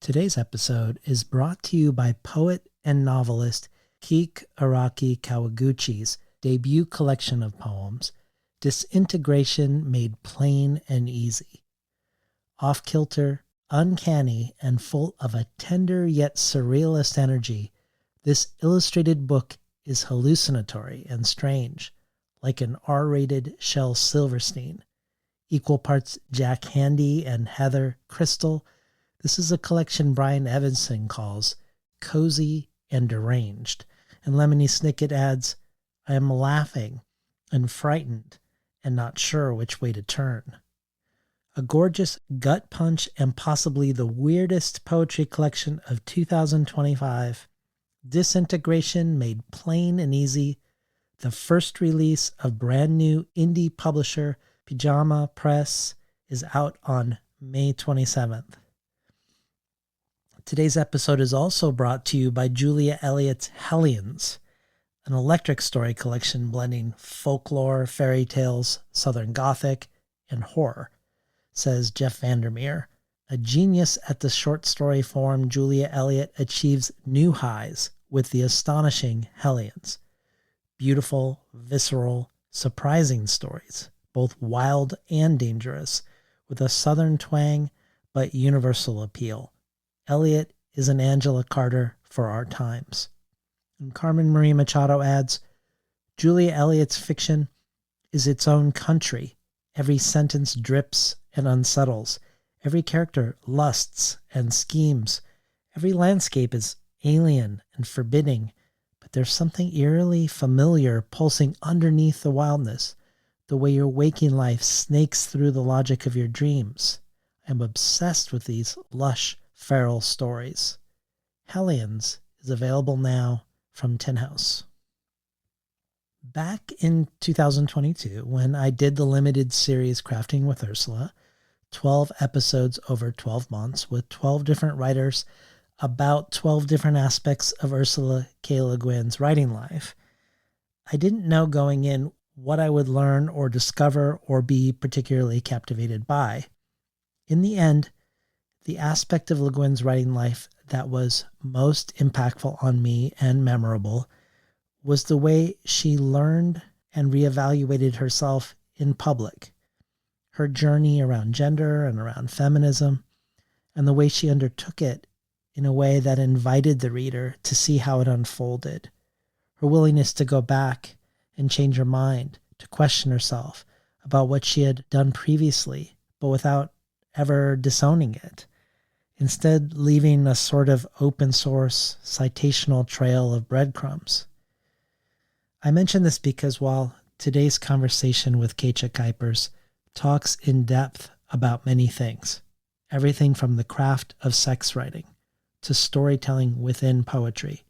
Today's episode is brought to you by poet and novelist Keetje Kawaguchi's debut collection of poems, Disintegration Made Plain and Easy. Off-kilter, uncanny, and full of a tender yet surrealist energy, this illustrated book is hallucinatory and strange, like an R-rated Shel Silverstein. Equal parts Jack Handey and Heather Crystal, this is a collection Brian Evanson calls cozy and deranged. And Lemony Snicket adds, I am laughing and frightened and not sure which way to turn. A gorgeous gut punch and possibly the weirdest poetry collection of 2025, Disintegration Made Plain and Easy, the first release of brand new indie publisher Pyjama Press, is out on May 27th. Today's episode is also brought to you by Julia Elliott's Hellions, an electric story collection blending folklore, fairy tales, Southern Gothic, and horror. Says Jeff Vandermeer, a genius at the short story form, Julia Elliott achieves new highs with the astonishing Hellions. Beautiful, visceral, surprising stories, both wild and dangerous, with a Southern twang but universal appeal. Elliott is an Angela Carter for our times. And Carmen Marie Machado adds, Julia Elliott's fiction is its own country. Every sentence drips and unsettles. Every character lusts and schemes. Every landscape is alien and forbidding, but there's something eerily familiar pulsing underneath the wildness, the way your waking life snakes through the logic of your dreams. I'm obsessed with these lush, feral stories. Hellions is available now from Tin House. Back in 2022, when I did the limited series Crafting with Ursula, 12 episodes over 12 months with 12 different writers about 12 different aspects of Ursula K. Le Guin's writing life, I didn't know going in what I would learn or discover or be particularly captivated by. In the end, the aspect of Le Guin's writing life that was most impactful on me and memorable was the way she learned and reevaluated herself in public, her journey around gender and around feminism, and the way she undertook it in a way that invited the reader to see how it unfolded, her willingness to go back and change her mind, to question herself about what she had done previously, but without ever disowning it. Instead, leaving a sort of open source citational trail of breadcrumbs. I mention this because while today's conversation with Keetje Kuipers talks in depth about many things, everything from the craft of sex writing, to storytelling within poetry,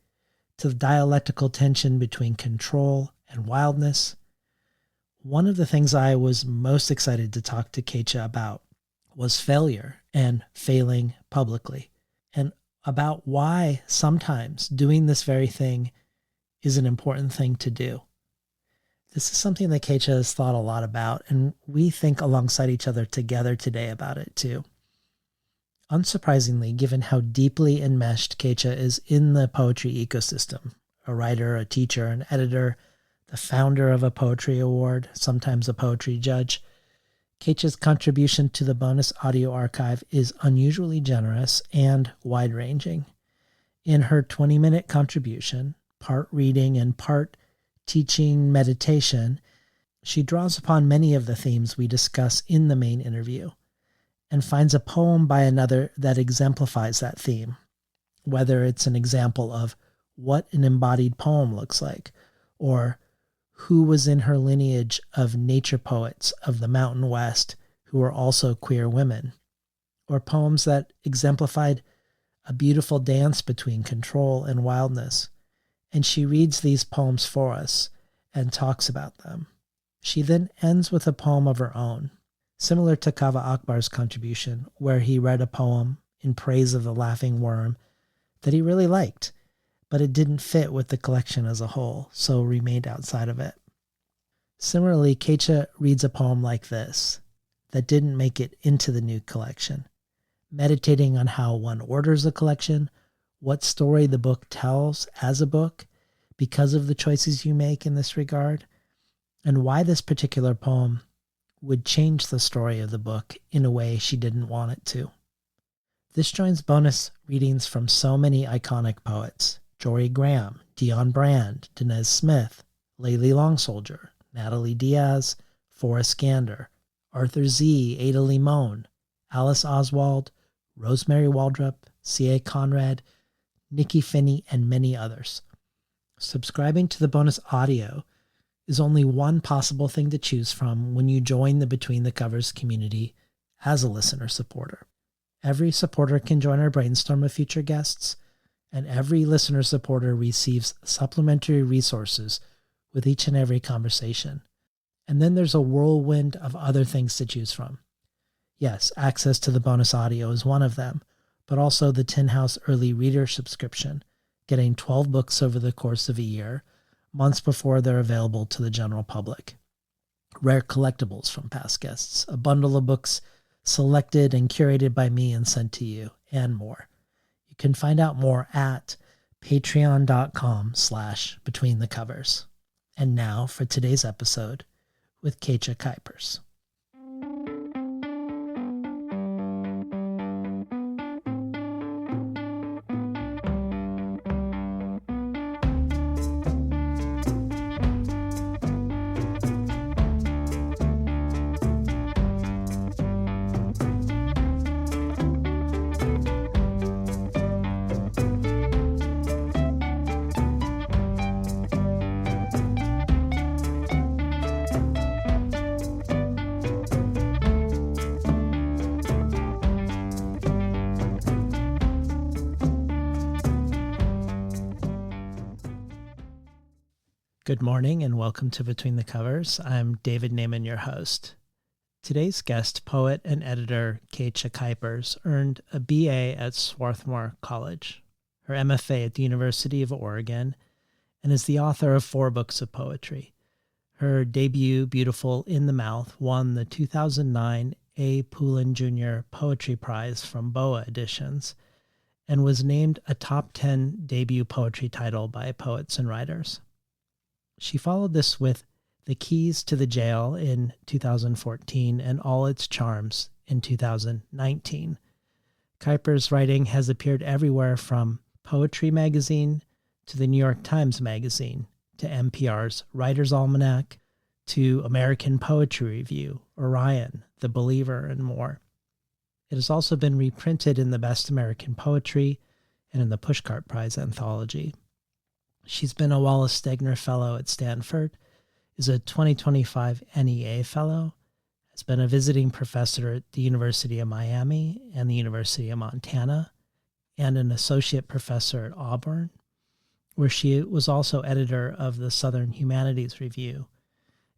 to the dialectical tension between control and wildness, one of the things I was most excited to talk to Keetje about was failure and failing publicly, and about why sometimes doing this very thing is an important thing to do. This is something that Keetje has thought a lot about, and we think alongside each other together today about it too. Unsurprisingly, given how deeply enmeshed Keetje is in the poetry ecosystem, a writer, a teacher, an editor, the founder of a poetry award, sometimes a poetry judge, Keitje's contribution to the bonus audio archive is unusually generous and wide-ranging. In her 20-minute contribution, part reading and part teaching meditation, she draws upon many of the themes we discuss in the main interview and finds a poem by another that exemplifies that theme, whether it's an example of what an embodied poem looks like, or who was in her lineage of nature poets of the Mountain West who were also queer women, or poems that exemplified a beautiful dance between control and wildness. And she reads these poems for us and talks about them. She then ends with a poem of her own, similar to Kaveh Akbar's contribution, where he read a poem in praise of the laughing worm that he really liked, but it didn't fit with the collection as a whole, so remained outside of it. Similarly, Keetje reads a poem like this that didn't make it into the new collection, meditating on how one orders a collection, what story the book tells as a book because of the choices you make in this regard, and why this particular poem would change the story of the book in a way she didn't want it to. This joins bonus readings from so many iconic poets: Jory Graham, Dion Brand, Denez Smith, Layli Long Soldier, Natalie Diaz, Forrest Gander, Arthur Z., Ada Limon, Alice Oswald, Rosemary Waldrop, C.A. Conrad, Nikki Finney, and many others. Subscribing to the bonus audio is only one possible thing to choose from when you join the Between the Covers community as a listener supporter. Every supporter can join our brainstorm of future guests, and every listener supporter receives supplementary resources with each and every conversation. And then there's a whirlwind of other things to choose from. Yes, access to the bonus audio is one of them, but also the Tin House Early Reader subscription, getting 12 books over the course of a year, months before they're available to the general public. Rare collectibles from past guests, a bundle of books selected and curated by me and sent to you, and more. You can find out more at patreon.com/betweenthecovers. And now for today's episode with Keetje Kuipers. Good morning and welcome to Between the Covers. I'm David Naiman, your host. Today's guest, poet and editor Keetje Kuipers, earned a BA at Swarthmore College, her MFA at the University of Oregon, and is the author of 4 books of poetry. Her debut, Beautiful in the Mouth, won the 2009 A. Poulin Jr. Poetry Prize from BOA Editions and was named a top 10 debut poetry title by Poets and Writers. She followed this with The Keys to the Jail in 2014 and All Its Charms in 2019. Kuipers' writing has appeared everywhere from Poetry Magazine to the New York Times Magazine to NPR's Writer's Almanac to American Poetry Review, Orion, The Believer, and more. It has also been reprinted in the Best American Poetry and in the Pushcart Prize anthology. She's been a Wallace Stegner Fellow at Stanford, is a 2025 NEA Fellow, has been a visiting professor at the University of Miami and the University of Montana, and an associate professor at Auburn, where she was also editor of the Southern Humanities Review,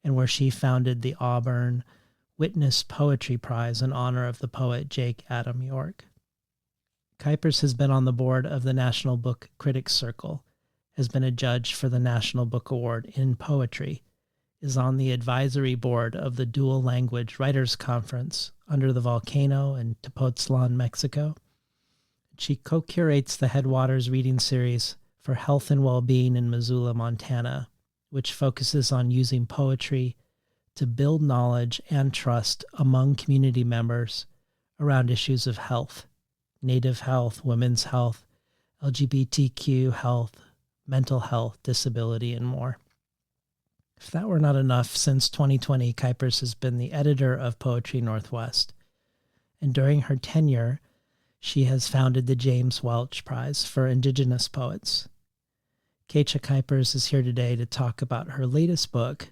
and where she founded the Auburn Witness Poetry Prize in honor of the poet Jake Adam York. Kuipers has been on the board of the National Book Critics Circle, has been a judge for the National Book Award in Poetry, is on the advisory board of the Dual Language Writers Conference under the volcano in Tepoztlan, Mexico. She co-curates the Headwaters reading series for Health and Well-Being in Missoula, Montana, which focuses on using poetry to build knowledge and trust among community members around issues of health, Native health, women's health, LGBTQ health, mental health, disability, and more. If that were not enough, since 2020, Kuipers has been the editor of Poetry Northwest, and during her tenure, she has founded the James Welch Prize for Indigenous Poets. Keetje Kuipers is here today to talk about her latest book,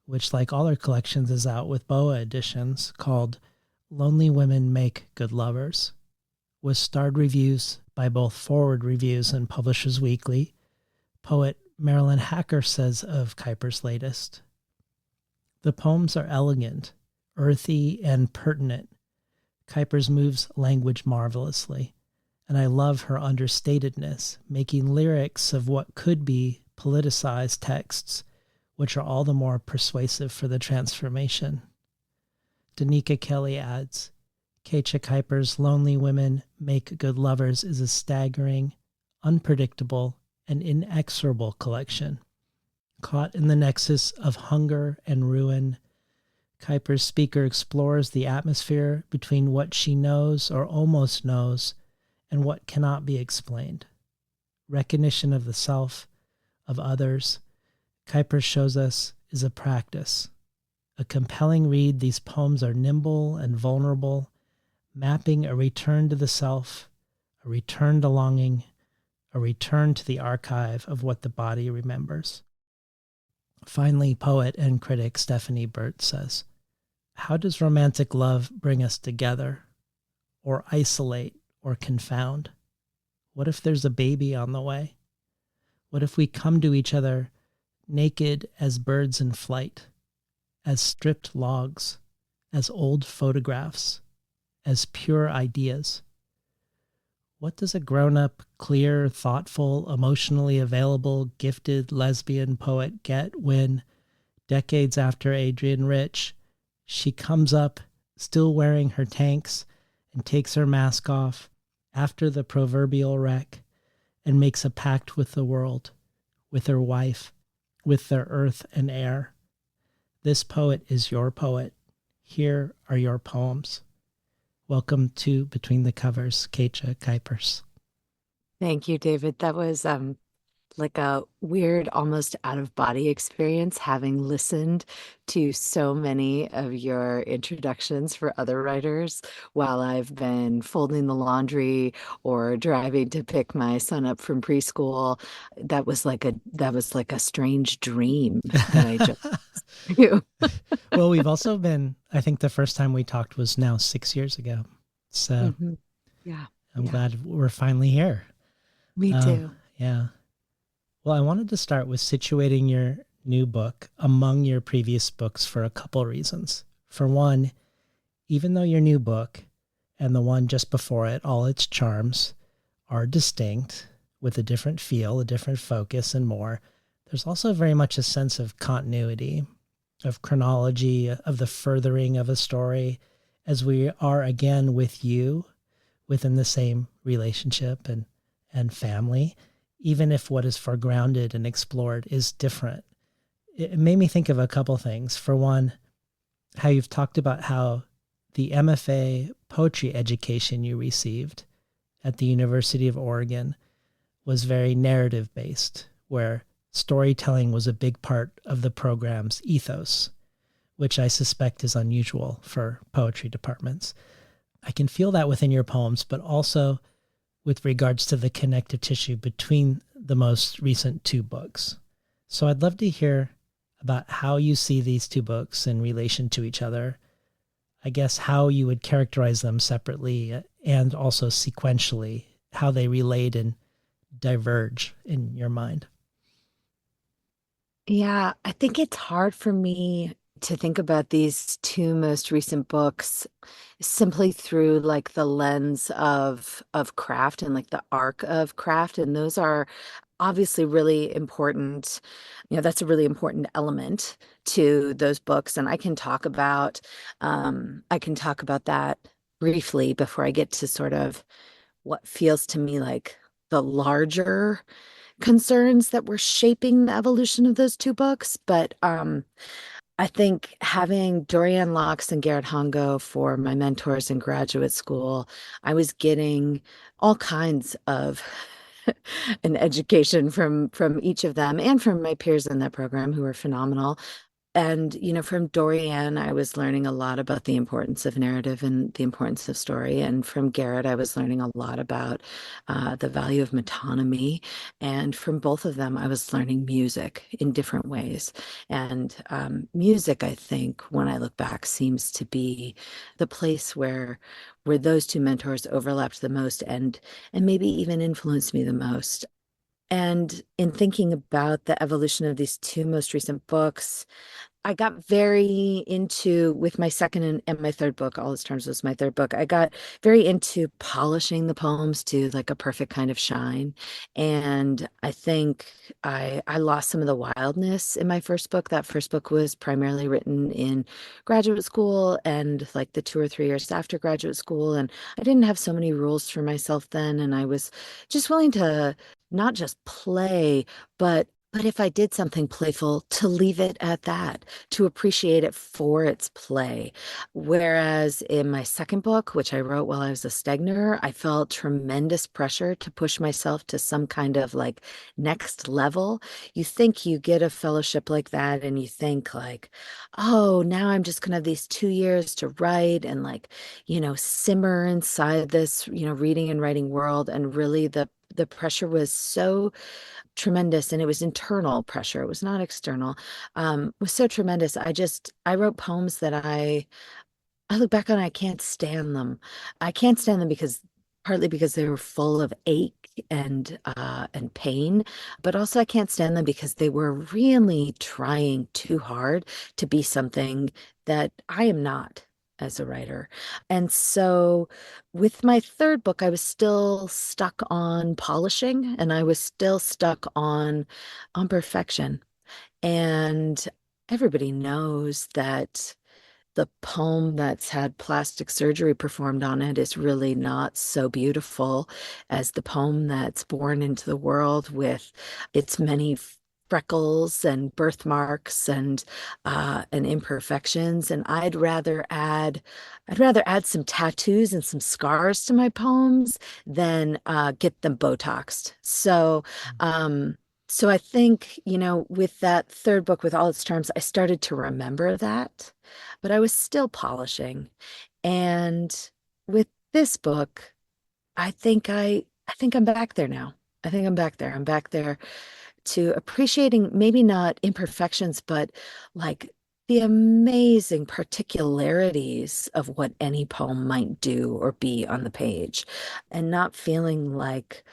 which, like all her collections, is out with BOA Editions, called Lonely Women Make Good Lovers, with starred reviews by both Forward Reviews and Publishers Weekly. Poet Marilyn Hacker says of Kuipers' latest, "The poems are elegant, earthy, and pertinent. Kuipers moves language marvelously, and I love her understatedness, making lyrics of what could be politicized texts, which are all the more persuasive for the transformation." Danica Kelly adds, Keetje Kuipers' Lonely Women Make Good Lovers is a staggering, unpredictable, and inexorable collection. Caught in the nexus of hunger and ruin, Kuipers' speaker explores the atmosphere between what she knows or almost knows and what cannot be explained. Recognition of the self, of others, Kuipers shows us, is a practice. A compelling read, these poems are nimble and vulnerable, mapping a return to the self, a return to longing, a return to the archive of what the body remembers. Finally, poet and critic Stephanie Burt says, "How does romantic love bring us together, or isolate, or confound? What if there's a baby on the way? What if we come to each other naked as birds in flight, as stripped logs, as old photographs, as pure ideas? What does a grown-up, clear, thoughtful, emotionally available, gifted lesbian poet get when, decades after Adrienne Rich, she comes up still wearing her tanks and takes her mask off after the proverbial wreck and makes a pact with the world, with her wife, with their earth and air? This poet is your poet. Here are your poems." Welcome to Between the Covers, Keetje Kuipers. Thank you, David. That was like a weird, almost out of body experience, having listened to so many of your introductions for other writers while I've been folding the laundry or driving to pick my son up from preschool. That was like a strange dream that I just Well, we've also been, I think the first time we talked was now 6 years ago. So Mhm. Yeah, I'm yeah, glad we're finally here. me too. Yeah. Well, I wanted to start with situating your new book among your previous books for a couple reasons. For one, even though your new book and the one just before it, all its charms, are distinct with a different feel, a different focus, and more, there's also very much a sense of continuity, of chronology, of the furthering of a story, as we are again with you within the same relationship and family, even if what is foregrounded and explored is different. It made me think of a couple things. For one, how you've talked about how the MFA poetry education you received at the University of Oregon was very narrative based, where storytelling was a big part of the program's ethos, which I suspect is unusual for poetry departments. I can feel that within your poems, but also with regards to the connective tissue between the most recent two books. So I'd love to hear about how you see these two books in relation to each other. I guess how you would characterize them separately and also sequentially, how they relate and diverge in your mind. Yeah, I think it's hard for me to think about these two most recent books simply through like the lens of craft and like the arc of craft, and those are obviously really important. That's a really important element to those books, and I can talk about that briefly before I get to sort of what feels to me like the larger concerns that were shaping the evolution of those two books. But I think having Dorianne Laux and Garrett Hongo for my mentors in graduate school, I was getting all kinds of an education from each of them and from my peers in that program who were phenomenal. And, from Dorianne, I was learning a lot about the importance of narrative and the importance of story. And from Garrett, I was learning a lot about the value of metonymy. And from both of them, I was learning music in different ways. And music, I think, when I look back, seems to be the place where those two mentors overlapped the most and maybe even influenced me the most. And in thinking about the evolution of these two most recent books, I got very into with my second and my third book, All Its Terms was my third book. I got very into polishing the poems to like a perfect kind of shine. And I think I lost some of the wildness in my first book. That first book was primarily written in graduate school and like the 2 or 3 years after graduate school. And I didn't have so many rules for myself then. And I was just willing to not just play, but if I did something playful, to leave it at that, to appreciate it for its play. Whereas in my second book, which I wrote while I was a Stegner, I felt tremendous pressure to push myself to some kind of like next level. You think you get a fellowship like that, and you think like, oh, now I'm just gonna have these 2 years to write and like, simmer inside this, reading and writing world. And really the pressure was so tremendous, and it was internal pressure, it was not external. Was so tremendous. I wrote poems that I look back on, I can't stand them. I can't stand them because partly because they were full of ache and pain, but also I can't stand them because they were really trying too hard to be something that I am not as a writer. And so with my third book, I was still stuck on polishing, and I was still stuck on perfection. And everybody knows that the poem that's had plastic surgery performed on it is really not so beautiful as the poem that's born into the world with its many freckles and birthmarks and imperfections. And I'd rather add some tattoos and some scars to my poems than get them Botoxed. So I think, with that third book, with all its terms, I started to remember that, but I was still polishing. And with this book, I think I'm back there now. I think I'm back there. I'm back there to appreciating maybe not imperfections, but like the amazing particularities of what any poem might do or be on the page, and not feeling like,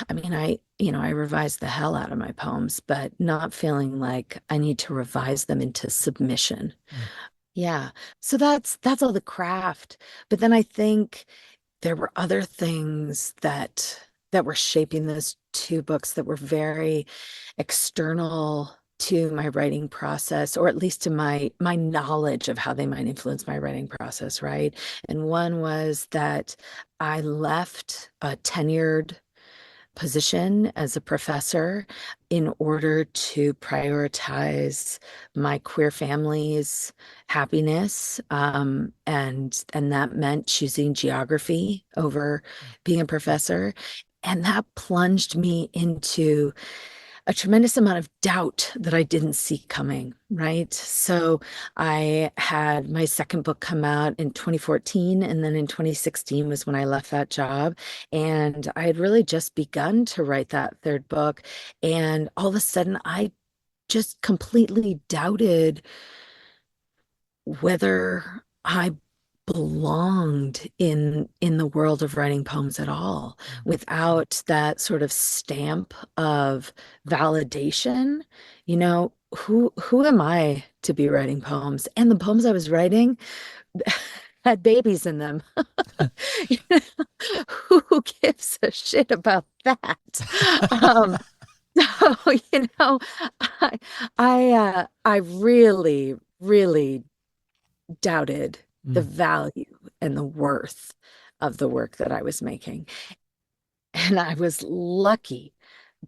I mean, I revise the hell out of my poems, but not feeling like I need to revise them into submission. Mm. Yeah. So that's all the craft. But then I think there were other things that were shaping those two books that were very external to my writing process, or at least to my knowledge of how they might influence my writing process, right? And one was that I left a tenured position as a professor in order to prioritize my queer family's happiness. And that meant choosing geography over being a professor. And that plunged me into a tremendous amount of doubt that I didn't see coming, right? So I had my second book come out in 2014, and then in 2016 was when I left that job. And I had really just begun to write that third book. And all of a sudden, I just completely doubted whether I belonged in the world of writing poems at all without that sort of stamp of validation. Who am I to be writing poems? And the poems I was writing had babies in them. You know, who gives a shit about that? Um, so, I I really, really doubted the Mm. value and the worth of the work that I was making. And I was lucky,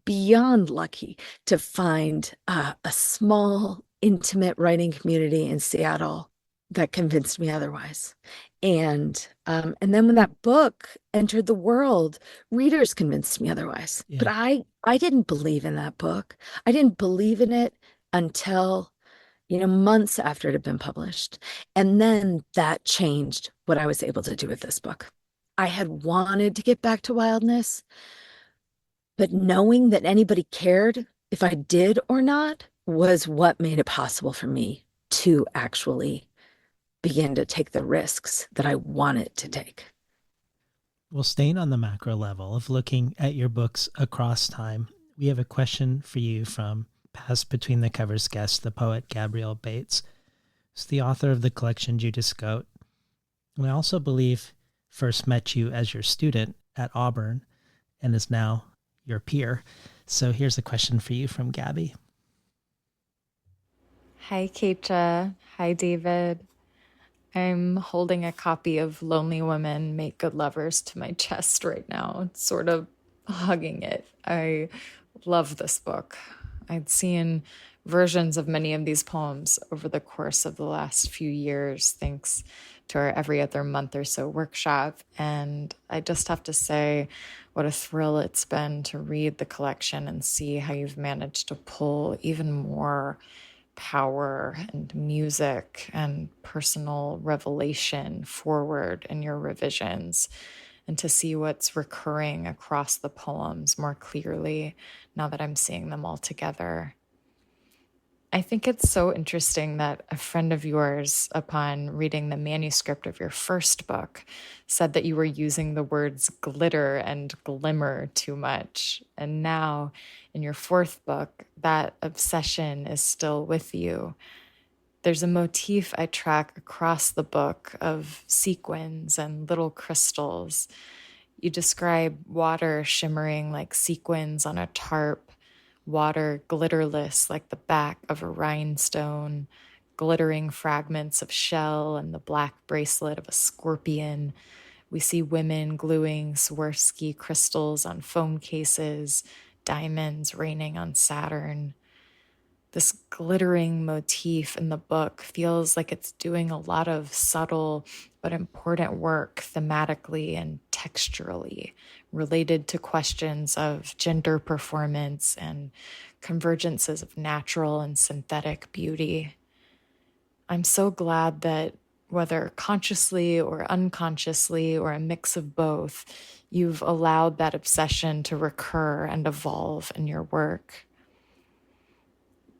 beyond lucky, to find a small, intimate writing community in Seattle that convinced me otherwise. And then when that book entered the world, readers convinced me otherwise. But Yeah. I didn't believe in that book. I didn't believe in it until months after it had been published. And then that changed what I was able to do with this book. I had wanted to get back to wildness, but knowing that anybody cared if I did or not was what made it possible for me to actually begin to take the risks that I wanted to take. Well, staying on the macro level of looking at your books across time, we have a question for you from passed between the cover's guest, the poet Gabrielle Bates, who's the author of the collection Judas Goat. And I also believe first met you as your student at Auburn and is now your peer. So here's a question for you from Gabby. Hi, Keetje. Hi, David. I'm holding a copy of Lonely Women Make Good Lovers to my chest right now, sort of hugging it. I love this book. I'd seen versions of many of these poems over the course of the last few years, thanks to our every other month or so workshop. And I just have to say, what a thrill it's been to read the collection and see how you've managed to pull even more power and music and personal revelation forward in your revisions, and to see what's recurring across the poems more clearly now that I'm seeing them all together. I think it's so interesting that a friend of yours, upon reading the manuscript of your first book, said that you were using the words glitter and glimmer too much. And now, in your fourth book, that obsession is still with you. There's a motif I track across the book of sequins and little crystals. You describe water shimmering like sequins on a tarp, water glitterless like the back of a rhinestone, glittering fragments of shell and the black bracelet of a scorpion. We see women gluing Swarovski crystals on phone cases, diamonds raining on Saturn. This glittering motif in the book feels like it's doing a lot of subtle but important work thematically and texturally related to questions of gender performance and convergences of natural and synthetic beauty. I'm so glad that whether consciously or unconsciously or a mix of both, you've allowed that obsession to recur and evolve in your work.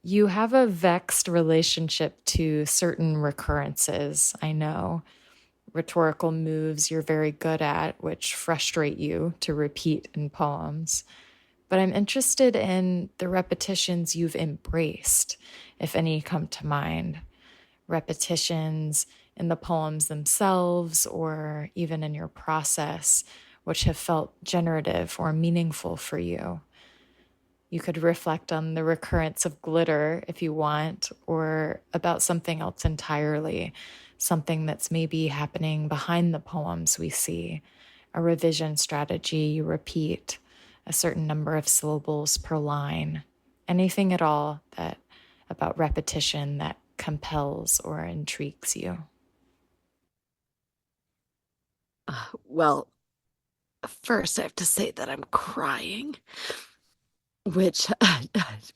You have a vexed relationship to certain recurrences, I know. Rhetorical moves you're very good at, which frustrate you to repeat in poems. But I'm interested in the repetitions you've embraced, if any come to mind. Repetitions in the poems themselves or even in your process, which have felt generative or meaningful for you. You could reflect on the recurrence of glitter if you want, or about something else entirely, something that's maybe happening behind the poems we see, a revision strategy you repeat, a certain number of syllables per line, anything at all that about repetition that compels or intrigues you. Well, first I have to say that I'm crying, which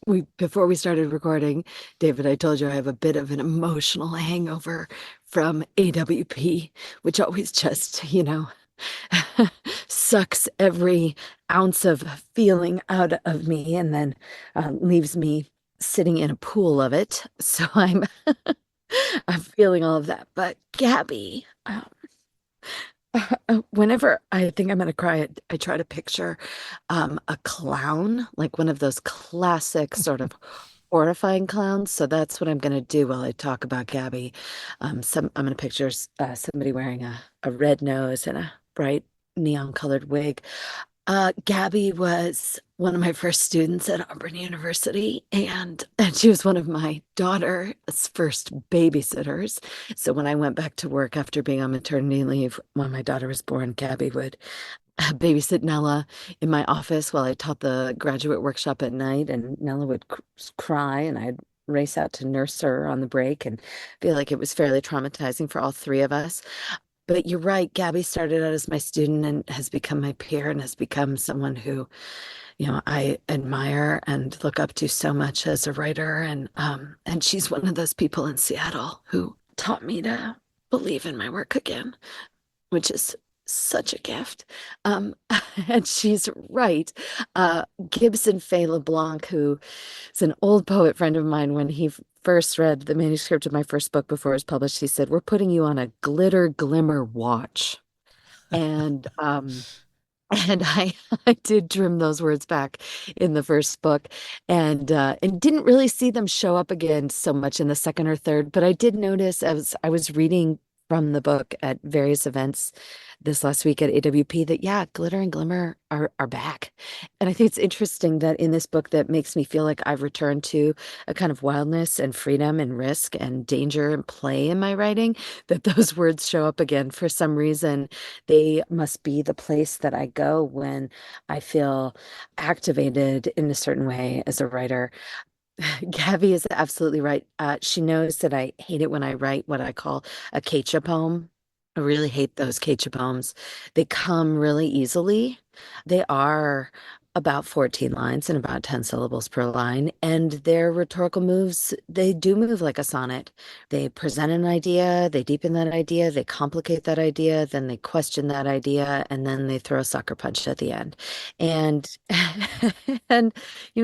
we before we started recording, David, I told you I have a bit of an emotional hangover from AWP, which always just, sucks every ounce of feeling out of me and then leaves me sitting in a pool of it. So I'm feeling all of that. But Gabby, whenever I think I'm going to cry, I try to picture a clown, like one of those classic sort of horrifying clowns. So that's what I'm going to do while I talk about Gabby. I'm going to picture somebody wearing a red nose and a bright neon colored wig. Gabby was one of my first students at Auburn University, and she was one of my daughter's first babysitters. So when I went back to work after being on maternity leave, when my daughter was born, Gabby would babysit Nella in my office while I taught the graduate workshop at night, and Nella would cry, and I'd race out to nurse her on the break and feel like it was fairly traumatizing for all three of us. But you're right, Gabby started out as my student and has become my peer and has become someone who, I admire and look up to so much as a writer. And she's one of those people in Seattle who taught me to believe in my work again, which is such a gift. Um, and she's right. Gibson Fay LeBlanc, who is an old poet friend of mine, when he first read the manuscript of my first book before it was published, he said, "We're putting you on a glitter glimmer watch." And And I did trim those words back in the first book and didn't really see them show up again so much in the second or third, but I did notice as I was reading from the book at various events this last week at AWP that yeah, glitter and glimmer are back. And I think it's interesting that in this book that makes me feel like I've returned to a kind of wildness and freedom and risk and danger and play in my writing, that those words show up again for some reason. They must be the place that I go when I feel activated in a certain way as a writer. Gabby is absolutely right. She knows that I hate it when I write what I call a Keetje poem. I really hate those Keetje poems. They come really easily. They are about 14 lines and about 10 syllables per line, and their rhetorical moves, they do move like a sonnet. They present an idea, they deepen that idea, they complicate that idea, then they question that idea, and then they throw a sucker punch at the end. And and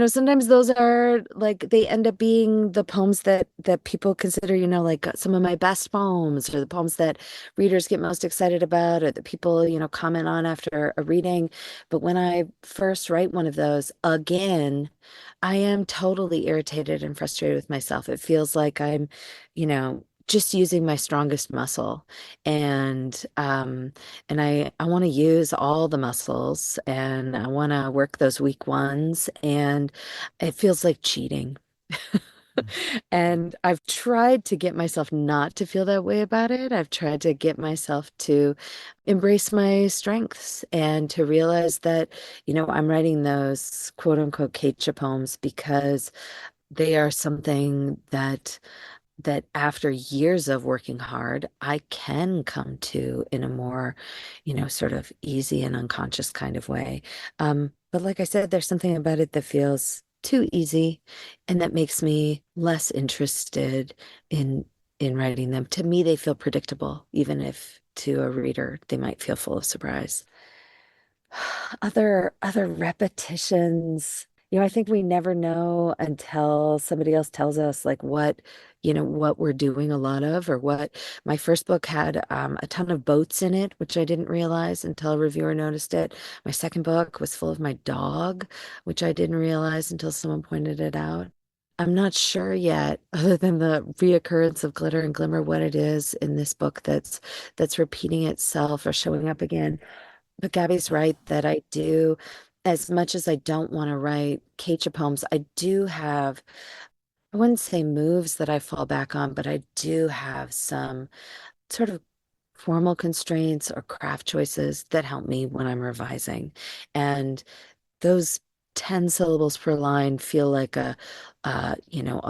sometimes those are like they end up being the poems that people consider, like some of my best poems or the poems that readers get most excited about or that people, comment on after a reading. But when I first write one of those again, I am totally irritated and frustrated with myself. It feels like I'm, just using my strongest muscle and I want to use all the muscles and I want to work those weak ones and it feels like cheating. And I've tried to get myself not to feel that way about it. I've tried to get myself to embrace my strengths and to realize that, I'm writing those quote unquote Keetje poems because they are something that after years of working hard, I can come to in a more, sort of easy and unconscious kind of way. But like I said, there's something about it that feels too easy and that makes me less interested in writing them. To me, they feel predictable, even if to a reader they might feel full of surprise. Other repetitions. I think we never know until somebody else tells us like what we're doing a lot of or what my first book had a ton of boats in it, which I didn't realize until a reviewer noticed it. My second book was full of my dog, which I didn't realize until someone pointed it out. I'm not sure yet, other than the reoccurrence of glitter and glimmer, what it is in this book that's repeating itself or showing up again. But Gabby's right that I do, as much as I don't want to write Keetje poems, I do have, I wouldn't say moves that I fall back on, but I do have some sort of formal constraints or craft choices that help me when I'm revising. And those 10 syllables per line feel like a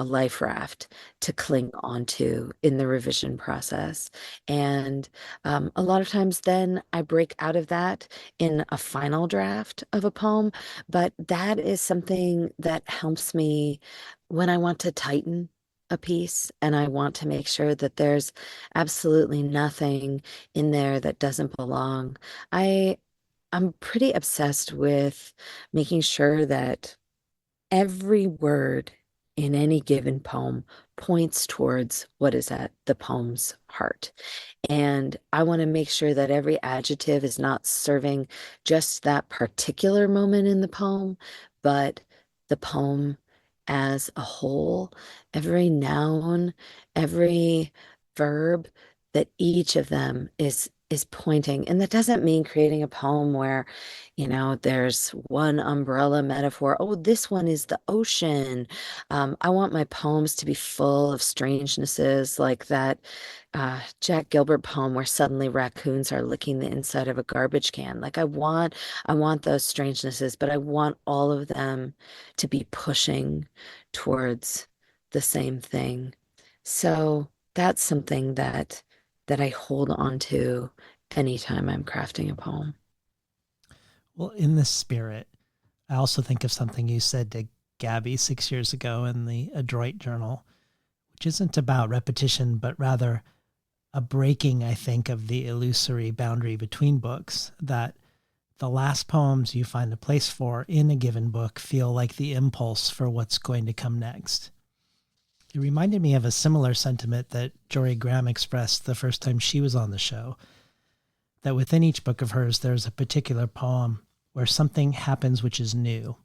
life raft to cling onto in the revision process. And a lot of times then I break out of that in a final draft of a poem, but that is something that helps me when I want to tighten a piece and I want to make sure that there's absolutely nothing in there that doesn't belong. I I'm pretty obsessed with making sure that every word in any given poem points towards what is at the poem's heart. And I want to make sure that every adjective is not serving just that particular moment in the poem, but the poem as a whole, every noun, every verb, that each of them is pointing. And that doesn't mean creating a poem where, there's one umbrella metaphor. Oh, this one is the ocean. I want my poems to be full of strangenesses like that Jack Gilbert poem where suddenly raccoons are licking the inside of a garbage can. Like I want those strangenesses, but I want all of them to be pushing towards the same thing. So that's something that I hold on to anytime I'm crafting a poem. Well, in this spirit, I also think of something you said to Gabby 6 years ago in the Adroit Journal, which isn't about repetition, but rather a breaking, I think, of the illusory boundary between books, that the last poems you find a place for in a given book feel like the impulse for what's going to come next. It reminded me of a similar sentiment that Jory Graham expressed the first time she was on the show, that within each book of hers, there's a particular poem where something happens which is new,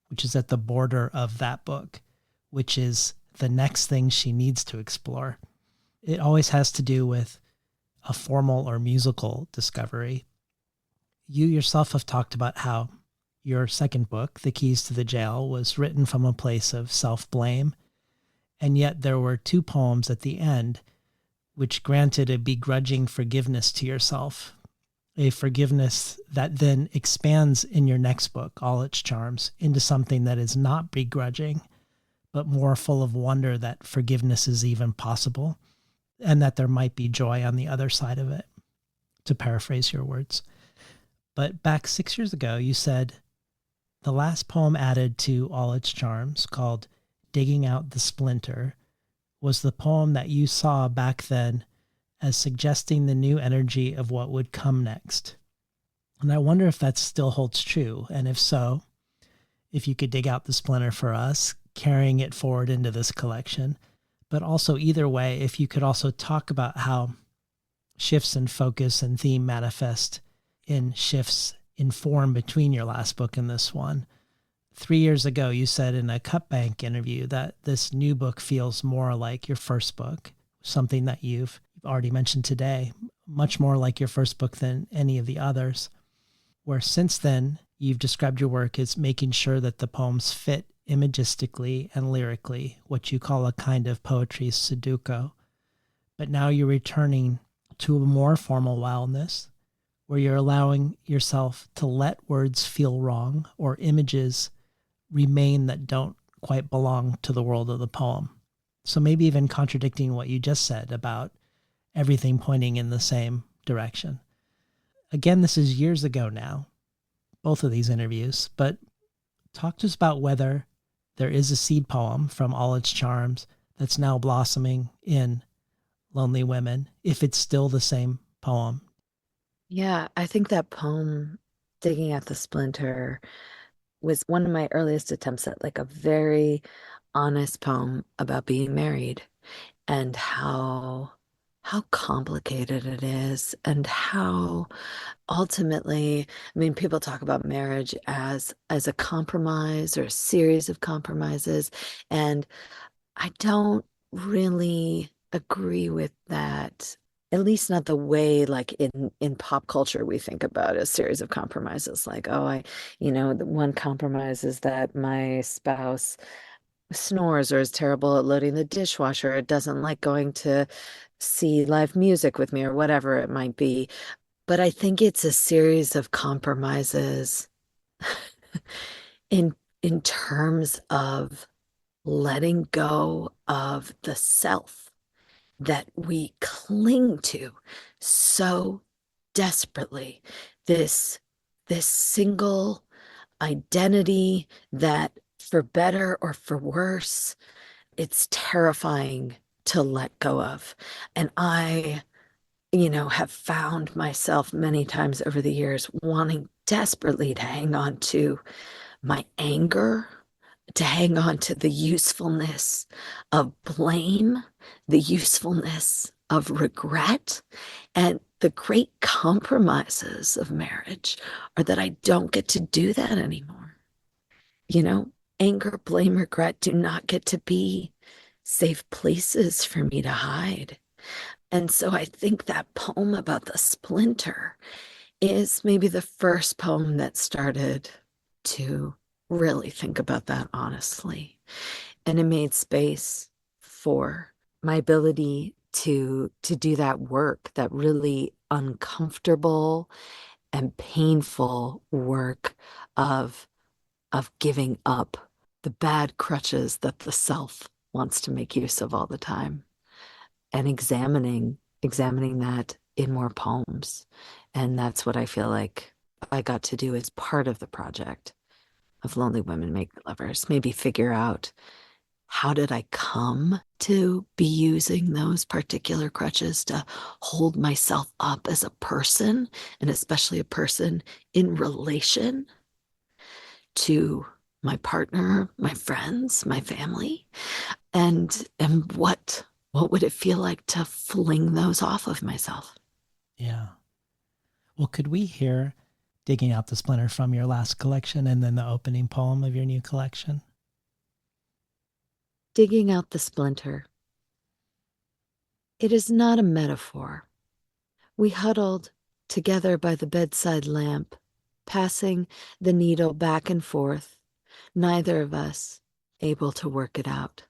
which is at the border of that book, which is the next thing she needs to explore. It always has to do with a formal or musical discovery. You yourself have talked about how your second book, The Keys to the Jail, was written from a place of self-blame, and yet there were two poems at the end which granted a begrudging forgiveness to yourself, a forgiveness that then expands in your next book, All Its Charms, into something that is not begrudging, but more full of wonder that forgiveness is even possible and that there might be joy on the other side of it, to paraphrase your words. But back 6 years ago, you said the last poem added to All Its Charms, called Digging Out the Splinter, was the poem that you saw back then as suggesting the new energy of what would come next. And I wonder if that still holds true. And if so, if you could dig out the splinter for us, carrying it forward into this collection. But also, either way, if you could also talk about how shifts in focus and theme manifest in shifts in form between your last book and this one. 3 years ago, you said in a Cutbank interview that this new book feels more like your first book, something that you've already mentioned today, much more like your first book than any of the others, where since then you've described your work as making sure that the poems fit imagistically and lyrically, what you call a kind of poetry sudoku. But now you're returning to a more formal wildness, where you're allowing yourself to let words feel wrong or images remain that don't quite belong to the world of the poem. So maybe even contradicting what you just said about everything pointing in the same direction. Again, this is years ago now, both of these interviews, but talk to us about whether there is a seed poem from All Its Charms that's now blossoming in Lonely Women, if it's still the same poem. Yeah, I think that poem, Digging at the Splinter, was one of my earliest attempts at like a very honest poem about being married and how complicated it is and how ultimately, I mean, people talk about marriage as a compromise or a series of compromises, and I don't really agree with that. At least not the way like in pop culture we think about a series of compromises. Like, oh, the one compromise is that my spouse snores or is terrible at loading the dishwasher, or doesn't like going to see live music with me or whatever it might be. But I think it's a series of compromises in in terms of letting go of the self that we cling to so desperately. This this single identity that, for better or for worse, it's terrifying to let go of. And I, have found myself many times over the years wanting desperately to hang on to my anger, to hang on to the usefulness of blame, the usefulness of regret. And the great compromises of marriage are that I don't get to do that anymore. Anger, blame, regret do not get to be safe places for me to hide. And so I think that poem about the splinter is maybe the first poem that started to really think about that honestly. And it made space for my ability to do that work, that really uncomfortable and painful work of giving up the bad crutches that the self wants to make use of all the time, and examining that in more poems. And that's what I feel like I got to do as part of the project of Lonely Women Make Lovers. Maybe figure out, how did I come to be using those particular crutches to hold myself up as a person, and especially a person in relation to my partner, my friends, my family, and what would it feel like to fling those off of myself? Yeah. Well, could we hear Digging Out the Splinter from your last collection, and then the opening poem of your new collection. Digging out the splinter. It is not a metaphor. We huddled together by the bedside lamp, passing the needle back and forth, neither of us able to work it out.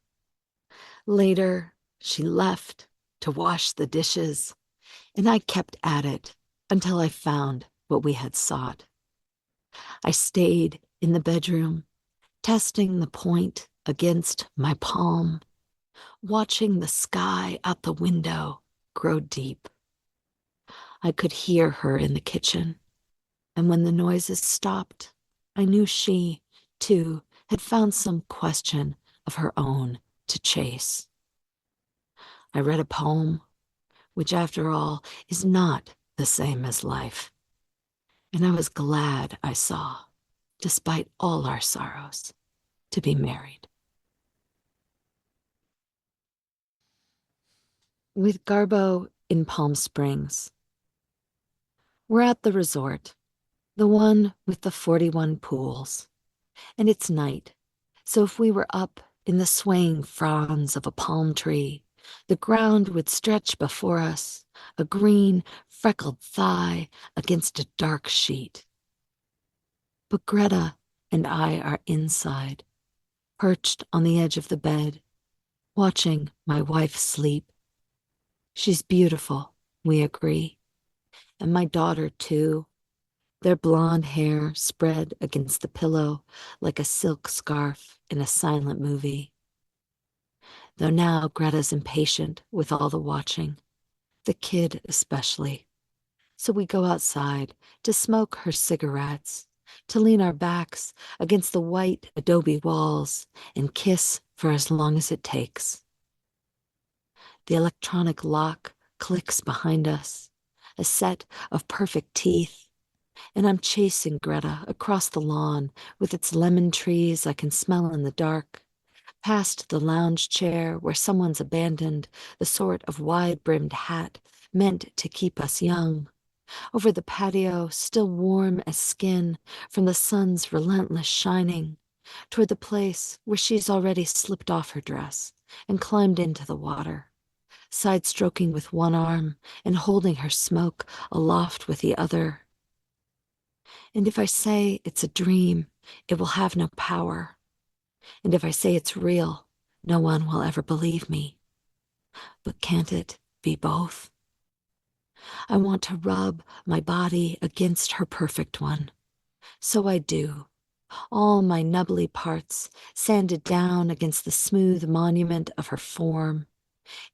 Later, she left to wash the dishes, and I kept at it until I found what we had sought. I stayed in the bedroom, testing the point against my palm, watching the sky out the window grow deep. I could hear her in the kitchen, and when the noises stopped, I knew she, too, had found some question of her own to chase. I read a poem, which after all is not the same as life, and I was glad I saw, despite all our sorrows, to be married. With Garbo in Palm Springs. We're at the resort, the one with the 41 pools, and it's night, so if we were up in the swaying fronds of a palm tree, the ground would stretch before us, a green, freckled thigh against a dark sheet. But Greta and I are inside, perched on the edge of the bed, watching my wife sleep. She's beautiful, we agree, and my daughter too, their blonde hair spread against the pillow like a silk scarf in a silent movie. Though now Greta's impatient with all the watching, the kid especially. So we go outside to smoke her cigarettes, to lean our backs against the white adobe walls and kiss for as long as it takes. The electronic lock clicks behind us, a set of perfect teeth, and I'm chasing Greta across the lawn with its lemon trees I can smell in the dark, past the lounge chair where someone's abandoned the sort of wide-brimmed hat meant to keep us young, over the patio still warm as skin from the sun's relentless shining, toward the place where she's already slipped off her dress and climbed into the water, side-stroking with one arm and holding her smoke aloft with the other. And if I say it's a dream, it will have no power. And if I say it's real, no one will ever believe me. But can't it be both? I want to rub my body against her perfect one. So I do. All my nubbly parts sanded down against the smooth monument of her form,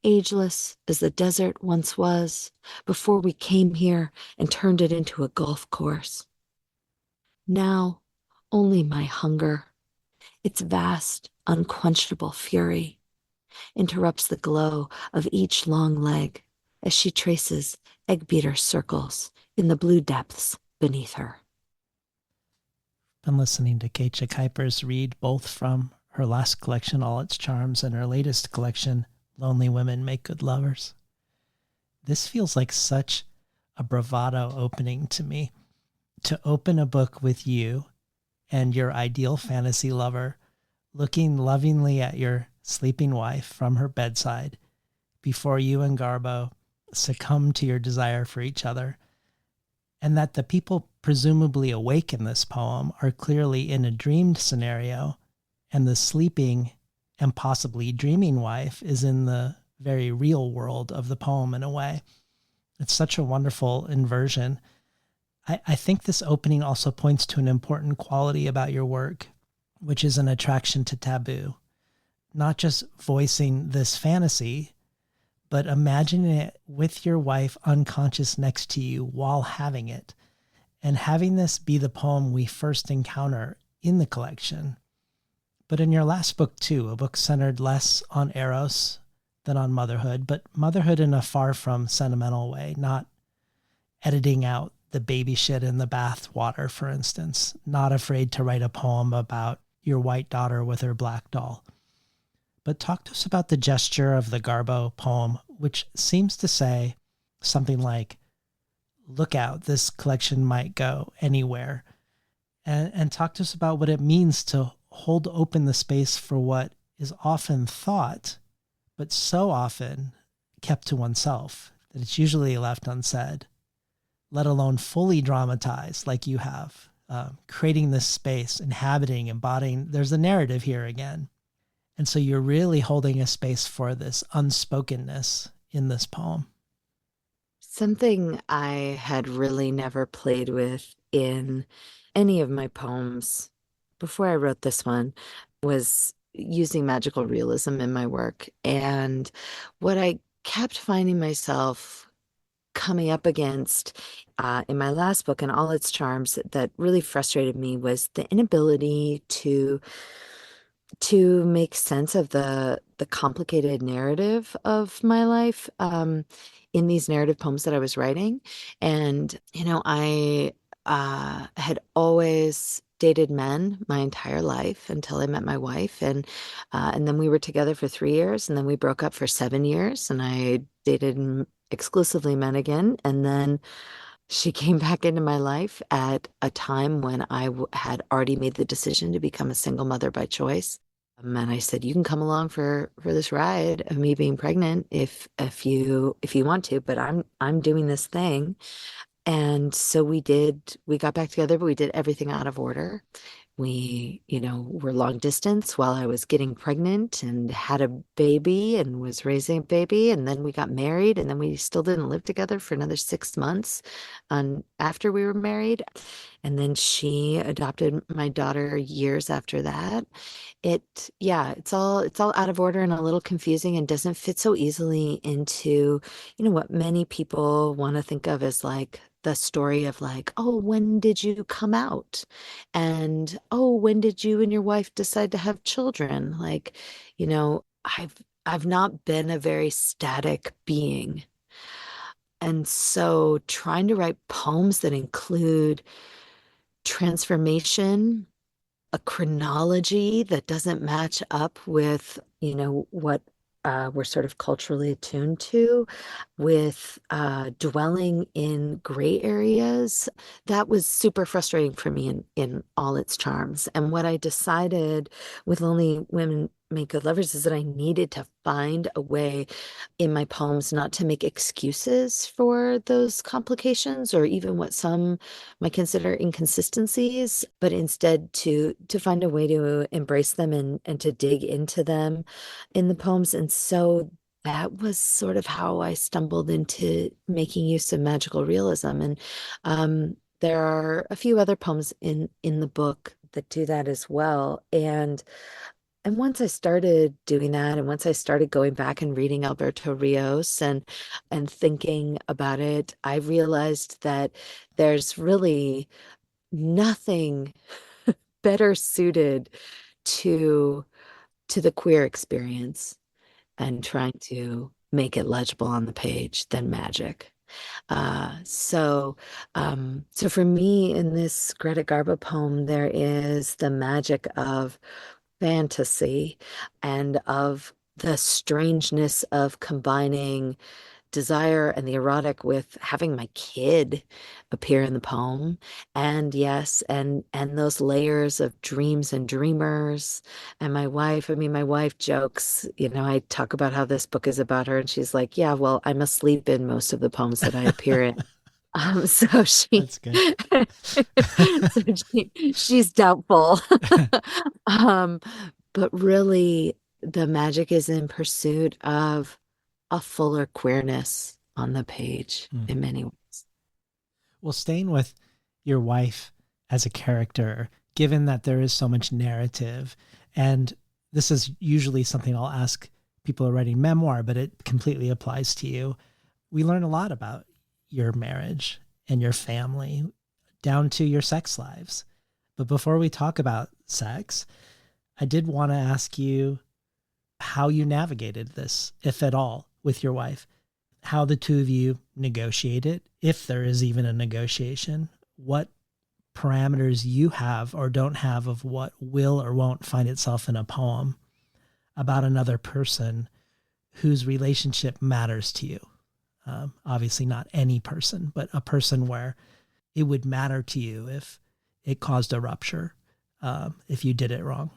ageless as the desert once was before we came here and turned it into a golf course. Now, only my hunger, its vast, unquenchable fury, interrupts the glow of each long leg as she traces egg-beater circles in the blue depths beneath her. Been listening to Keetje Kuipers read both from her last collection, All Its Charms, and her latest collection, Lonely Women Make Good Lovers. This feels like such a bravado opening to me. To open a book with you and your ideal fantasy lover looking lovingly at your sleeping wife from her bedside before you and Garbo succumb to your desire for each other, and that the people presumably awake in this poem are clearly in a dreamed scenario, and the sleeping and possibly dreaming wife is in the very real world of the poem in a way. It's such a wonderful inversion. I think this opening also points to an important quality about your work, which is an attraction to taboo. Not just voicing this fantasy, but imagining it with your wife unconscious next to you while having it, and having this be the poem we first encounter in the collection. But in your last book too, a book centered less on Eros than on motherhood, but motherhood in a far from sentimental way, not editing out the baby shit in the bath water, for instance, not afraid to write a poem about your white daughter with her black doll. But talk to us about the gesture of the Garbo poem, which seems to say something like, look out, this collection might go anywhere. And talk to us about what it means to hold open the space for what is often thought, but so often kept to oneself that it's usually left unsaid, let alone fully dramatized like you have, creating this space, inhabiting, embodying. There's a narrative here again. And so you're really holding a space for this unspokenness in this poem. Something I had really never played with in any of my poems before I wrote this one was using magical realism in my work. And what I kept finding myself coming up against in my last book and all its charms that really frustrated me was the inability to make sense of the complicated narrative of my life in these narrative poems that I was writing. And I had always dated men my entire life until I met my wife, and then we were together for 3 years, and then we broke up for 7 years, and I dated exclusively men again, and then she came back into my life at a time when I had already made the decision to become a single mother by choice. And I said, "You can come along for this ride of me being pregnant if you want to, but I'm doing this thing." And so we did. We got back together, but we did everything out of order. We, were long distance while I was getting pregnant and had a baby and was raising a baby. And then we got married, and then we still didn't live together for another 6 months after we were married. And then she adopted my daughter years after that. It's all out of order and a little confusing and doesn't fit so easily into, what many people want to think of as like the story of like, oh, when did you come out? And oh, when did you and your wife decide to have children? Like, I've not been a very static being. And so trying to write poems that include transformation, a chronology that doesn't match up with, what we're sort of culturally attuned to, with dwelling in gray areas. That was super frustrating for me in all its charms. And what I decided with Lonely Women Make Good Lovers is that I needed to find a way in my poems not to make excuses for those complications or even what some might consider inconsistencies, but instead to find a way to embrace them and to dig into them in the poems. And so that was sort of how I stumbled into making use of magical realism. And there are a few other poems in the book that do that as well. And once I started doing that, and once I started going back and reading Alberto Rios and thinking about it, I realized that there's really nothing better suited to the queer experience and trying to make it legible on the page than magic. So for me, in this Greta Garbo poem, there is the magic of fantasy and of the strangeness of combining desire and the erotic with having my kid appear in the poem. And yes, and those layers of dreams and dreamers. And my wife jokes, I talk about how this book is about her, and she's like, "Yeah, well, I'm asleep in most of the poems that I appear in." So That's good. she's doubtful. Um, but really the magic is in pursuit of a fuller queerness on the page in many ways. Well, staying with your wife as a character, given that there is so much narrative, and this is usually something I'll ask people who are writing memoir, but it completely applies to you. We learn a lot about your marriage and your family, down to your sex lives. But before we talk about sex, I did want to ask you how you navigated this, if at all, with your wife, how the two of you negotiated, if there is even a negotiation, what parameters you have or don't have of what will or won't find itself in a poem about another person whose relationship matters to you. Obviously, not any person, but a person where it would matter to you if it caused a rupture, if you did it wrong.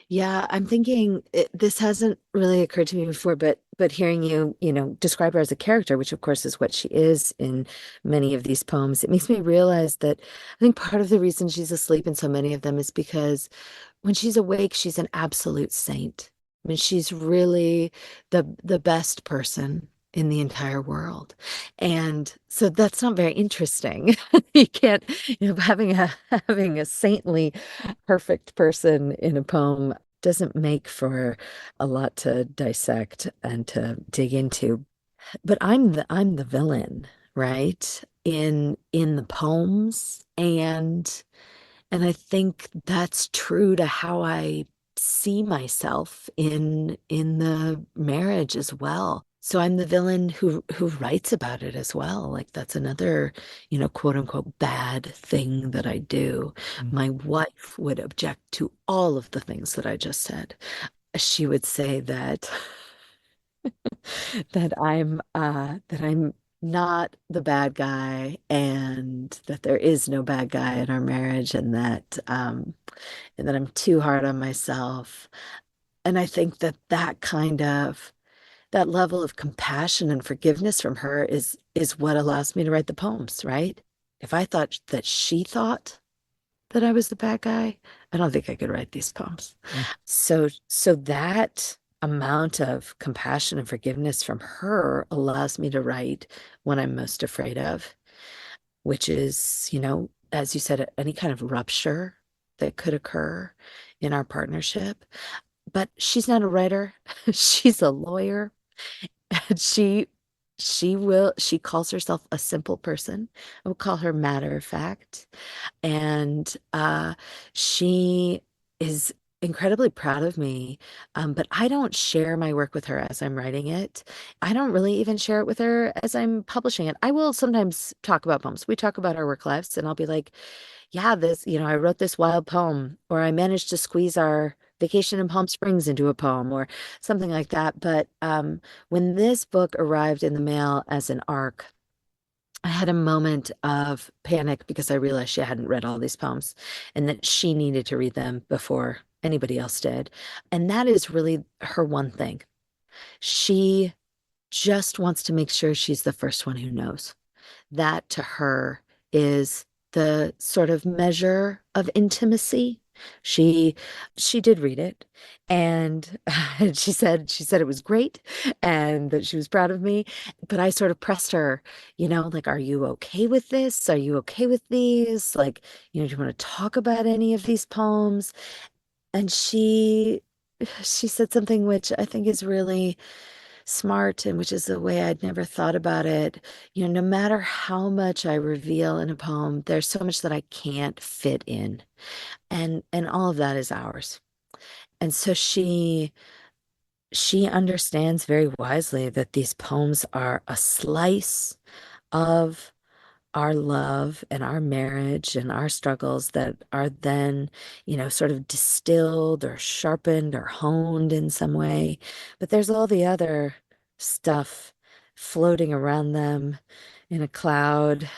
Yeah, I'm thinking this hasn't really occurred to me before, but hearing you, describe her as a character, which of course is what she is in many of these poems, it makes me realize that I think part of the reason she's asleep in so many of them is because when she's awake, she's an absolute saint. I mean, she's really the best person in the entire world. And so that's not very interesting. You can't, having a saintly, perfect person in a poem doesn't make for a lot to dissect and to dig into. But I'm the villain, right? In the poems, and I think that's true to how I see myself in the marriage as well. So I'm the villain who writes about it as well. Like that's another, quote unquote bad thing that I do. Mm. My wife would object to all of the things that I just said. She would say that that I'm not the bad guy and that there is no bad guy in our marriage and that I'm too hard on myself. And I think that that level of compassion and forgiveness from her is what allows me to write the poems, right? If I thought that she thought that I was the bad guy, I don't think I could write these poems. Mm. So that amount of compassion and forgiveness from her allows me to write what I'm most afraid of, which is, as you said, any kind of rupture that could occur in our partnership. But she's not a writer. She's a lawyer. And she calls herself a simple person. I would call her matter of fact. And she is incredibly proud of me. But I don't share my work with her as I'm writing it. I don't really even share it with her as I'm publishing it. I will sometimes talk about poems. We talk about our work lives, and I'll be like, yeah, I wrote this wild poem, or I managed to squeeze our vacation in Palm Springs into a poem, or something like that. But when this book arrived in the mail as an ARC, I had a moment of panic because I realized she hadn't read all these poems and that she needed to read them before anybody else did. And that is really her one thing. She just wants to make sure she's the first one who knows. That to her is the sort of measure of intimacy. She she did read it, and she said it was great and that she was proud of me. But I sort of pressed her, like, are you okay with this? Are you okay with these? Like, do you want to talk about any of these poems? And she said something which I think is really smart, and which is the way I'd never thought about it. No matter how much I reveal in a poem, there's so much that I can't fit in. And all of that is ours. And so she understands very wisely that these poems are a slice of our love and our marriage and our struggles that are then, sort of distilled or sharpened or honed in some way. But there's all the other stuff floating around them in a cloud,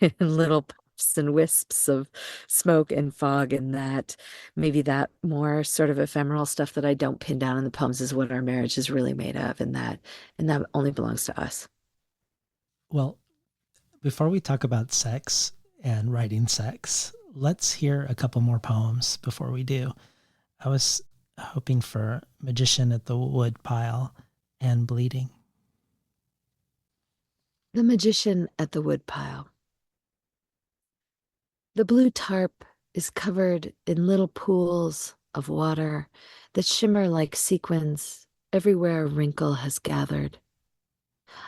in little puffs and wisps of smoke and fog, and that maybe that more sort of ephemeral stuff that I don't pin down in the poems is what our marriage is really made of, and that only belongs to us. Well, before we talk about sex and writing sex, let's hear a couple more poems before we do. I was hoping for Magician at the Wood Pile and Bleeding. The Magician at the Woodpile. The blue tarp is covered in little pools of water that shimmer like sequins everywhere a wrinkle has gathered.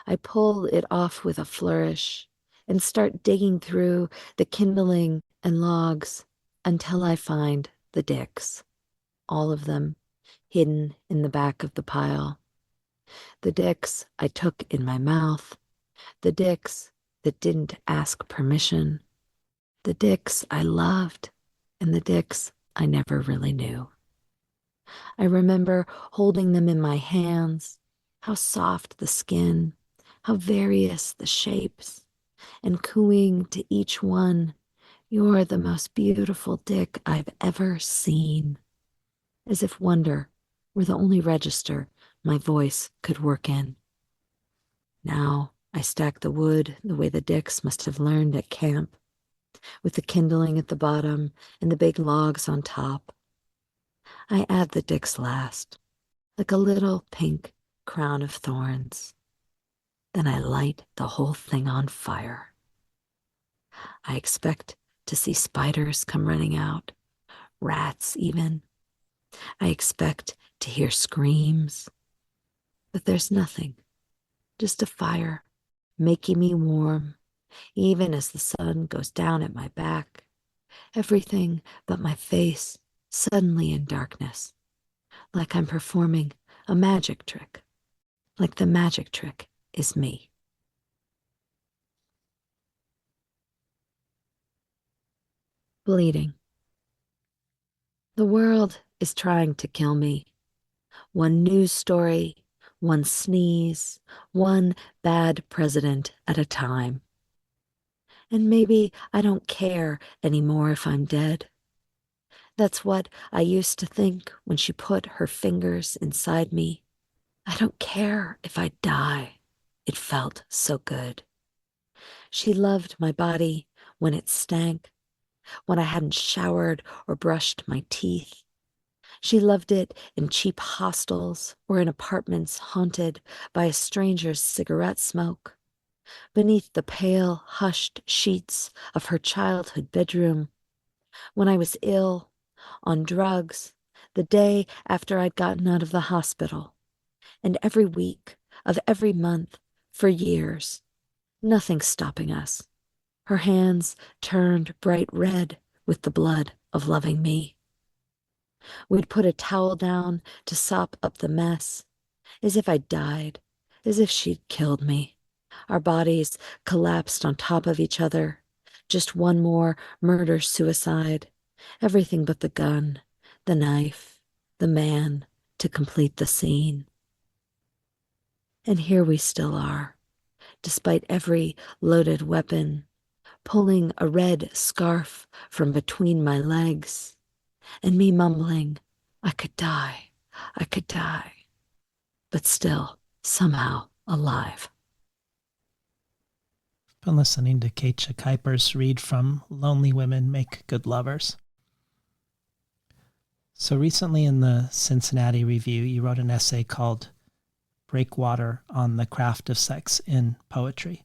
I pull it off with a flourish and start digging through the kindling and logs until I find the dicks, all of them hidden in the back of the pile. The dicks I took in my mouth, the dicks that didn't ask permission, the dicks I loved, and the dicks I never really knew. I remember holding them in my hands, How soft the skin, how various the shapes, and cooing to each one, "You're the most beautiful dick I've ever seen," as if wonder were the only register my voice could work in. Now I stack the wood the way the dicks must have learned at camp, with the kindling at the bottom and the big logs on top. I add the dicks last, like a little pink crown of thorns. Then I light the whole thing on fire. I expect to see spiders come running out, rats even. I expect to hear screams. But there's nothing, just a fire making me warm, even as the sun goes down at my back. Everything but my face suddenly in darkness, like I'm performing a magic trick, like the magic trick is me. Bleeding. The world is trying to kill me. One news story, one sneeze, one bad president at a time. And maybe I don't care anymore if I'm dead. That's what I used to think when she put her fingers inside me. I don't care if I die. It felt so good. She loved my body when it stank, when I hadn't showered or brushed my teeth. She loved it in cheap hostels or in apartments haunted by a stranger's cigarette smoke. Beneath the pale, hushed sheets of her childhood bedroom, when I was ill, on drugs, the day after I'd gotten out of the hospital, and every week of every month for years, nothing stopping us. Her hands turned bright red with the blood of loving me. We'd put a towel down to sop up the mess, as if I'd died, as if she'd killed me. Our bodies collapsed on top of each other, just one more murder-suicide, everything but the gun, the knife, the man to complete the scene. And here we still are, despite every loaded weapon, pulling a red scarf from between my legs, and me mumbling, I could die, but still somehow alive. Been listening to Keetje Kuipers read from Lonely Women Make Good Lovers. So recently in the Cincinnati Review, you wrote an essay called Breakwater on the Craft of Sex in Poetry.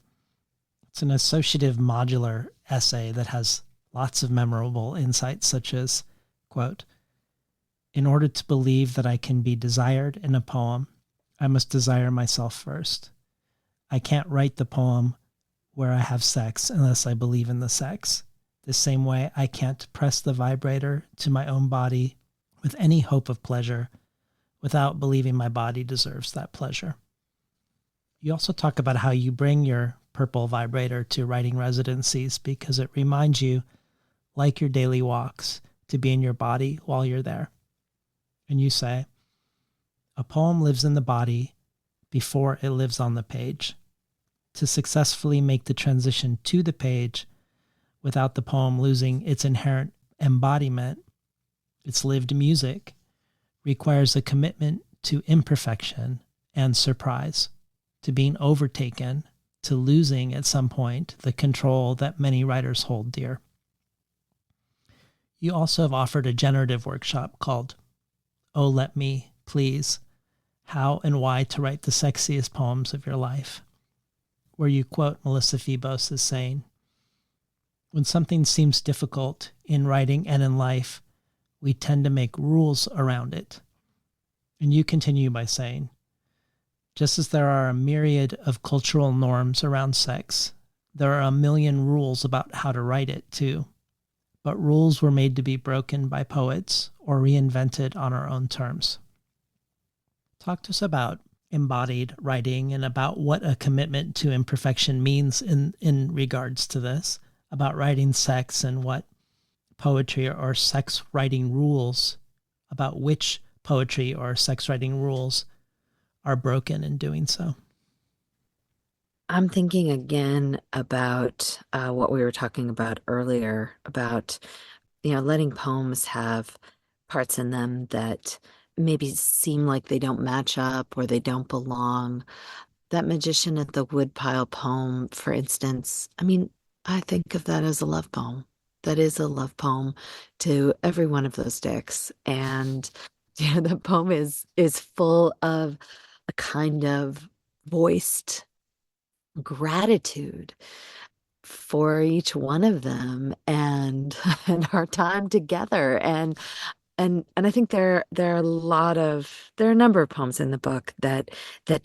It's an associative modular essay that has lots of memorable insights such as, quote, "In order to believe that I can be desired in a poem, I must desire myself first. I can't write the poem where I have sex unless I believe in the sex. The same way I can't press the vibrator to my own body with any hope of pleasure without believing my body deserves that pleasure." You also talk about how you bring your purple vibrator to writing residencies because it reminds you, like your daily walks, to be in your body while you're there. And you say, "A poem lives in the body before it lives on the page. To successfully make the transition to the page without the poem losing its inherent embodiment, its lived music, requires a commitment to imperfection and surprise, to being overtaken, to losing at some point the control that many writers hold dear." You also have offered a generative workshop called "Oh Let Me, Please, How and Why to Write the Sexiest Poems of Your Life," where you quote Melissa Febos as saying, "When something seems difficult in writing and in life, we tend to make rules around it." And you continue by saying, "Just as there are a myriad of cultural norms around sex, there are a million rules about how to write it too. But rules were made to be broken by poets or reinvented on our own terms." Talk to us about embodied writing and about what a commitment to imperfection means in regards to this, about writing sex and what poetry or sex writing rules, about which poetry or sex writing rules are broken in doing so. I'm thinking again about what we were talking about earlier about, letting poems have parts in them that maybe seem like they don't match up or they don't belong. That Magician at the Woodpile poem, for instance, I mean, I think of that as a love poem. That is a love poem to every one of those dicks. And the poem is full of a kind of voiced gratitude for each one of them and and our time together and I think there are a number of poems in the book that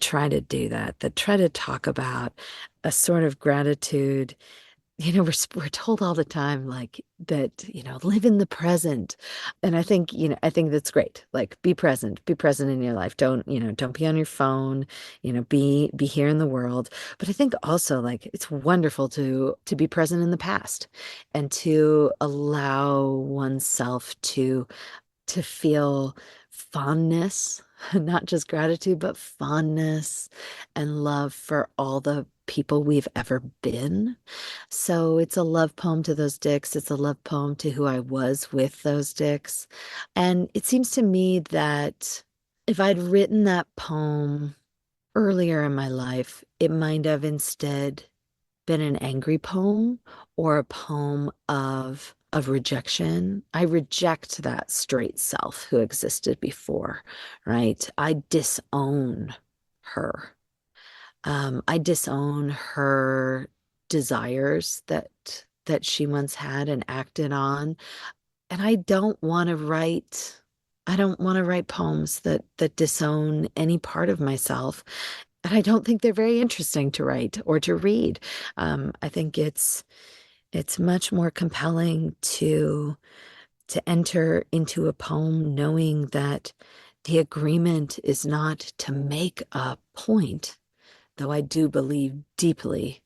try to do that, that try to talk about a sort of gratitude. We're told all the time like that, live in the present. And I think that's great. Like be present in your life. Don't be on your phone, be here in the world. But I think also like it's wonderful to be present in the past and to allow oneself to feel fondness, not just gratitude, but fondness and love for all the people we've ever been. So it's a love poem to those dicks. It's a love poem to who I was with those dicks. And it seems to me that if I'd written that poem earlier in my life, it might have instead been an angry poem or a poem of rejection. I reject that straight self who existed before, right? I disown her. I disown her desires that she once had and acted on. And I don't want to write poems that disown any part of myself. And I don't think they're very interesting to write or to read. I think it's much more compelling to enter into a poem knowing that the agreement is not to make a point, though I do believe deeply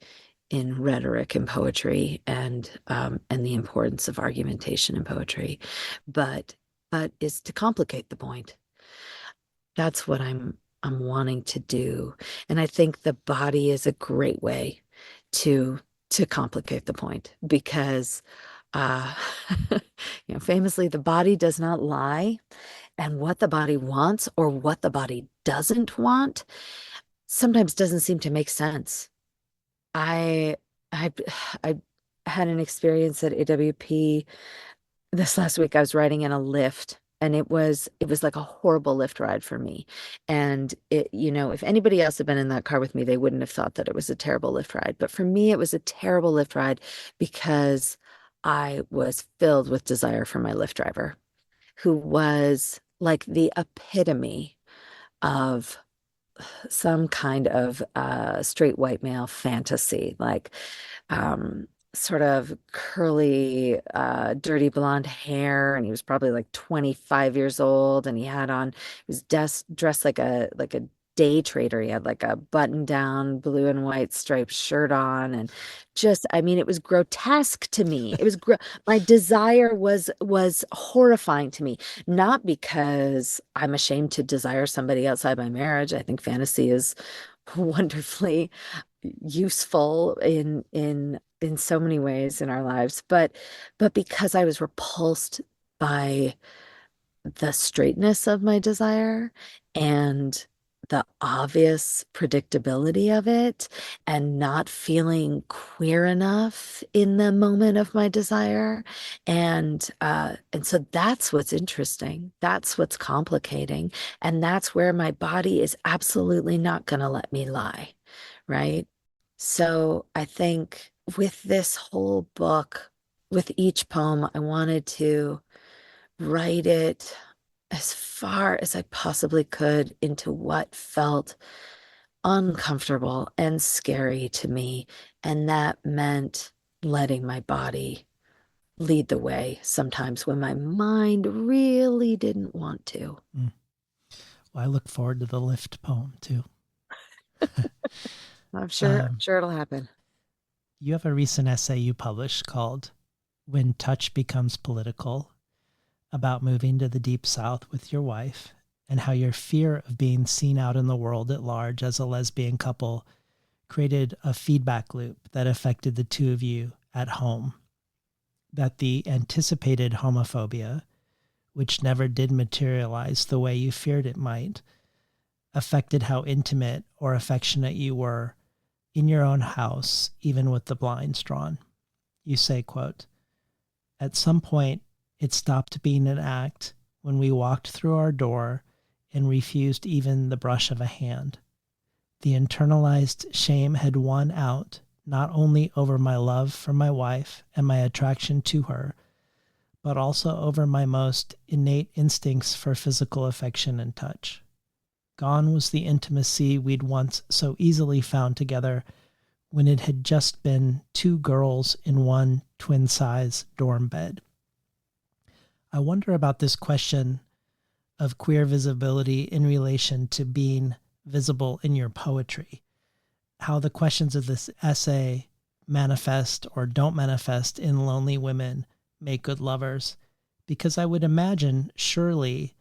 in rhetoric and poetry and the importance of argumentation in poetry, but is to complicate the point. That's what I'm wanting to do. And I think the body is a great way to to complicate the point because uh famously the body does not lie, and what the body wants or what the body doesn't want sometimes doesn't seem to make sense. I I I had an experience at AWP this last week. I was riding in a lift and it was like a horrible lift ride for me. And if anybody else had been in that car with me, they wouldn't have thought that it was a terrible lift ride. But for me, it was a terrible lift ride because I was filled with desire for my Lyft driver, who was like the epitome of some kind of straight white male fantasy, like um, sort of curly, dirty blonde hair, and he was probably like 25 years old, and he was dressed like a day trader. He had like a button-down blue and white striped shirt on, and I mean, it was grotesque to me. My desire was horrifying to me, not because I'm ashamed to desire somebody outside my marriage. I think fantasy is wonderfully useful in so many ways in our lives, but because I was repulsed by the straightness of my desire and the obvious predictability of it and not feeling queer enough in the moment of my desire. And so that's what's interesting. That's what's complicating. And that's where my body is absolutely not going to let me lie, right? So I think with this whole book, with each poem, I wanted to write it as far as I possibly could into what felt uncomfortable and scary to me. And that meant letting my body lead the way sometimes when my mind really didn't want to. Mm. Well, I look forward to the lift poem too. I'm sure it'll happen. You have a recent essay you published called When Touch Becomes Political, about moving to the Deep South with your wife and how your fear of being seen out in the world at large as a lesbian couple created a feedback loop that affected the two of you at home. That the anticipated homophobia, which never did materialize the way you feared it might, affected how intimate or affectionate you were in your own house, even with the blinds drawn. You say, quote, "At some point, it stopped being an act when we walked through our door and refused even the brush of a hand. The internalized shame had won out not only over my love for my wife and my attraction to her, but also over my most innate instincts for physical affection and touch. Gone was the intimacy we'd once so easily found together when it had just been two girls in one twin-size dorm bed." I wonder about this question of queer visibility in relation to being visible in your poetry, how the questions of this essay manifest or don't manifest in Lonely Women Make Good Lovers, because I would imagine surely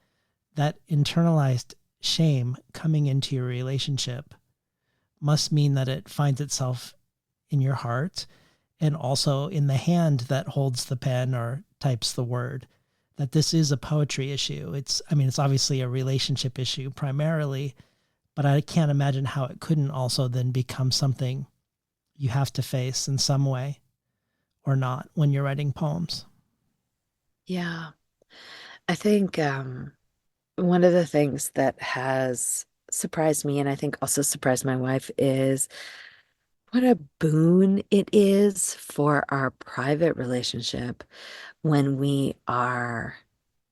that internalized shame coming into your relationship must mean that it finds itself in your heart and also in the hand that holds the pen or types the word, that this is a poetry issue. It's obviously a relationship issue primarily, but I can't imagine how it couldn't also then become something you have to face in some way or not when you're writing poems. Yeah. I think one of the things that has surprised me, and I think also surprised my wife, is what a boon it is for our private relationship when we are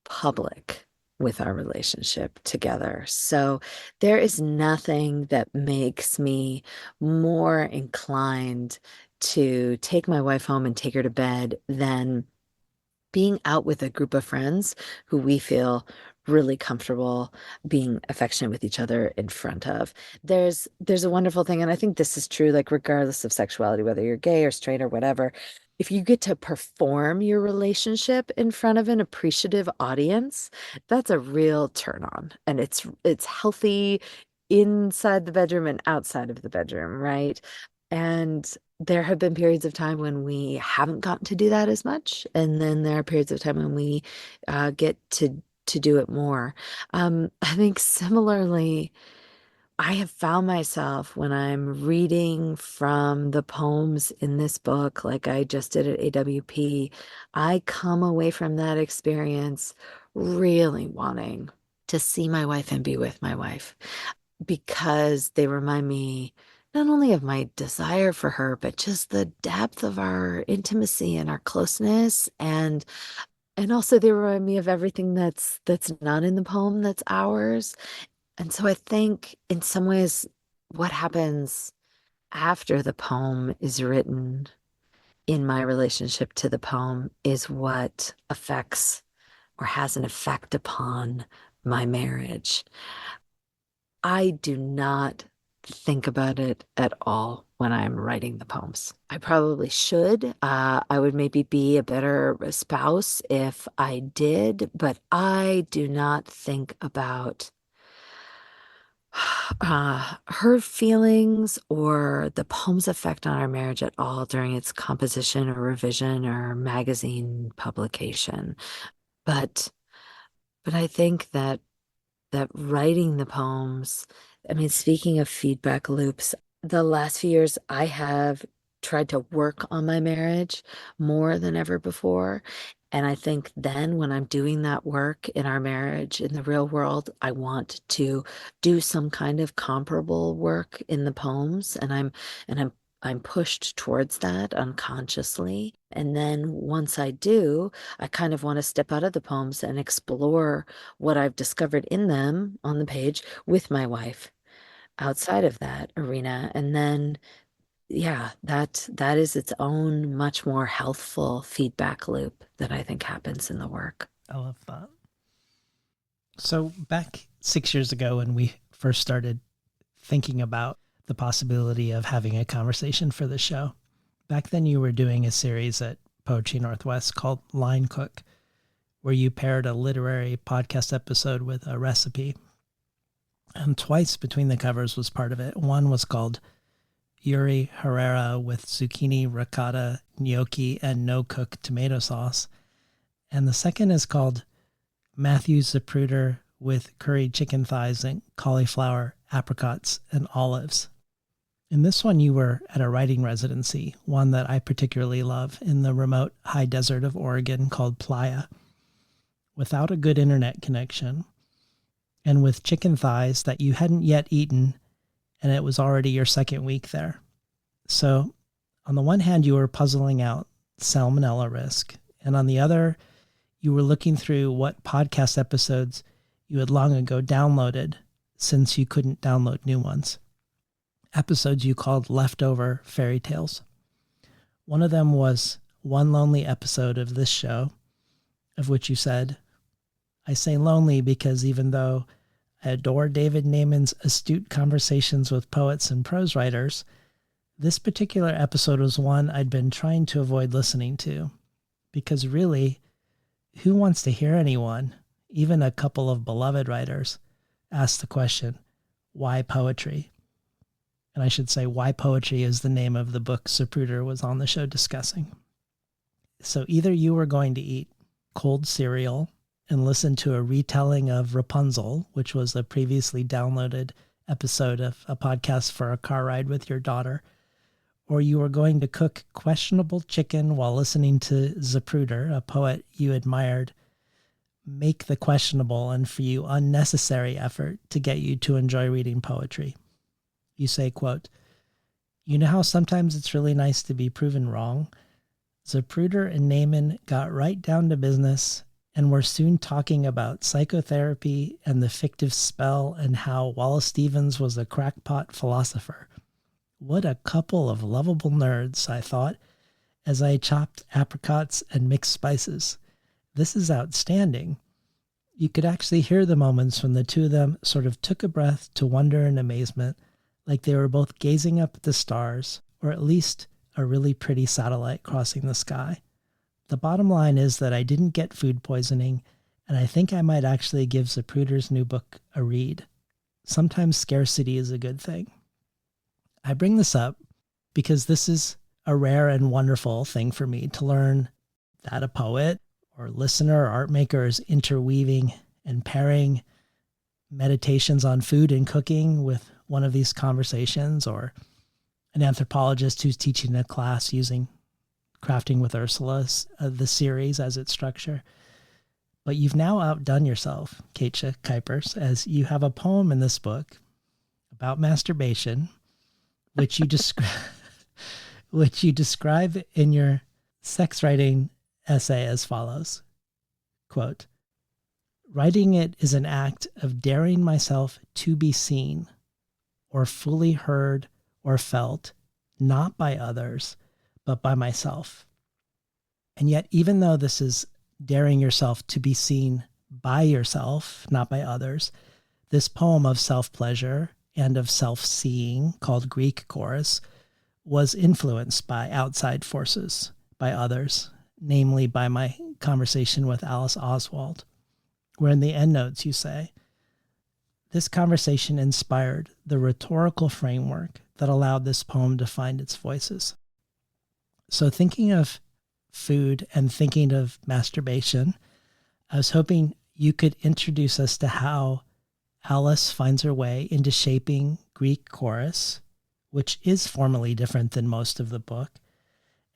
public with our relationship together. So there is nothing that makes me more inclined to take my wife home and take her to bed than being out with a group of friends who we feel really comfortable being affectionate with each other in front of. There's a wonderful thing, and I think this is true, like regardless of sexuality, whether you're gay or straight or whatever, if you get to perform your relationship in front of an appreciative audience, that's a real turn on. And it's healthy inside the bedroom and outside of the bedroom, right? And there have been periods of time when we haven't gotten to do that as much, and then there are periods of time when we get to do it more. I think similarly, I have found myself when I'm reading from the poems in this book, like I just did at AWP, I come away from that experience really wanting to see my wife and be with my wife because they remind me not only of my desire for her, but just the depth of our intimacy and our closeness. And also they remind me of everything that's not in the poem that's ours. And so I think in some ways what happens after the poem is written in my relationship to the poem is what affects or has an effect upon my marriage. I do not think about it at all when I'm writing the poems. I probably should. I would maybe be a better spouse if I did, but I do not think about her feelings or the poem's effect on our marriage at all during its composition or revision or magazine publication. But I think that writing the poems, I mean, speaking of feedback loops, the last few years I have tried to work on my marriage more than ever before. And I think then when I'm doing that work in our marriage in the real world, I want to do some kind of comparable work in the poems. And I'm pushed towards that unconsciously. And then once I do, I kind of want to step out of the poems and explore what I've discovered in them on the page with my wife outside of that arena. And then, yeah, that is its own much more healthful feedback loop that I think happens in the work. I love that. So back 6 years ago when we first started thinking about the possibility of having a conversation for the show, back then you were doing a series at Poetry Northwest called Line Cook, where you paired a literary podcast episode with a recipe. And twice between the covers was part of it. One was called Yuri Herrera with zucchini, ricotta, gnocchi, and no-cook tomato sauce. And the second is called Matthew Zapruder with curried chicken thighs and cauliflower, apricots, and olives. In this one, you were at a writing residency, one that I particularly love, in the remote high desert of Oregon called Playa, without a good internet connection, and with chicken thighs that you hadn't yet eaten, and it was already your second week there. So, on the one hand, you were puzzling out salmonella risk, and on the other, you were looking through what podcast episodes you had long ago downloaded, since you couldn't download new ones. Episodes you called leftover fairy tales. One of them was one lonely episode of this show, of which you said, I say lonely because even though I adore David Naiman's astute conversations with poets and prose writers, this particular episode was one I'd been trying to avoid listening to, because really, who wants to hear anyone, even a couple of beloved writers, ask the question, why poetry? And I should say, Why Poetry is the name of the book Zapruder was on the show discussing. So either you were going to eat cold cereal and listen to a retelling of Rapunzel, which was a previously downloaded episode of a podcast for a car ride with your daughter, or you were going to cook questionable chicken while listening to Zapruder, a poet you admired, make the questionable and for you unnecessary effort to get you to enjoy reading poetry. You say, quote, you know how sometimes it's really nice to be proven wrong? Zapruder and Naiman got right down to business and were soon talking about psychotherapy and the fictive spell and how Wallace Stevens was a crackpot philosopher. What a couple of lovable nerds, I thought, as I chopped apricots and mixed spices. This is outstanding. You could actually hear the moments when the two of them sort of took a breath to wonder and amazement, like they were both gazing up at the stars, or at least a really pretty satellite crossing the sky. The bottom line is that I didn't get food poisoning, and I think I might actually give Zapruder's new book a read. Sometimes scarcity is a good thing. I bring this up because this is a rare and wonderful thing for me to learn that a poet or listener or art maker is interweaving and pairing meditations on food and cooking with one of these conversations, or an anthropologist who's teaching a class using Crafting with Ursula, the series as its structure. But you've now outdone yourself, Keetje Kuipers, as you have a poem in this book about masturbation, which you describe in your sex writing essay as follows, quote, writing it is an act of daring myself to be seen or fully heard or felt, not by others, but by myself. And yet, even though this is daring yourself to be seen by yourself, not by others, this poem of self-pleasure and of self-seeing, called Greek Chorus, was influenced by outside forces, by others, namely by my conversation with Alice Oswald, where in the endnotes you say, this conversation inspired the rhetorical framework that allowed this poem to find its voices. So thinking of food and thinking of masturbation, I was hoping you could introduce us to how Alice finds her way into shaping Greek Chorus, which is formally different than most of the book.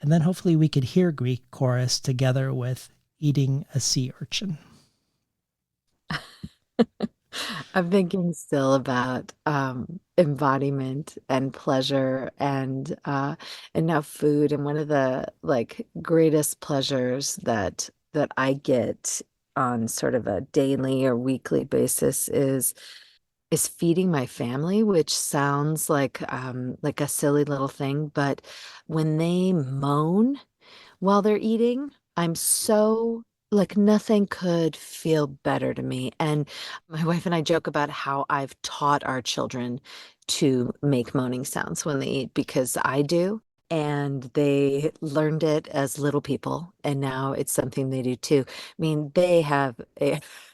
And then hopefully we could hear Greek Chorus together with eating a sea urchin. I'm thinking still about embodiment and pleasure and now food. And one of the greatest pleasures that I get on sort of a daily or weekly basis is feeding my family, which sounds like a silly little thing, but when they moan while they're eating, I'm so nothing could feel better to me. And my wife and I joke about how I've taught our children to make moaning sounds when they eat because I do. and they learned it as little people, and now it's something they do too. I mean, they have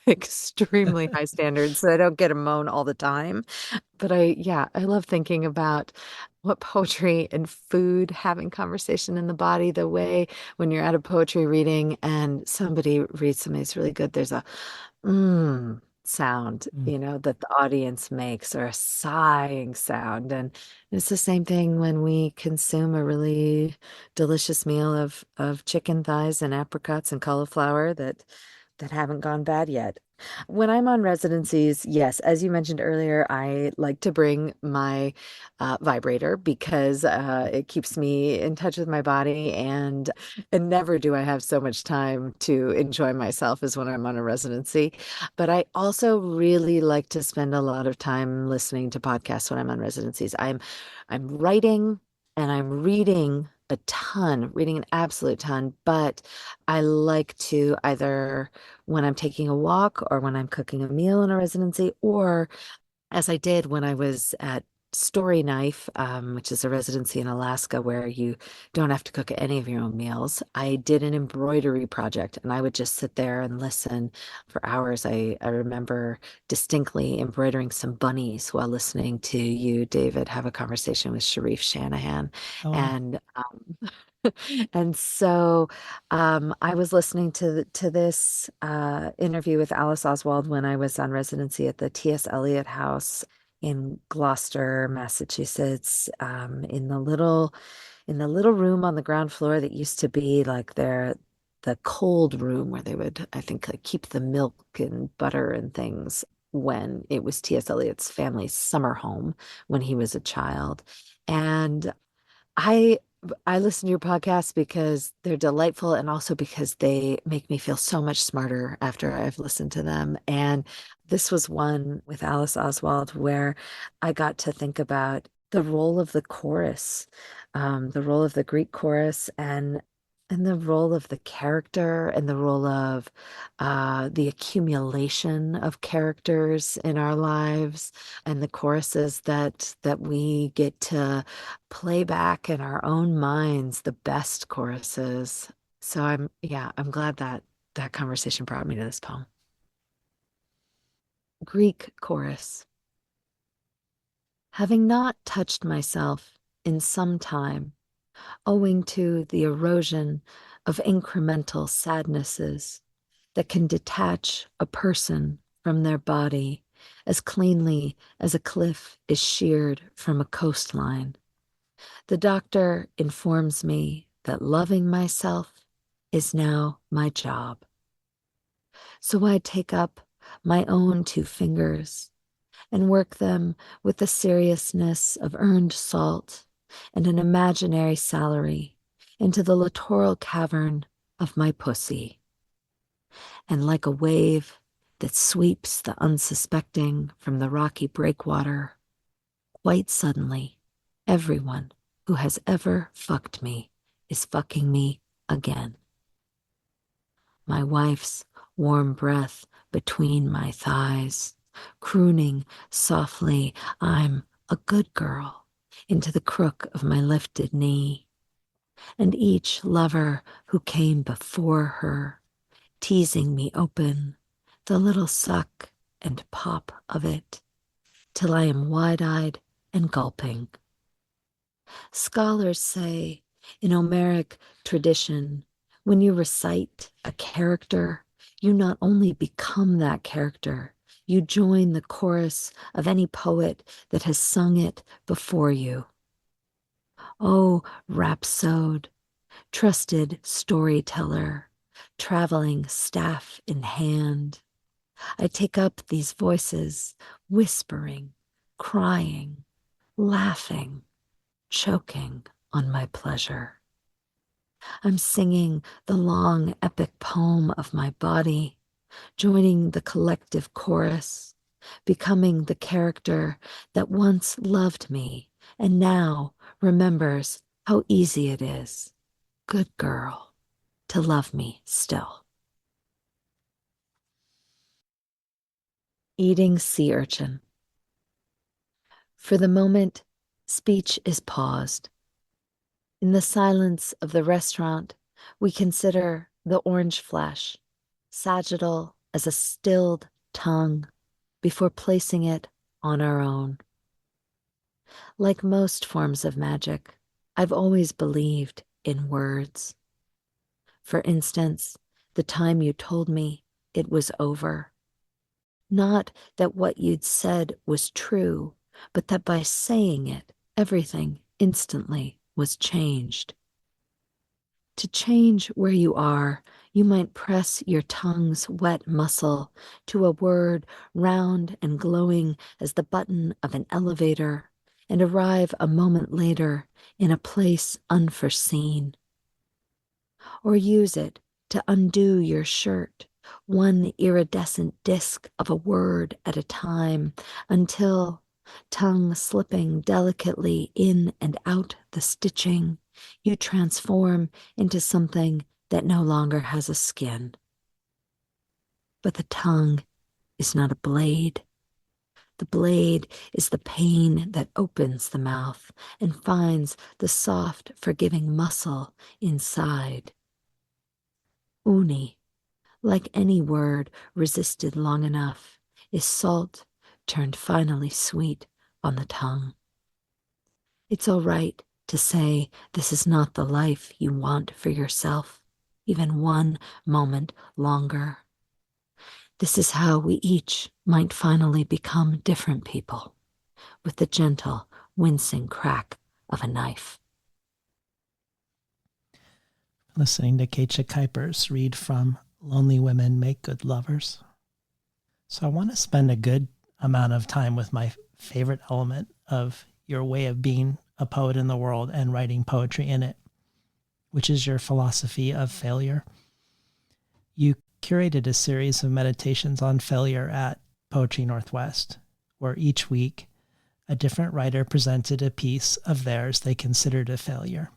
extremely high standards, so I don't get a moan all the time. But yeah, I love thinking about what poetry and food having conversation in the body, the way when you're at a poetry reading and somebody reads something that's really good, there's a sound, Mm. that the audience makes, or a sighing sound. And it's the same thing when we consume a really delicious meal of chicken thighs and apricots and cauliflower that haven't gone bad yet. When I'm on residencies, yes, as you mentioned earlier, I like to bring my vibrator because it keeps me in touch with my body, and never do I have so much time to enjoy myself as when I'm on a residency. But I also really like to spend a lot of time listening to podcasts when I'm on residencies. I'm writing and I'm reading a ton, reading an absolute ton, but I like to either when I'm taking a walk or when I'm cooking a meal in a residency, or as I did when I was at Story Knife, which is a residency in Alaska where you don't have to cook any of your own meals. I did an embroidery project and I would just sit there and listen for hours. I remember distinctly embroidering some bunnies while listening to you, David, have a conversation with Sharif Shanahan. Oh, wow. And and so I was listening to this interview with Alice Oswald when I was on residency at the T.S. Eliot House in Gloucester, Massachusetts, in the little room on the ground floor that used to be like the cold room where they would, I think, like keep the milk and butter and things when it was T.S. Eliot's family's summer home when he was a child. And I I listen to your podcasts because they're delightful and also because they make me feel so much smarter after I've listened to them. And this was one with Alice Oswald where I got to think about the role of the chorus, the role of the Greek chorus, and the role of the character and the role of the accumulation of characters in our lives and the choruses that we get to play back in our own minds, the best choruses. So I'm glad that that conversation brought me to this poem. Greek chorus. Having not touched myself in some time, owing to the erosion of incremental sadnesses that can detach a person from their body as cleanly as a cliff is sheared from a coastline. The doctor informs me that loving myself is now my job. So I take up my own two fingers and work them with the seriousness of earned salt and an imaginary salary into the littoral cavern of my pussy. And like a wave that sweeps the unsuspecting from the rocky breakwater, quite suddenly, everyone who has ever fucked me is fucking me again. My wife's warm breath between my thighs, crooning softly, I'm a good girl, into the crook of my lifted knee. And each lover who came before her, teasing me open, the little suck and pop of it, till I am wide-eyed and gulping. Scholars say, in Homeric tradition, when you recite a character, you not only become that character, you join the chorus of any poet that has sung it before you. Oh, rhapsode, trusted storyteller, traveling staff in hand, I take up these voices, whispering, crying, laughing, choking on my pleasure. I'm singing the long epic poem of my body, joining the collective chorus, becoming the character that once loved me and now remembers how easy it is, good girl, to love me still. Eating sea urchin. For the moment, speech is paused. In the silence of the restaurant, we consider the orange flesh, sagittal as a stilled tongue, before placing it on our own. Like most forms of magic, I've always believed in words. For instance, the time you told me it was over. Not that what you'd said was true, but that by saying it, everything instantly was changed. To change where you are, you might press your tongue's wet muscle to a word round and glowing as the button of an elevator and arrive a moment later in a place unforeseen. Or use it to undo your shirt, one iridescent disk of a word at a time, until, tongue slipping delicately in and out the stitching, you transform into something that no longer has a skin. But the tongue is not a blade. The blade is the pain that opens the mouth and finds the soft, forgiving muscle inside. Uni, like any word resisted long enough, is salt turned finally sweet on the tongue. It's all right to say this is not the life you want for yourself, even one moment longer. This is how we each might finally become different people, with the gentle, wincing crack of a knife. Listening to Keetje Kuipers read from Lonely Women Make Good Lovers. So I want to spend a good amount of time with my favorite element of your way of being a poet in the world and writing poetry in it, which is your philosophy of failure. You curated a series of meditations on failure at Poetry Northwest, where each week a different writer presented a piece of theirs they considered a failure.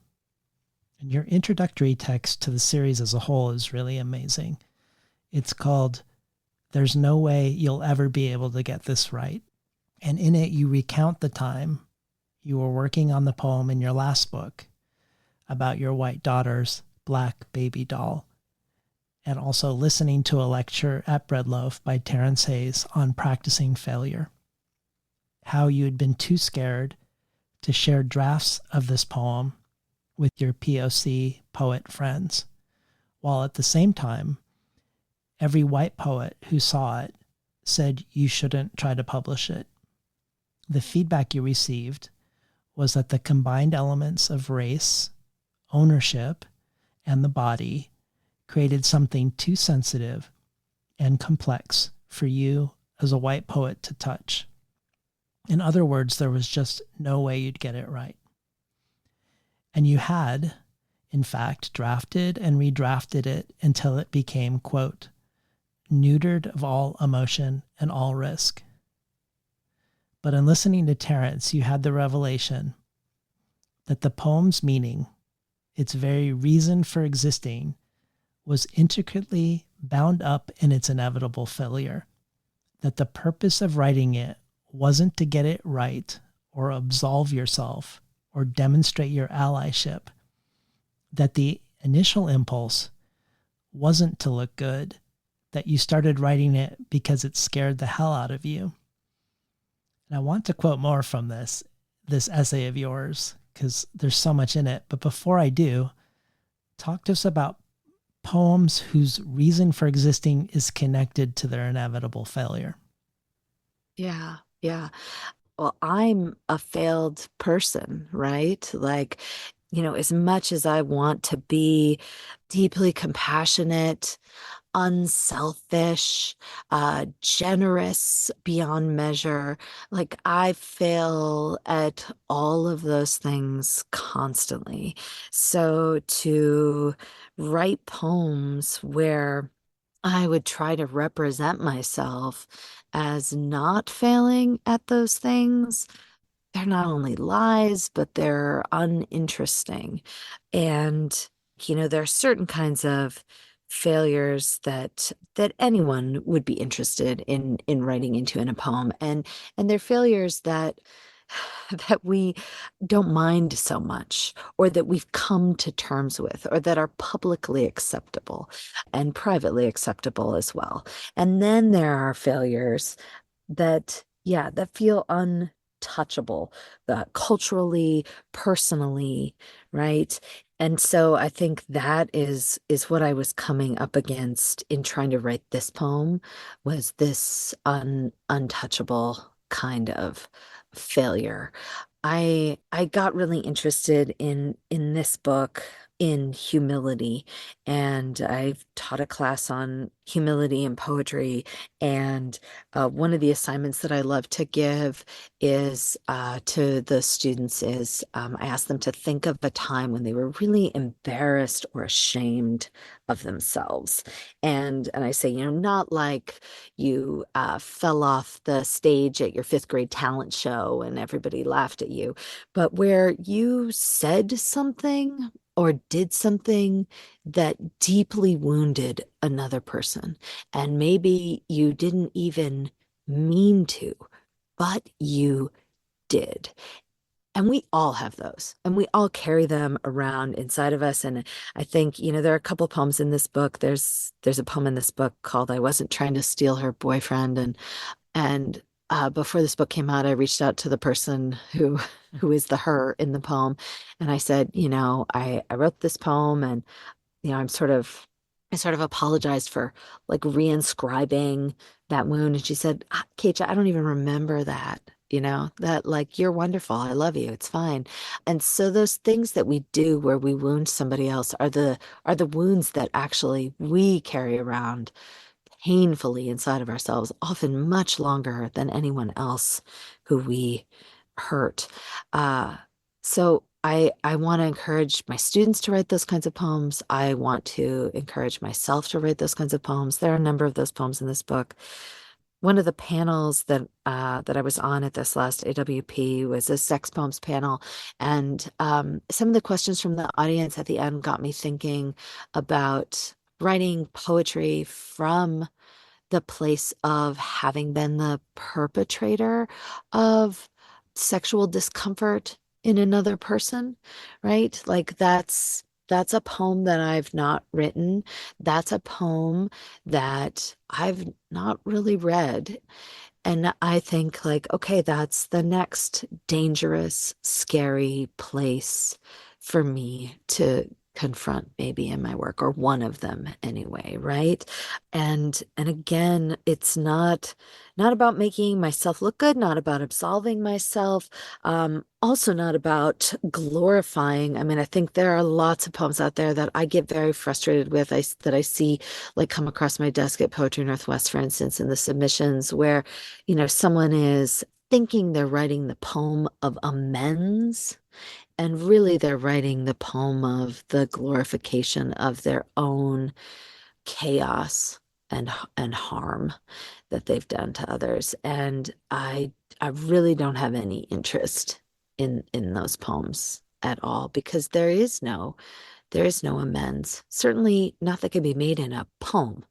And your introductory text to the series as a whole is really amazing. It's called "There's No Way You'll Ever Be Able to Get This Right." And in it, you recount the time you were working on the poem in your last book about your white daughter's black baby doll, and also listening to a lecture at Breadloaf by Terrence Hayes on practicing failure. How you had been too scared to share drafts of this poem with your POC poet friends, while at the same time, every white poet who saw it said you shouldn't try to publish it. The feedback you received was that the combined elements of race, ownership, and the body created something too sensitive and complex for you as a white poet to touch. In other words, there was just no way you'd get it right. And you had, in fact, drafted and redrafted it until it became, quote, neutered of all emotion and all risk. But in listening to Terrence, you had the revelation that the poem's meaning, its very reason for existing, was intricately bound up in its inevitable failure, that the purpose of writing it wasn't to get it right or absolve yourself or demonstrate your allyship, that the initial impulse wasn't to look good, that you started writing it because it scared the hell out of you. And I want to quote more from this essay of yours, because there's so much in it. But before I do, talk to us about poems whose reason for existing is connected to their inevitable failure. Yeah, yeah. Well, I'm a failed person, right? Like, as much as I want to be deeply compassionate, unselfish, generous beyond measure, like I fail at all of those things constantly. So to write poems where I would try to represent myself as not failing at those things, they're not only lies, but they're uninteresting. And, there are certain kinds of failures that anyone would be interested in writing into in a poem. And they're failures that that we don't mind so much, or that we've come to terms with, or that are publicly acceptable and privately acceptable as well. And then there are failures that, yeah, that feel untouchable, culturally, personally, right? And so I think that is what I was coming up against in trying to write this poem, was this untouchable kind of failure. I got really interested in this book in humility, and I've taught a class on humility and poetry. And one of the assignments that I love to give is to the students is I ask them to think of a time when they were really embarrassed or ashamed of themselves. And I say, not like you fell off the stage at your fifth grade talent show and everybody laughed at you, but where you said something or did something that deeply wounded another person. And maybe you didn't even mean to, but you did. And we all have those, and we all carry them around inside of us. And I think, there are a couple poems in this book. There's a poem in this book called "I Wasn't Trying to Steal Her Boyfriend." And before this book came out, I reached out to the person who is the her in the poem. And I said, I wrote this poem, and I sort of apologized for like reinscribing that wound. And she said, Keetje, I don't even remember that, that like, you're wonderful. I love you. It's fine. And so those things that we do where we wound somebody else are the wounds that actually we carry around painfully inside of ourselves, often much longer than anyone else who we hurt. So I want to encourage my students to write those kinds of poems. I want to encourage myself to write those kinds of poems. There are a number of those poems in this book. One of the panels that I was on at this last AWP was a sex poems panel, and some of the questions from the audience at the end got me thinking about writing poetry from the place of having been the perpetrator of sexual discomfort in another person, right? Like that's a poem that I've not written. That's a poem that I've not really read. And I think like, okay, that's the next dangerous, scary place for me to confront maybe in my work, or one of them anyway, right? And again, it's not about making myself look good, not about absolving myself, also not about glorifying. I mean, I think there are lots of poems out there that I get very frustrated with, that I see like come across my desk at Poetry Northwest, for instance, in the submissions where, someone is thinking they're writing the poem of amends, and really they're writing the poem of the glorification of their own chaos and harm that they've done to others. And I really don't have any interest in those poems at all, because there is no amends. Certainly not that can be made in a poem.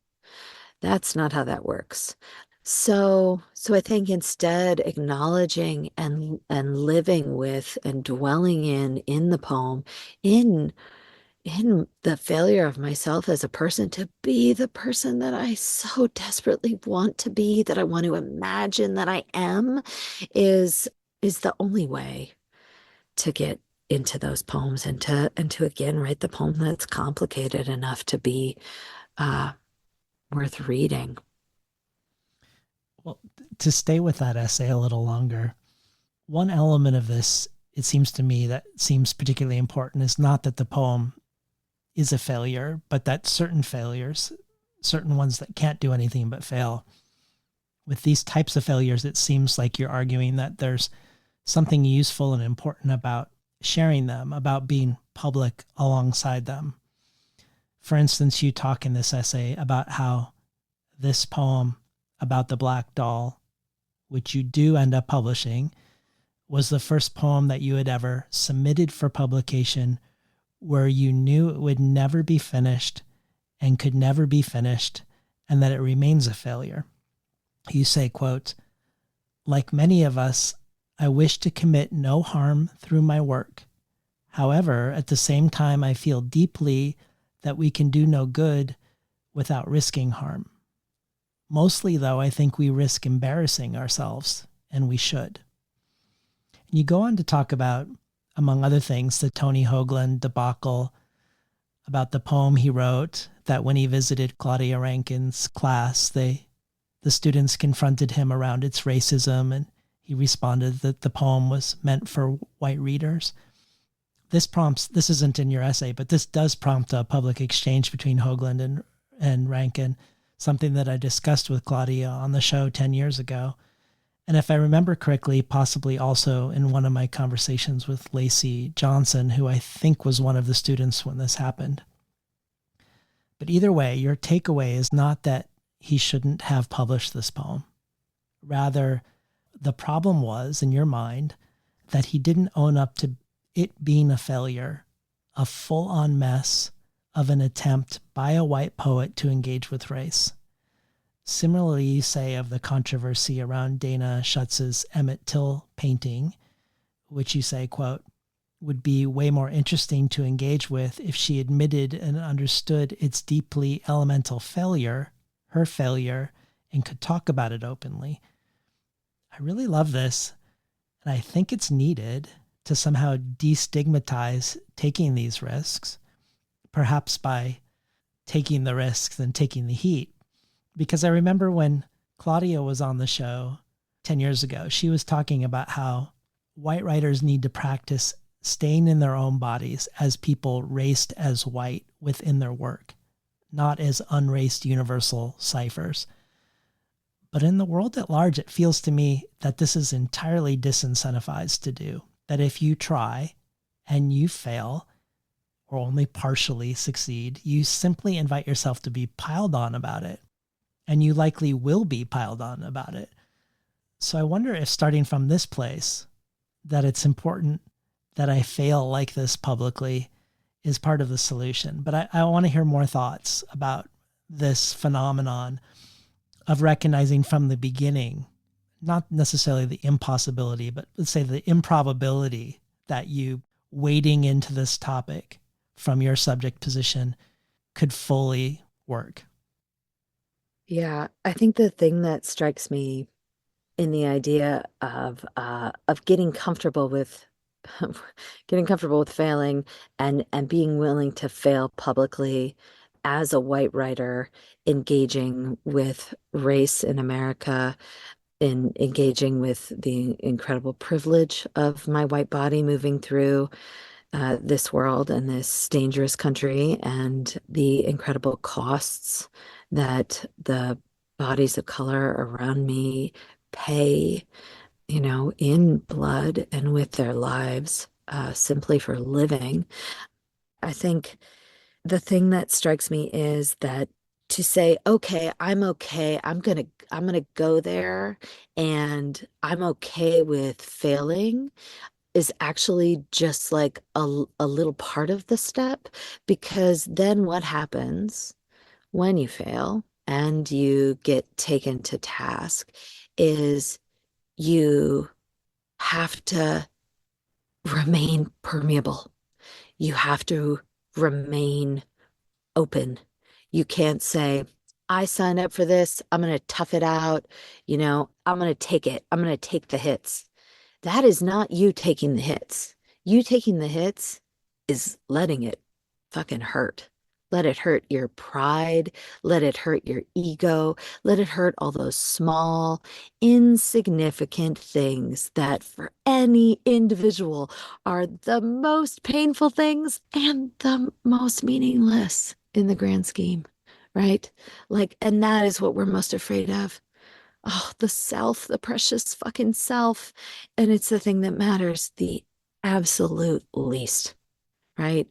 That's not how that works. So I think instead acknowledging and living with and dwelling in the poem, in in the failure of myself as a person to be the person that I so desperately want to be, that I want to imagine that I am, is is the only way to get into those poems, and to again write the poem that's complicated enough to be uh, worth reading. Well, to stay with that essay a little longer, one element of this, it seems to me, that seems particularly important is not that the poem is a failure, but that certain failures, certain ones that can't do anything but fail, with these types of failures, it seems like you're arguing that there's something useful and important about sharing them, about being public alongside them. For instance, you talk in this essay about how this poem about the black doll, which you do end up publishing, was the first poem that you had ever submitted for publication, where you knew it would never be finished and could never be finished, and that it remains a failure. You say, quote, "Like many of us, I wish to commit no harm through my work. However, at the same time, I feel deeply that we can do no good without risking harm. Mostly, though, I think we risk embarrassing ourselves, and we should. And you go on to talk about, among other things, the Tony Hoagland debacle, about the poem he wrote that when he visited Claudia Rankine's class, the students confronted him around its racism, and he responded that the poem was meant for white readers. This isn't in your essay, but this does prompt a public exchange between Hoagland and Rankine, something that I discussed with Claudia on the show 10 years ago. And if I remember correctly, possibly also in one of my conversations with Lacey Johnson, who I think was one of the students when this happened. But either way, your takeaway is not that he shouldn't have published this poem. Rather, the problem was, in your mind, that he didn't own up to it being a failure, a full-on mess of an attempt by a white poet to engage with race. Similarly, you say of the controversy around Dana Schutz's Emmett Till painting, which you say, quote, would be way more interesting to engage with if she admitted and understood its deeply elemental failure, her failure, and could talk about it openly. I really love this, and I think it's needed to somehow destigmatize taking these risks, perhaps by taking the risks and taking the heat. Because I remember when Claudia was on the show 10 years ago, she was talking about how white writers need to practice staying in their own bodies as people raced as white within their work, not as unraced universal ciphers. But in the world at large, it feels to me that this is entirely disincentivized to do. That if you try and you fail or only partially succeed, you simply invite yourself to be piled on about it. And you likely will be piled on about it. So I wonder if starting from this place, that it's important that I fail like this publicly is part of the solution. But I want to hear more thoughts about this phenomenon of recognizing from the beginning, not necessarily the impossibility, but let's say the improbability that you wading into this topic from your subject position could fully work. Yeah, I think the thing that strikes me in the idea of getting comfortable with getting comfortable with failing and being willing to fail publicly as a white writer engaging with race in America, in engaging with the incredible privilege of my white body moving through this world and this dangerous country, and the incredible costs that the bodies of color around me pay, in blood and with their lives, simply for living. I think the thing that strikes me is that to say, okay, I'm gonna go there and I'm okay with failing is actually just like a little part of the step, because then what happens when you fail and you get taken to task is you have to remain permeable. You have to remain open. You can't say, I signed up for this. I'm going to tough it out. I'm going to take it. I'm going to take the hits. That is not you taking the hits. You taking the hits is letting it fucking hurt. Let it hurt your pride. Let it hurt your ego. Let it hurt all those small, insignificant things that for any individual are the most painful things and the most meaningless in the grand scheme, right? And that is what we're most afraid of. Oh, the self, the precious fucking self. And it's the thing that matters the absolute least, right?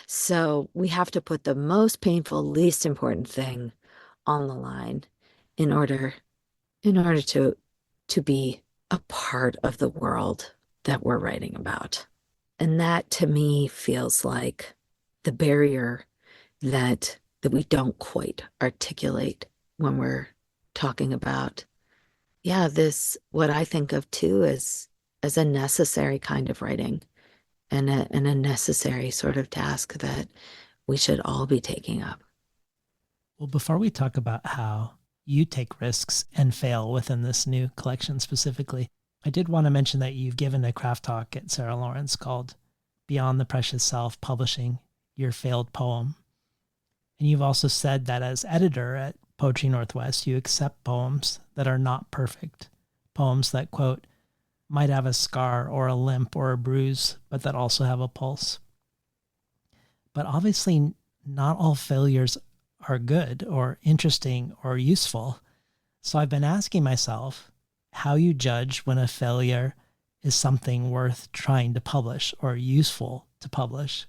So we have to put the most painful, least important thing on the line in order to be a part of the world that we're writing about. And that to me feels like the barrier that we don't quite articulate when we're talking about, yeah, this what I think of too as as a necessary kind of writing and a necessary sort of task that we should all be taking up. Well, before we talk about how you take risks and fail within this new collection specifically, I did want to mention that you've given a craft talk at Sarah Lawrence called Beyond the Precious Self, Publishing Your Failed Poem. And you've also said that as editor at Poetry Northwest, you accept poems that are not perfect, poems that, quote, might have a scar or a limp or a bruise, but that also have a pulse. But obviously, not all failures are good or interesting or useful. So I've been asking myself how you judge when a failure is something worth trying to publish or useful to publish.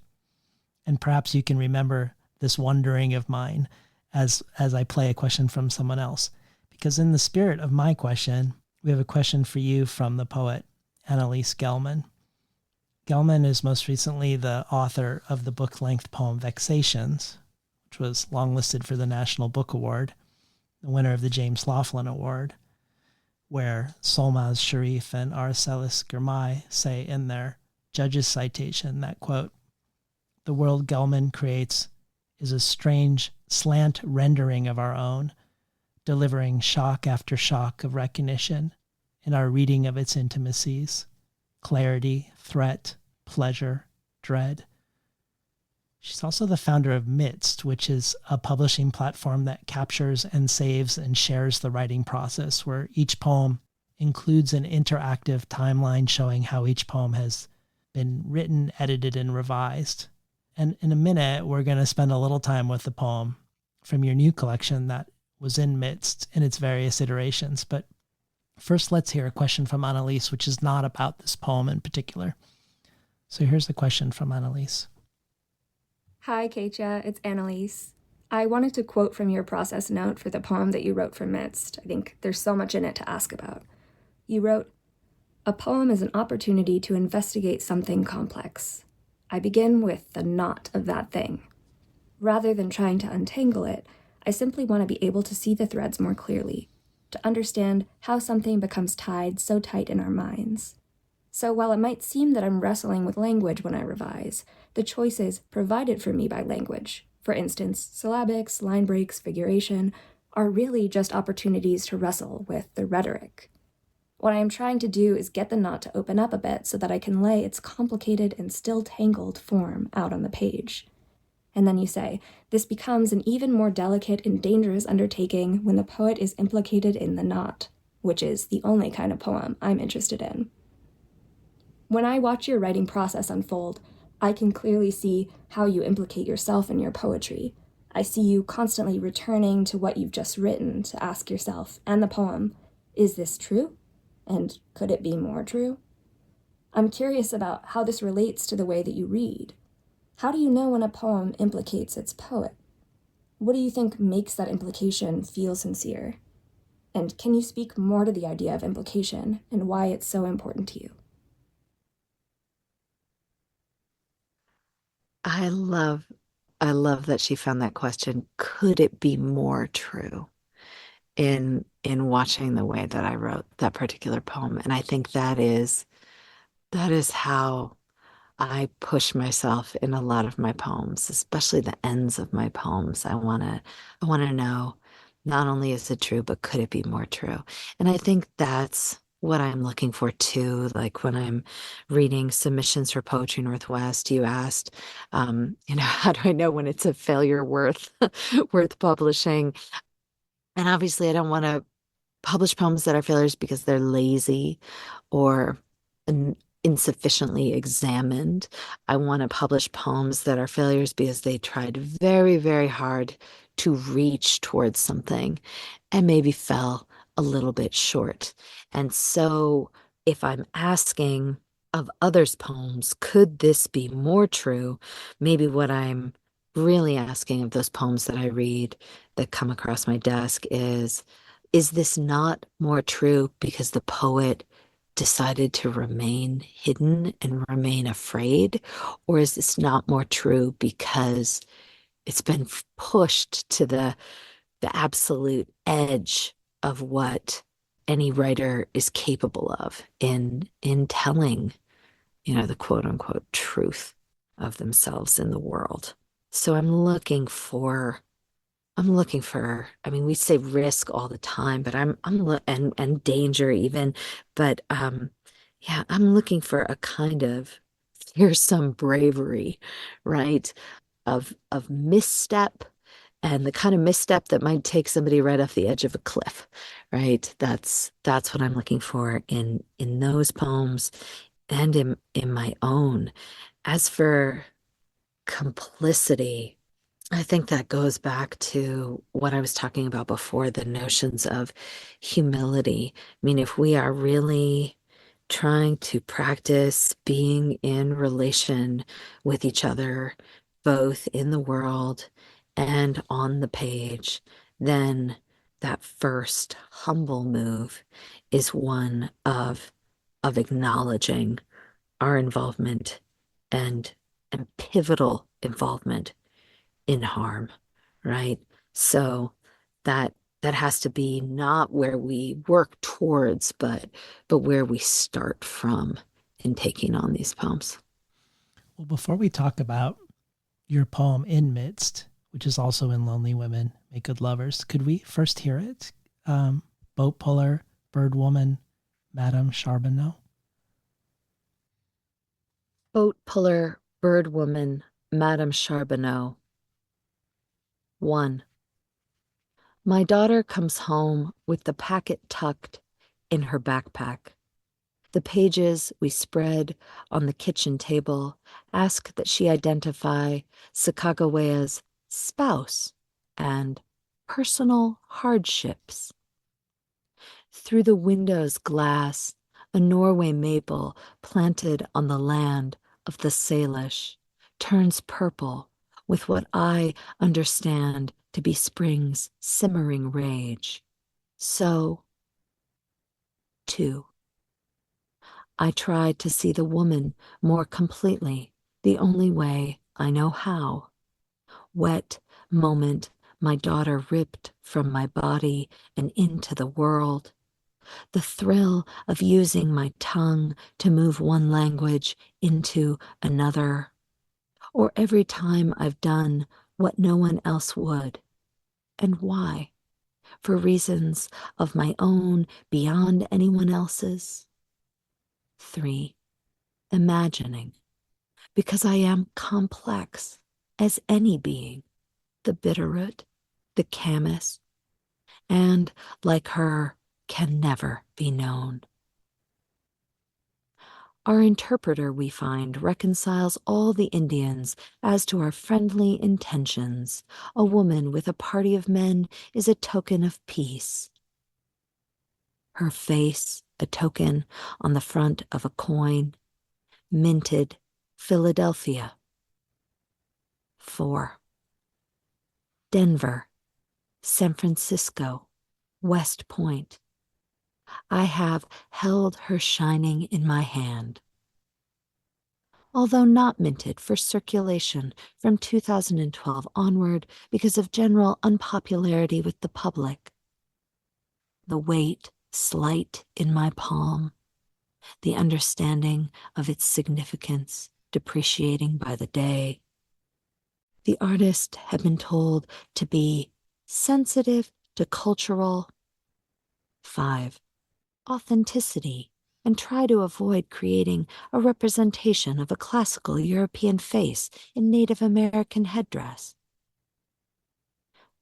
And perhaps you can remember this wondering of mine as I play a question from someone else. Because in the spirit of my question, we have a question for you from the poet Annalise Gelman. Gelman is most recently the author of the book-length poem Vexations, which was longlisted for the National Book Award, the winner of the James Laughlin Award, where Solmaz Sharif and Arcelis Girmay say in their judge's citation that, quote, the world Gelman creates is a strange slant rendering of our own, delivering shock after shock of recognition in our reading of its intimacies, clarity, threat, pleasure, dread. She's also the founder of Midst, which is a publishing platform that captures and saves and shares the writing process, where each poem includes an interactive timeline showing how each poem has been written, edited, and revised. And in a minute, we're going to spend a little time with the poem from your new collection that was in Midst in its various iterations. But first, let's hear a question from Annalise, which is not about this poem in particular. So here's the question from Annalise. Hi, Keetje, it's Annalise. I wanted to quote from your process note for the poem that you wrote for Midst. I think there's so much in it to ask about. You wrote, a poem is an opportunity to investigate something complex. I begin with the knot of that thing. Rather than trying to untangle it, I simply want to be able to see the threads more clearly, to understand how something becomes tied so tight in our minds. So while it might seem that I'm wrestling with language when I revise, the choices provided for me by language, for instance, syllabics, line breaks, figuration, are really just opportunities to wrestle with the rhetoric. What I am trying to do is get the knot to open up a bit so that I can lay its complicated and still tangled form out on the page. And then you say, this becomes an even more delicate and dangerous undertaking when the poet is implicated in the knot, which is the only kind of poem I'm interested in. When I watch your writing process unfold, I can clearly see how you implicate yourself in your poetry. I see you constantly returning to what you've just written to ask yourself and the poem, is this true? And could it be more true? I'm curious about how this relates to the way that you read. How do you know when a poem implicates its poet? What do you think makes that implication feel sincere? And can you speak more to the idea of implication and why it's so important to you? I love that she found that question. Could it be more true in watching the way that I wrote that particular poem? And I think that is how I push myself in a lot of my poems, especially the ends of my poems. I want to know, not only is it true, but could it be more true? And I think that's what I'm looking for too. Like when I'm reading submissions for Poetry Northwest, you asked, how do I know when it's a failure worth worth publishing? And obviously, I don't want to publish poems that are failures because they're lazy or insufficiently examined. I want to publish poems that are failures because they tried very, very hard to reach towards something and maybe fell a little bit short. And so if I'm asking of others' poems, could this be more true? Maybe what I'm really asking of those poems that I read that come across my desk is this not more true because the poet decided to remain hidden and remain afraid? Or is this not more true because it's been pushed to the absolute edge of what any writer is capable of in telling, the quote unquote truth of themselves in the world. So I mean, we say risk all the time, but and danger even, but yeah, I'm looking for a kind of fearsome bravery, right? Of misstep, and the kind of misstep that might take somebody right off the edge of a cliff, right? That's what I'm looking for in those poems and in my own. As for complicity, I think that goes back to what I was talking about before, the notions of humility. I mean, if we are really trying to practice being in relation with each other, both in the world and on the page, then that first humble move is one of acknowledging our involvement and and pivotal involvement in harm, right? So that that has to be not where we work towards, but where we start from in taking on these poems. Well, before we talk about your poem In Midst, which is also in Lonely Women Make Good Lovers, could we first hear it? Boat Puller, Bird Woman, Madame Charbonneau. Boat puller, bird woman, Madame Charbonneau. 1. My daughter comes home with the packet tucked in her backpack. The pages we spread on the kitchen table ask that she identify Sacagawea's spouse and personal hardships. Through the window's glass, a Norway maple planted on the land of the Salish turns purple with what I understand to be spring's simmering rage. So, too, I try to see the woman more completely, the only way I know how. Wet moment my daughter ripped from my body and into the world. The thrill of using my tongue to move one language into another. Or every time I've done what no one else would. And why? For reasons of my own beyond anyone else's. 3. Imagining. Because I am complex as any being. The bitterroot, the camas, and, like her, can never be known. Our interpreter, we find, reconciles all the Indians as to our friendly intentions. A woman with a party of men is a token of peace. Her face, a token on the front of a coin, minted Philadelphia. 4. Denver, San Francisco, West Point. I have held her shining in my hand. Although not minted for circulation from 2012 onward because of general unpopularity with the public. The weight slight in my palm, the understanding of its significance depreciating by the day. The artist had been told to be sensitive to cultural 5. Authenticity and try to avoid creating a representation of a classical European face in Native American headdress.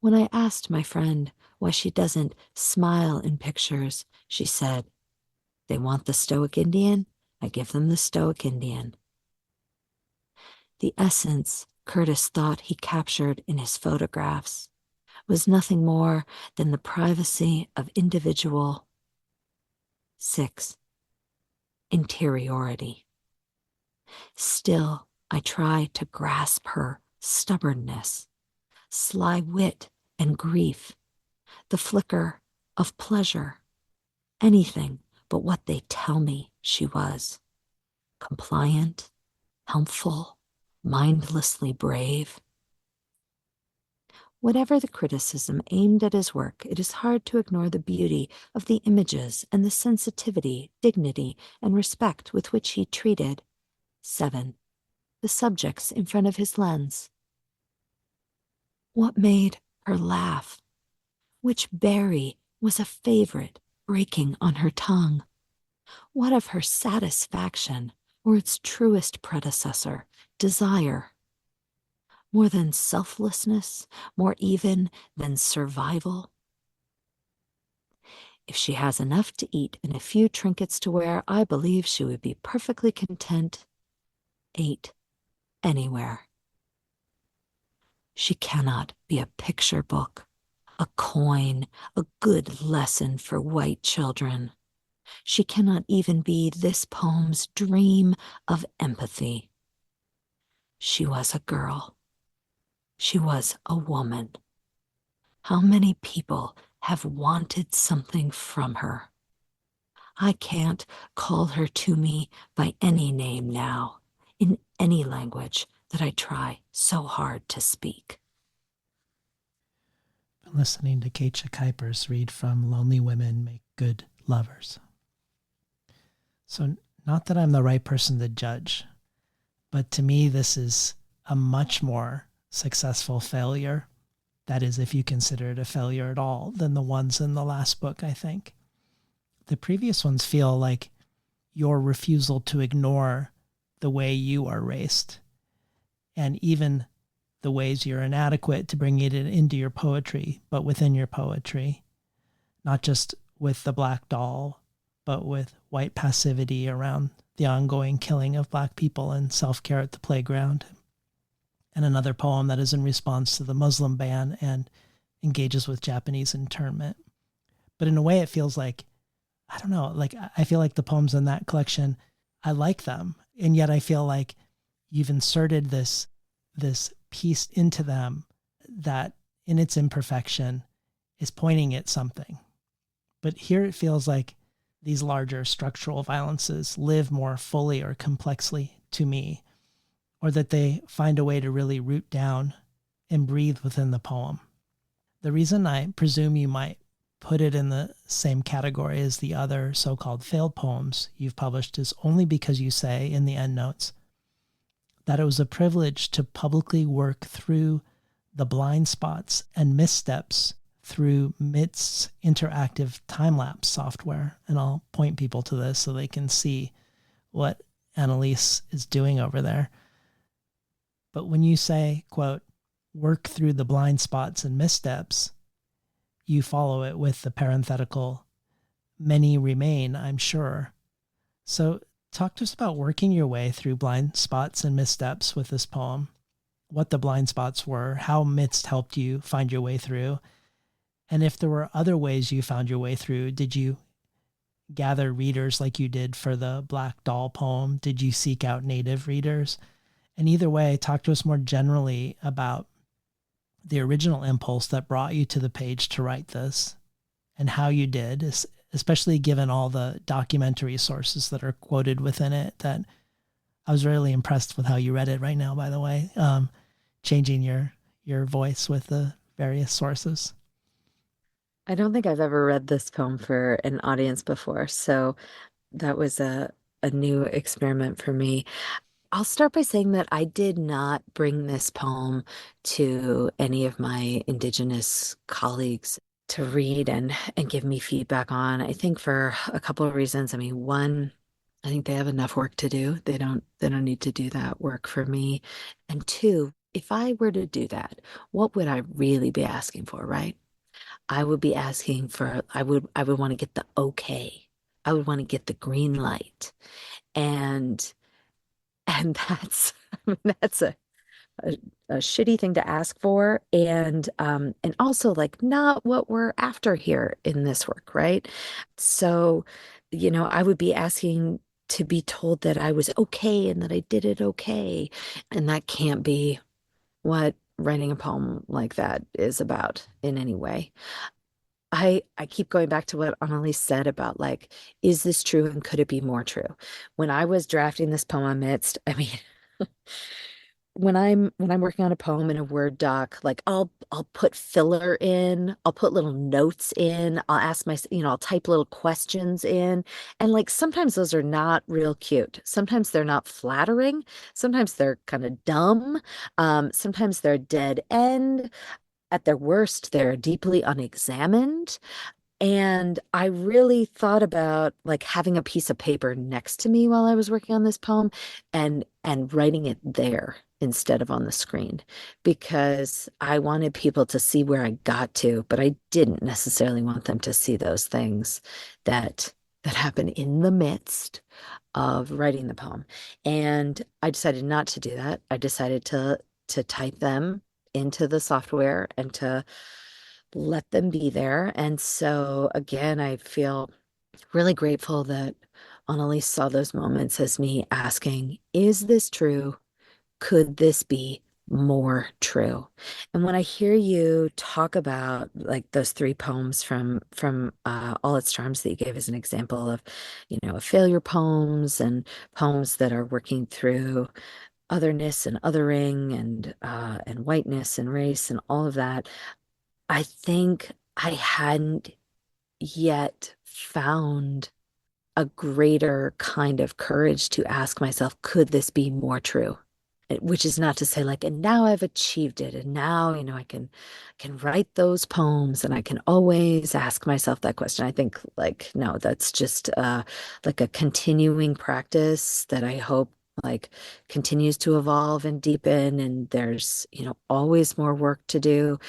When I asked my friend why she doesn't smile in pictures, she said, "They want the stoic Indian, I give them the stoic Indian." The essence Curtis thought he captured in his photographs was nothing more than the privacy of individual 6. Interiority. Still, I try to grasp her stubbornness, sly wit and grief, the flicker of pleasure, anything but what they tell me she was. Compliant, helpful, mindlessly brave. Whatever the criticism aimed at his work, it is hard to ignore the beauty of the images and the sensitivity, dignity, and respect with which he treated 7. The subjects in front of his lens. What made her laugh? Which berry was a favorite breaking on her tongue? What of her satisfaction, or its truest predecessor, desire? More than selflessness, more even than survival? If she has enough to eat and a few trinkets to wear, I believe she would be perfectly content. 8. Anywhere. She cannot be a picture book, a coin, a good lesson for white children. She cannot even be this poem's dream of empathy. She was a girl. She was a woman. How many people have wanted something from her? I can't call her to me by any name now, in any language that I try so hard to speak. Been listening to Keetje Kuipers read from Lonely Women Make Good Lovers. So, not that I'm the right person to judge, but to me, this is a much more successful failure. That is, if you consider it a failure at all, than the ones in the last book, I think. The previous ones feel like your refusal to ignore the way you are raised, and even the ways you're inadequate to bring it into your poetry, but within your poetry, not just with the Black Doll, but with white passivity around the ongoing killing of Black people and self-care at the playground. And another poem that is in response to the Muslim ban and engages with Japanese internment. But in a way, it feels like, I don't know, like I feel like the poems in that collection, I like them. And yet I feel like you've inserted this piece into them that in its imperfection is pointing at something. But here it feels like these larger structural violences live more fully or complexly to me, or that they find a way to really root down and breathe within the poem. The reason I presume you might put it in the same category as the other so-called failed poems you've published is only because you say in the endnotes that it was a privilege to publicly work through the blind spots and missteps through MIT's interactive time-lapse software. And I'll point people to this so they can see what Annalise is doing over there. But when you say, quote, work through the blind spots and missteps, you follow it with the parenthetical, many remain, I'm sure. So talk to us about working your way through blind spots and missteps with this poem, what the blind spots were, how MITS helped you find your way through, and if there were other ways you found your way through. Did you gather readers like you did for the Black Doll poem? Did you seek out native readers? And either way, talk to us more generally about the original impulse that brought you to the page to write this and how you did, especially given all the documentary sources that are quoted within it. That I was really impressed with how you read it right now, by the way, changing your voice with the various sources. I don't think I've ever read this poem for an audience before, so that was a new experiment for me. I'll start by saying that I did not bring this poem to any of my Indigenous colleagues to read and give me feedback on. I think for a couple of reasons. I mean, one, I think they have enough work to do. They don't need to do that work for me. And two, if I were to do that, what would I really be asking for, right? I would be asking for, I would want to get the okay. I would want to get the green light. And that's that's a shitty thing to ask for, and also like not what we're after here in this work, right? So, I would be asking to be told that I was okay and that I did it okay, and that can't be what writing a poem like that is about in any way. I keep going back to what Annalise said about like, is this true and could it be more true? When I was drafting this poem amidst, I mean, when I'm working on a poem in a Word doc, like I'll put filler in, I'll put little notes in, I'll ask I'll type little questions in. And like sometimes those are not real cute. Sometimes they're not flattering. Sometimes they're kind of dumb. Sometimes they're dead end. At their worst, they're deeply unexamined. And I really thought about like having a piece of paper next to me while I was working on this poem and writing it there instead of on the screen because I wanted people to see where I got to, but I didn't necessarily want them to see those things that happen in the midst of writing the poem. And I decided not to do that. I decided to type them into the software and to let them be there. And so again, I feel really grateful that Annalise saw those moments as me asking, is this true? Could this be more true? And when I hear you talk about like those three poems from All Its Charms that you gave as an example of, of failure poems and poems that are working through otherness and othering and whiteness and race and all of that, I think I hadn't yet found a greater kind of courage to ask myself, could this be more true? Which is not to say like, and now I've achieved it, and now, I can write those poems, and I can always ask myself that question. I think like, no, that's just like a continuing practice that I hope like continues to evolve and deepen, and there's, always more work to do.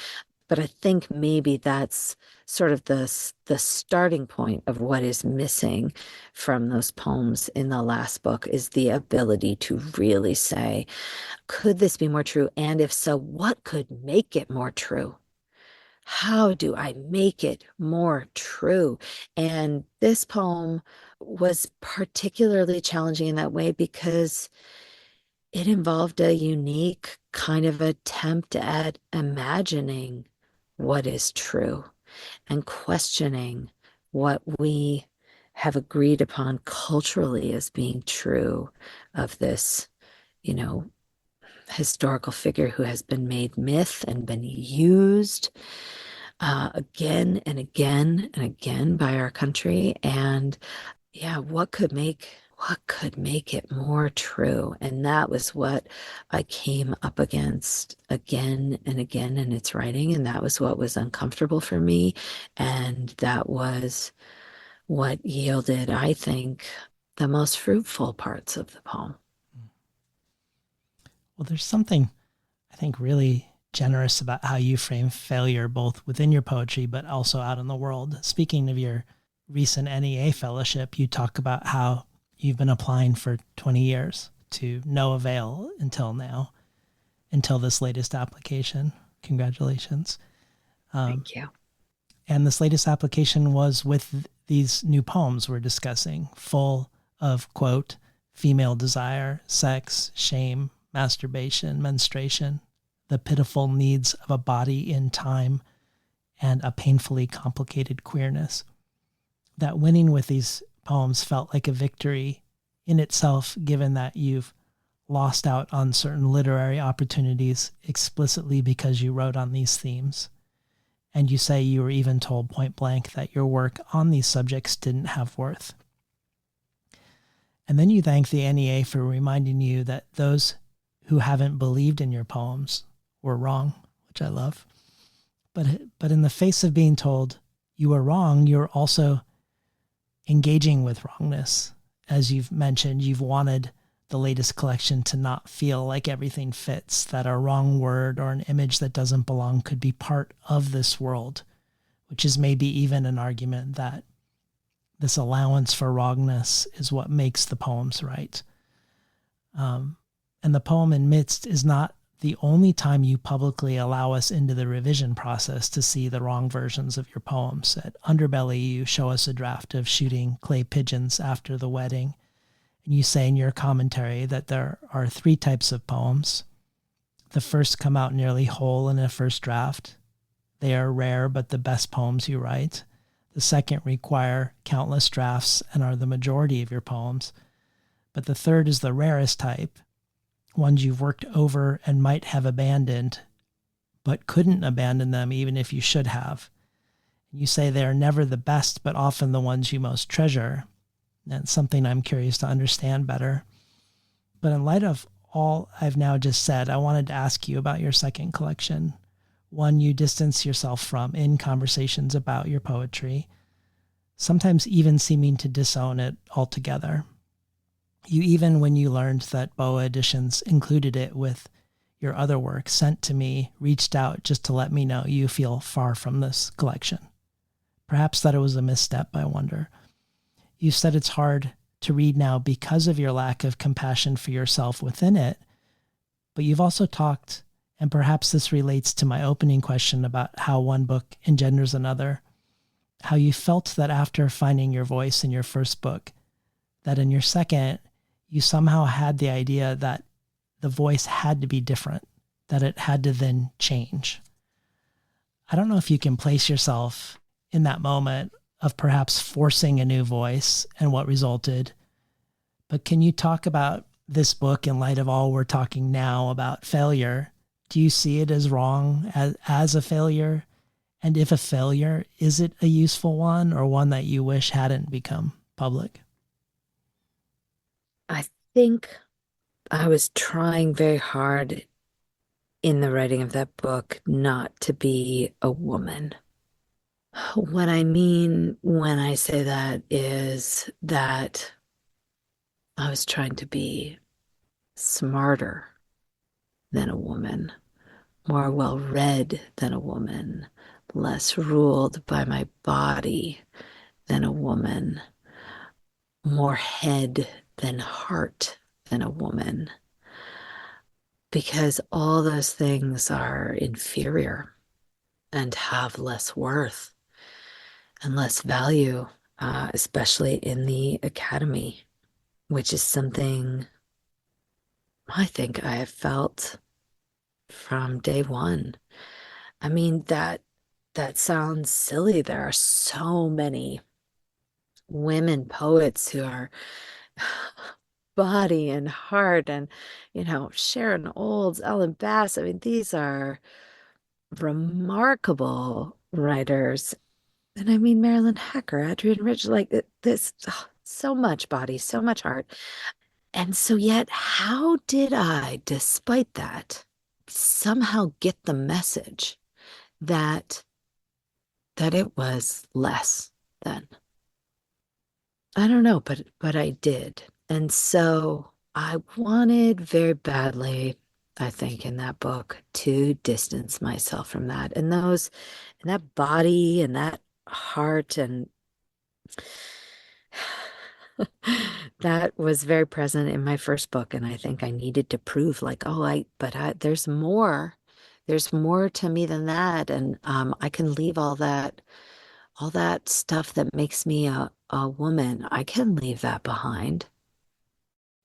But I think maybe that's sort of the starting point of what is missing from those poems in the last book is the ability to really say, could this be more true? And if so, what could make it more true? How do I make it more true? And this poem was particularly challenging in that way because it involved a unique kind of attempt at imagining what is true and questioning what we have agreed upon culturally as being true of this, you know, historical figure who has been made myth and been used again and again and again by our country. And yeah, what could make it more true? And that was what I came up against again and again in its writing. And that was what was uncomfortable for me. And that was what yielded, I think, the most fruitful parts of the poem. Well, there's something I think really generous about how you frame failure, both within your poetry, but also out in the world. Speaking of your recent NEA fellowship, you talk about how you've been applying for 20 years to no avail until now, until this latest application. Congratulations. Thank you. And this latest application was with these new poems we're discussing, full of, quote, female desire, sex, shame, masturbation, menstruation, the pitiful needs of a body in time, and a painfully complicated queerness. That winning with these poems felt like a victory in itself, given that you've lost out on certain literary opportunities explicitly because you wrote on these themes. And you say you were even told point blank that your work on these subjects didn't have worth. And then you thank the NEA for reminding you that those who haven't believed in your poems were wrong, which I love. But in the face of being told you were wrong, you're also engaging with wrongness. As you've mentioned, you've wanted the latest collection to not feel like everything fits, that a wrong word or an image that doesn't belong could be part of this world, which is maybe even an argument that this allowance for wrongness is what makes the poems right. And the poem in Midst is not the only time you publicly allow us into the revision process to see the wrong versions of your poems. At Underbelly, you show us a draft of Shooting Clay Pigeons After the Wedding. And you say in your commentary that there are three types of poems. The first come out nearly whole in a first draft. They are rare, but the best poems you write. The second require countless drafts and are the majority of your poems. But the third is the rarest type, ones you've worked over and might have abandoned, but couldn't abandon them even if you should have. You say they are never the best, but often the ones you most treasure. That's something I'm curious to understand better. But in light of all I've now just said, I wanted to ask you about your second collection, one you distance yourself from in conversations about your poetry, sometimes even seeming to disown it altogether. You even, when you learned that BOA Editions included it with your other work sent to me, reached out just to let me know you feel far from this collection. Perhaps that it was a misstep, I wonder. You said it's hard to read now because of your lack of compassion for yourself within it, but you've also talked, and perhaps this relates to my opening question about how one book engenders another, how you felt that after finding your voice in your first book, that in your second, you somehow had the idea that the voice had to be different, that it had to then change. I don't know if you can place yourself in that moment of perhaps forcing a new voice and what resulted, but can you talk about this book in light of all we're talking now about failure? Do you see it as wrong, as a failure? And if a failure, is it a useful one or one that you wish hadn't become public? I think I was trying very hard in the writing of that book not to be a woman. What I mean when I say that is that I was trying to be smarter than a woman, more well-read than a woman, less ruled by my body than a woman, more head than heart than a woman, because all those things are inferior and have less worth and less value, especially in the academy, which is something I think I have felt from day one. I mean, that sounds silly. There are so many women poets who are body and heart, and Sharon Olds, Ellen Bass. I mean, these are remarkable writers. And I mean, Marilyn Hacker, Adrienne Rich, like this, so much body, so much heart. And so yet, how did I, despite that, somehow get the message that it was less than? I don't know, but I did. And so I wanted very badly, I think, in that book to distance myself from that. And that body and that heart, and that was very present in my first book. And I think I needed to prove like, there's more. There's more to me than that. And I can leave all that stuff that makes me a woman. I can leave that behind.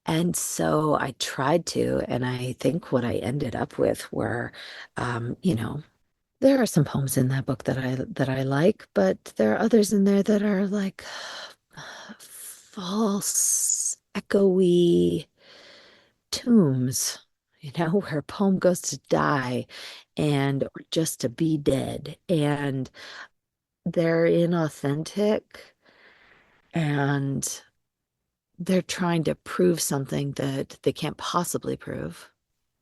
And so I tried to, and I think what I ended up with were, there are some poems in that book that I like, but there are others in there that are like false, echoey tombs, where a poem goes to die or just to be dead. And they're inauthentic, and they're trying to prove something that they can't possibly prove,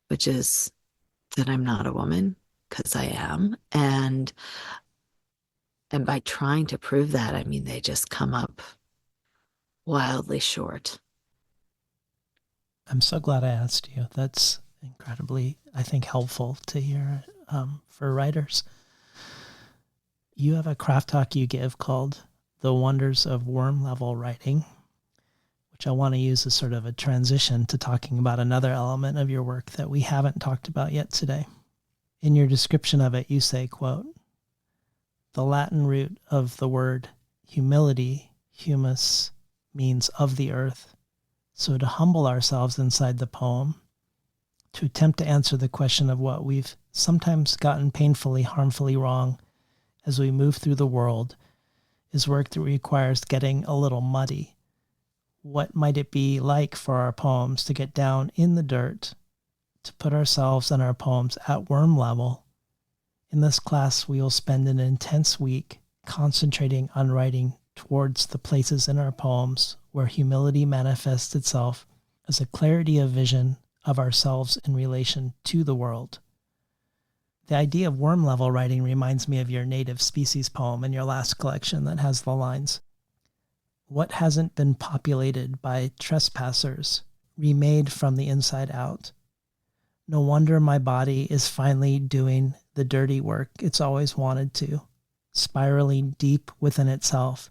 which is that I'm not a woman, because I am. And by trying to prove that, I mean, they just come up wildly short. I'm so glad I asked you. That's incredibly, I think, helpful to hear for writers. You have a craft talk you give called The Wonders of Worm Level Writing, which I want to use as sort of a transition to talking about another element of your work that we haven't talked about yet today. In your description of it, you say, quote, "The Latin root of the word humility, humus, means of the earth. So to humble ourselves inside the poem, to attempt to answer the question of what we've sometimes gotten painfully, harmfully wrong as we move through the world, is work that requires getting a little muddy. What might it be like for our poems to get down in the dirt to put ourselves and our poems at worm level. In this class, we will spend an intense week concentrating on writing towards the places in our poems where humility manifests itself as a clarity of vision of ourselves in relation to the world. The idea of worm level writing reminds me of your native species poem in your last collection that has the lines, "What hasn't been populated by trespassers, remade from the inside out. No wonder my body is finally doing the dirty work it's always wanted to, spiraling deep within itself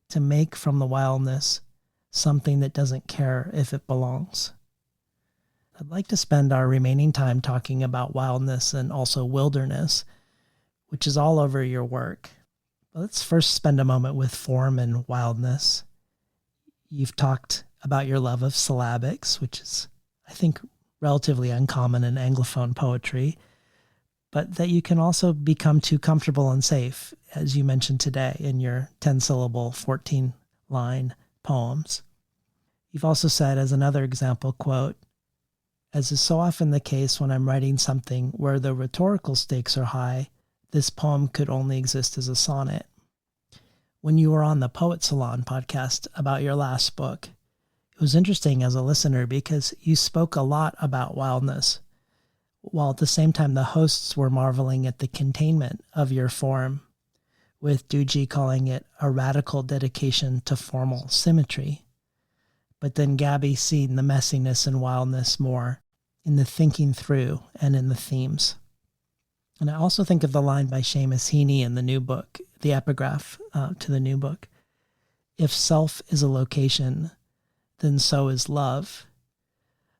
to make from the wildness something that doesn't care if it belongs." I'd like to spend our remaining time talking about wildness and also wilderness, which is all over your work. Let's first spend a moment with form and wildness. You've talked about your love of syllabics, which is, I think, relatively uncommon in Anglophone poetry, but that you can also become too comfortable and safe, as you mentioned today in your 10-syllable, 14-line poems. You've also said, as another example, quote, "As is so often the case when I'm writing something where the rhetorical stakes are high, this poem could only exist as a sonnet." When you were on the Poet Salon podcast about your last book, it was interesting as a listener because you spoke a lot about wildness, while at the same time the hosts were marveling at the containment of your form, with Doogie calling it a radical dedication to formal symmetry. But then Gabby seen the messiness and wildness more in the thinking through and in the themes. And I also think of the line by Seamus Heaney in the new book, the epigraph to the new book, "If self is a location, then so is love."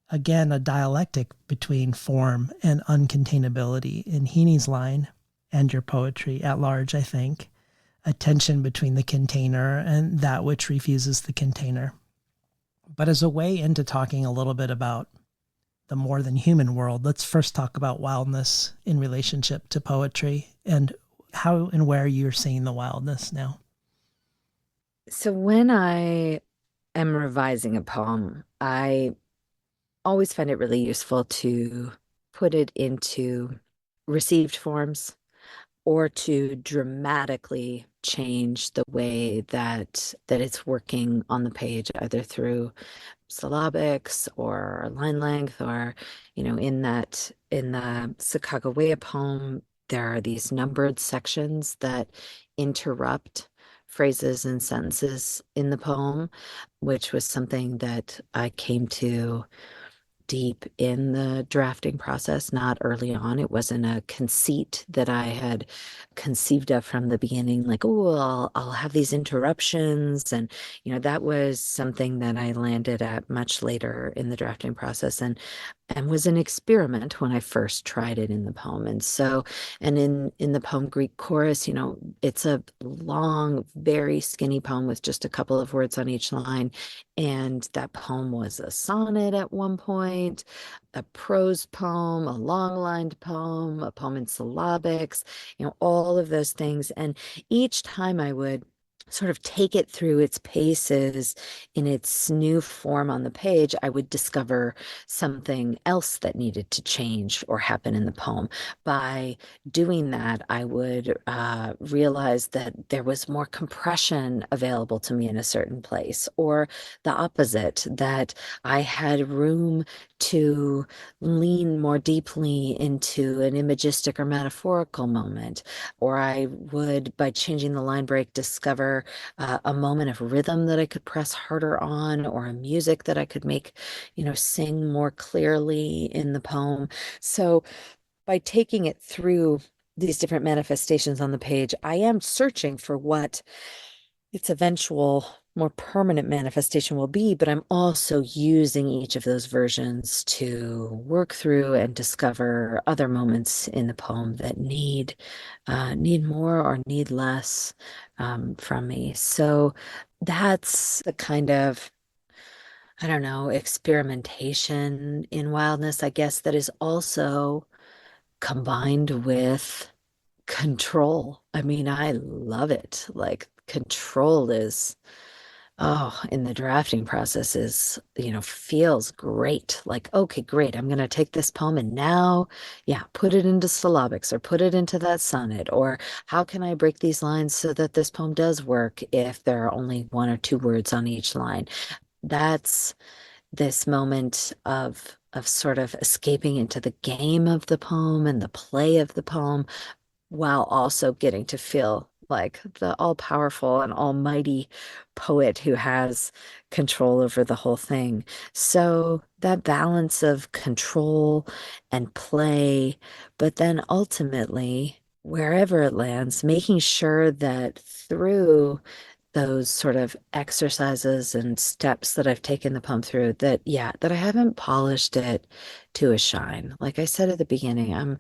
Again, a dialectic between form and uncontainability in Heaney's line and your poetry at large, I think. A tension between the container and that which refuses the container. But as a way into talking a little bit about the more than human world, let's first talk about wildness in relationship to poetry and how and where you're seeing the wildness now. So when I am revising a poem, I always find it really useful to put it into received forms or to dramatically change the way that it's working on the page, either through syllabics or line length, or in the Sacagawea poem, there are these numbered sections that interrupt phrases and sentences in the poem, which was something that I came to deep in the drafting process, not early on. It wasn't a conceit that I had conceived of from the beginning, like, oh, I'll have these interruptions. And, that was something that I landed at much later in the drafting process and was an experiment when I first tried it in the poem. And so, and in the poem Greek Chorus, it's a long, very skinny poem with just a couple of words on each line. And that poem was a sonnet at one point, a prose poem, a long-lined poem, a poem in syllabics, all of those things. And each time I would sort of take it through its paces in its new form on the page, I would discover something else that needed to change or happen in the poem. By doing that, I would realize that there was more compression available to me in a certain place, or the opposite, that I had room to lean more deeply into an imagistic or metaphorical moment. Or I would, by changing the line break, discover a moment of rhythm that I could press harder on, or a music that I could make, sing more clearly in the poem. So by taking it through these different manifestations on the page, I am searching for what its eventual more permanent manifestation will be, but I'm also using each of those versions to work through and discover other moments in the poem that need more or need less from me. So that's the kind of, I don't know, experimentation in wildness, I guess, that is also combined with control. I mean, I love it. Like, control is Oh, in the drafting process is, feels great. Like, okay, great. I'm going to take this poem and now, yeah, put it into syllabics or put it into that sonnet. Or how can I break these lines so that this poem does work if there are only one or two words on each line? That's this moment of sort of escaping into the game of the poem and the play of the poem, while also getting to feel like the all-powerful and almighty poet who has control over the whole thing. So that balance of control and play, but then ultimately, wherever it lands, making sure that through those sort of exercises and steps that I've taken the poem through, that yeah, that I haven't polished it to a shine. Like I said at the beginning, I'm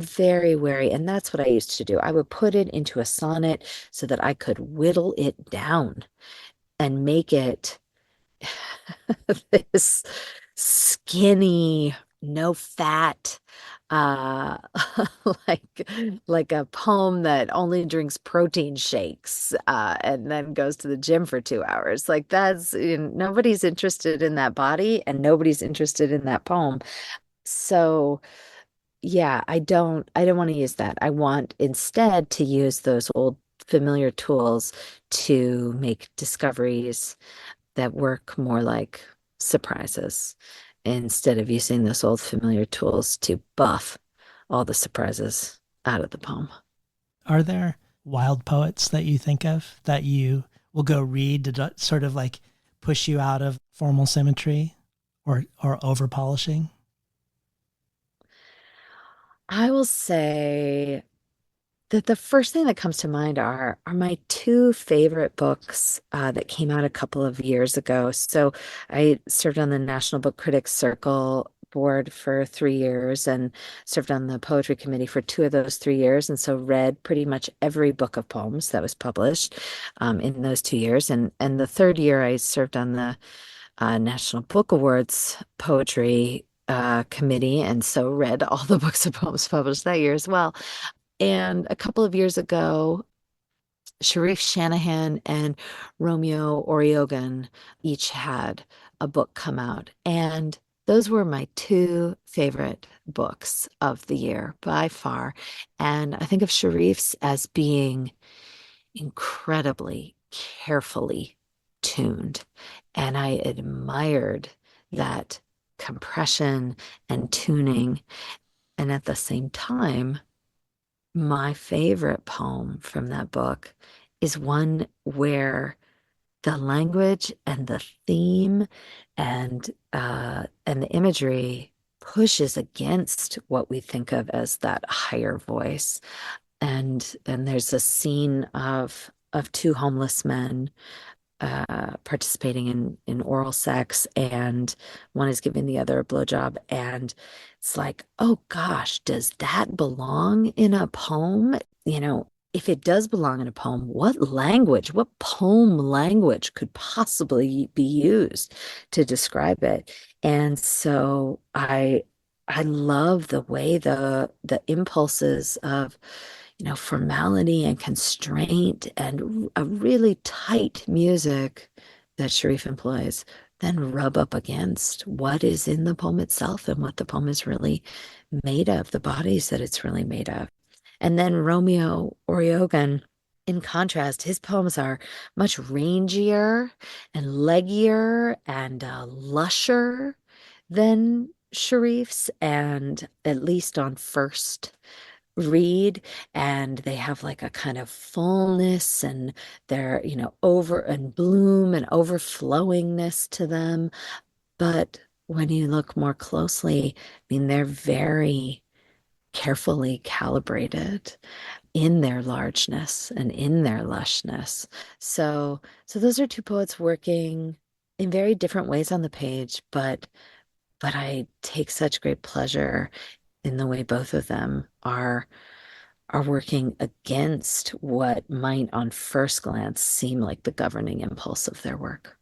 very wary, and that's what I used to do. I would put it into a sonnet so that I could whittle it down and make it this skinny, no fat, uh, like like a poem that only drinks protein shakes, and then goes to the gym for 2 hours. Like that's nobody's interested in that body, and nobody's interested in that poem. So yeah, I don't want to use that. I want instead to use those old familiar tools to make discoveries that work more like surprises instead of using those old familiar tools to buff all the surprises out of the poem. Are there wild poets that you think of that you will go read to sort of like push you out of formal symmetry or over polishing? I will say that the first thing that comes to mind are my two favorite books that came out a couple of years ago. So I served on the National Book Critics Circle board for 3 years and served on the poetry committee for two of those 3 years, and so read pretty much every book of poems that was published in those 2 years. And the third year I served on the National Book Awards poetry committee, and so read all the books of poems published that year as well. And a couple of years ago, Sharif Shanahan and Romeo Oriogan each had a book come out. And those were my two favorite books of the year by far. And I think of Sharif's as being incredibly carefully tuned. And I admired that compression and tuning. And at the same time, my favorite poem from that book is one where the language and the theme and the imagery pushes against what we think of as that higher voice. And there's a scene of two homeless men participating in oral sex, and one is giving the other a blowjob. And it's like, oh gosh, does that belong in a poem? If it does belong in a poem, what poem language could possibly be used to describe it? And so I love the way the impulses of formality and constraint and a really tight music that Sharif employs, then rub up against what is in the poem itself and what the poem is really made of, the bodies that it's really made of. And then Romeo Oriogan, in contrast, his poems are much rangier and leggier and lusher than Sharif's, and at least on first read, and they have like a kind of fullness, and they're over and bloom and overflowingness to them. But when you look more closely, I mean, they're very carefully calibrated in their largeness and in their lushness. So those are two poets working in very different ways on the page, but I take such great pleasure in the way both of them are working against what might on first glance seem like the governing impulse of their work.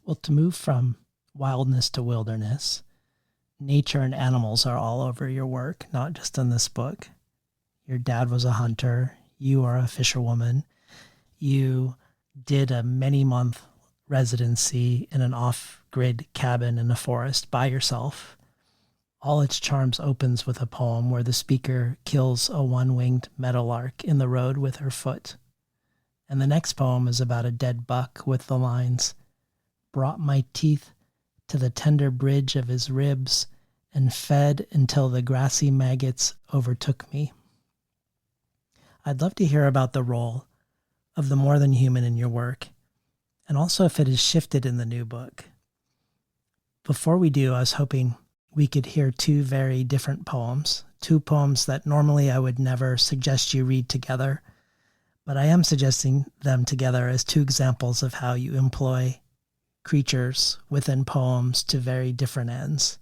Well, to move from wildness to wilderness, nature and animals are all over your work, not just in this book. Your dad was a hunter. You are a fisherwoman. You did a many-month residency in an off-grid cabin in a forest by yourself. All Its Charms opens with a poem where the speaker kills a one-winged meadowlark in the road with her foot. And the next poem is about a dead buck with the lines, "Brought my teeth to the tender bridge of his ribs and fed until the grassy maggots overtook me." I'd love to hear about the role of the more than human in your work, and also if it has shifted in the new book. Before we do, I was hoping we could hear two very different poems, two poems that normally I would never suggest you read together, but I am suggesting them together as two examples of how you employ creatures within poems to very different ends.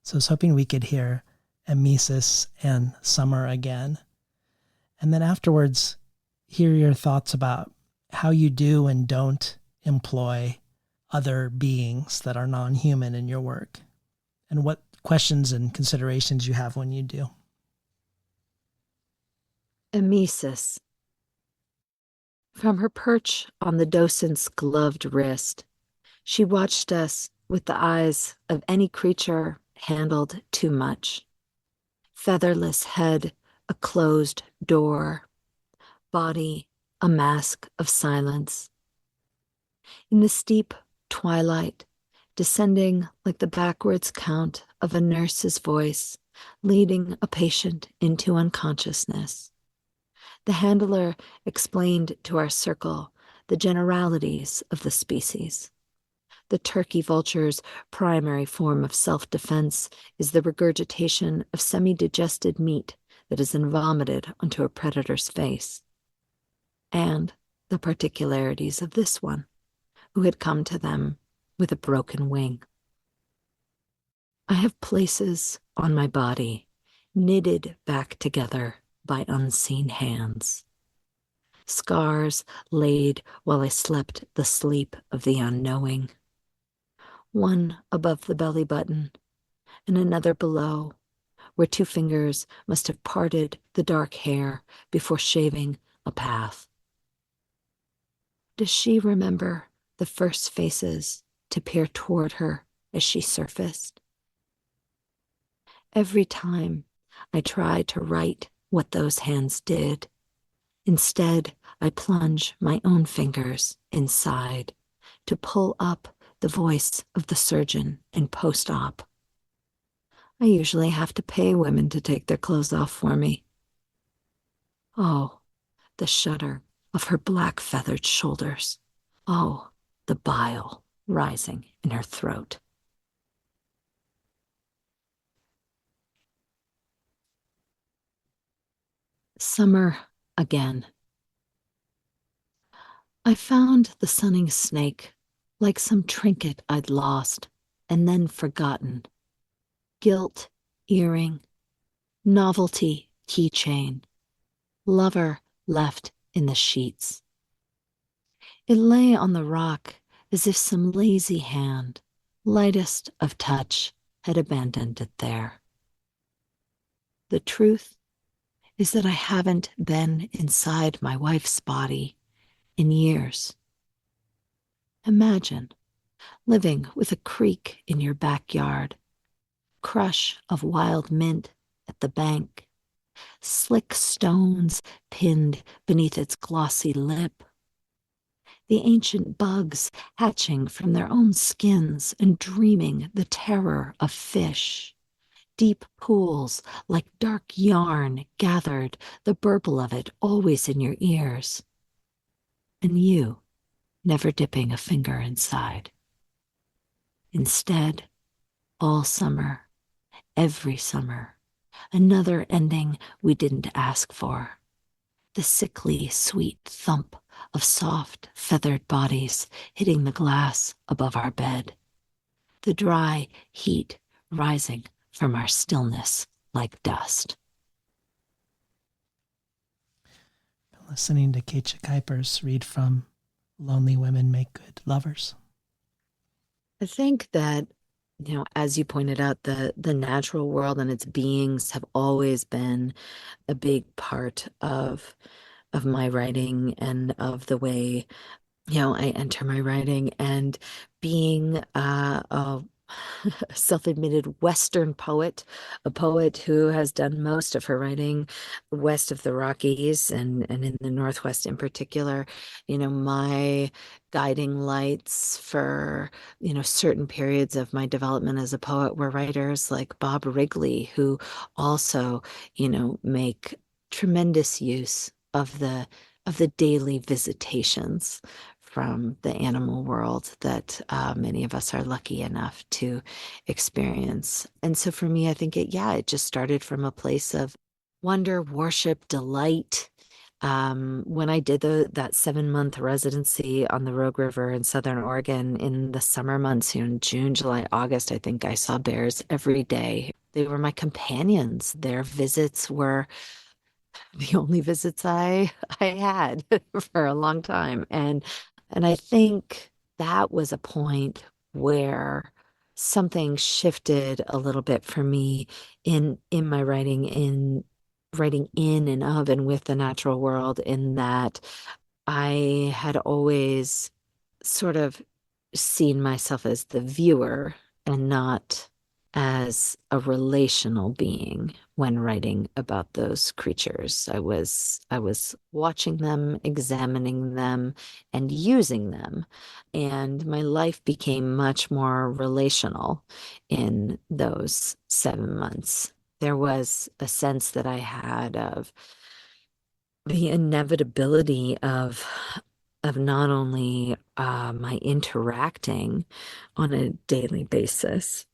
So I was hoping we could hear Emesis and Summer again. And then afterwards, hear your thoughts about how you do and don't employ other beings that are non-human in your work, and what questions and considerations you have when you do. Emesis. From her perch on the docent's gloved wrist, she watched us with the eyes of any creature handled too much. Featherless head, a closed door. Body, a mask of silence. In the steep twilight, descending like the backwards count of a nurse's voice, leading a patient into unconsciousness. The handler explained to our circle the generalities of the species. The turkey vulture's primary form of self-defense is the regurgitation of semi-digested meat that is then vomited onto a predator's face. And the particularities of this one, who had come to them with a broken wing. I have places on my body knitted back together by unseen hands. Scars laid while I slept the sleep of the unknowing. One above the belly button, and another below, where two fingers must have parted the dark hair before shaving a path. Does she remember the first faces to peer toward her as she surfaced? Every time I try to write what those hands did, instead I plunge my own fingers inside to pull up the voice of the surgeon in post-op. I usually have to pay women to take their clothes off for me. Oh, the shudder of her black feathered shoulders. Oh, the bile rising in her throat. Summer again. I found the sunning snake like some trinket I'd lost and then forgotten. Gilt earring, novelty keychain, lover left in the sheets. It lay on the rock as if some lazy hand, lightest of touch, had abandoned it there. The truth is that I haven't been inside my wife's body in years. Imagine living with a creek in your backyard, crush of wild mint at the bank, slick stones pinned beneath its glossy lip, the ancient bugs hatching from their own skins and dreaming the terror of fish, deep pools like dark yarn gathered, the burble of it always in your ears, and you never dipping a finger inside. Instead, all summer, every summer, another ending we didn't ask for. The sickly, sweet thump of soft, feathered bodies hitting the glass above our bed. The dry heat rising from our stillness like dust. Listening to Keetje Kuipers read from Lonely Women Make Good Lovers. I think that, as you pointed out, the natural world and its beings have always been a big part of my writing and of the way I enter my writing, and being a self-admitted Western poet, a poet who has done most of her writing west of the Rockies and in the Northwest in particular, my guiding lights for, certain periods of my development as a poet were writers like Bob Wrigley, who also, make tremendous use of the daily visitations from the animal world that many of us are lucky enough to experience. And so for me, I think it just started from a place of wonder, worship, delight. When I did that 7-month residency on the Rogue River in Southern Oregon in the summer months, in June, July, August, I think I saw bears every day. They were my companions. Their visits were the only visits I had for a long time. And I think that was a point where something shifted a little bit for me in my writing, in writing in and of and with the natural world, in that I had always sort of seen myself as the viewer and not as a relational being when writing about those creatures. I was watching them, examining them, and using them. And my life became much more relational in those 7 months. There was a sense that I had of the inevitability of not only my interacting on a daily basis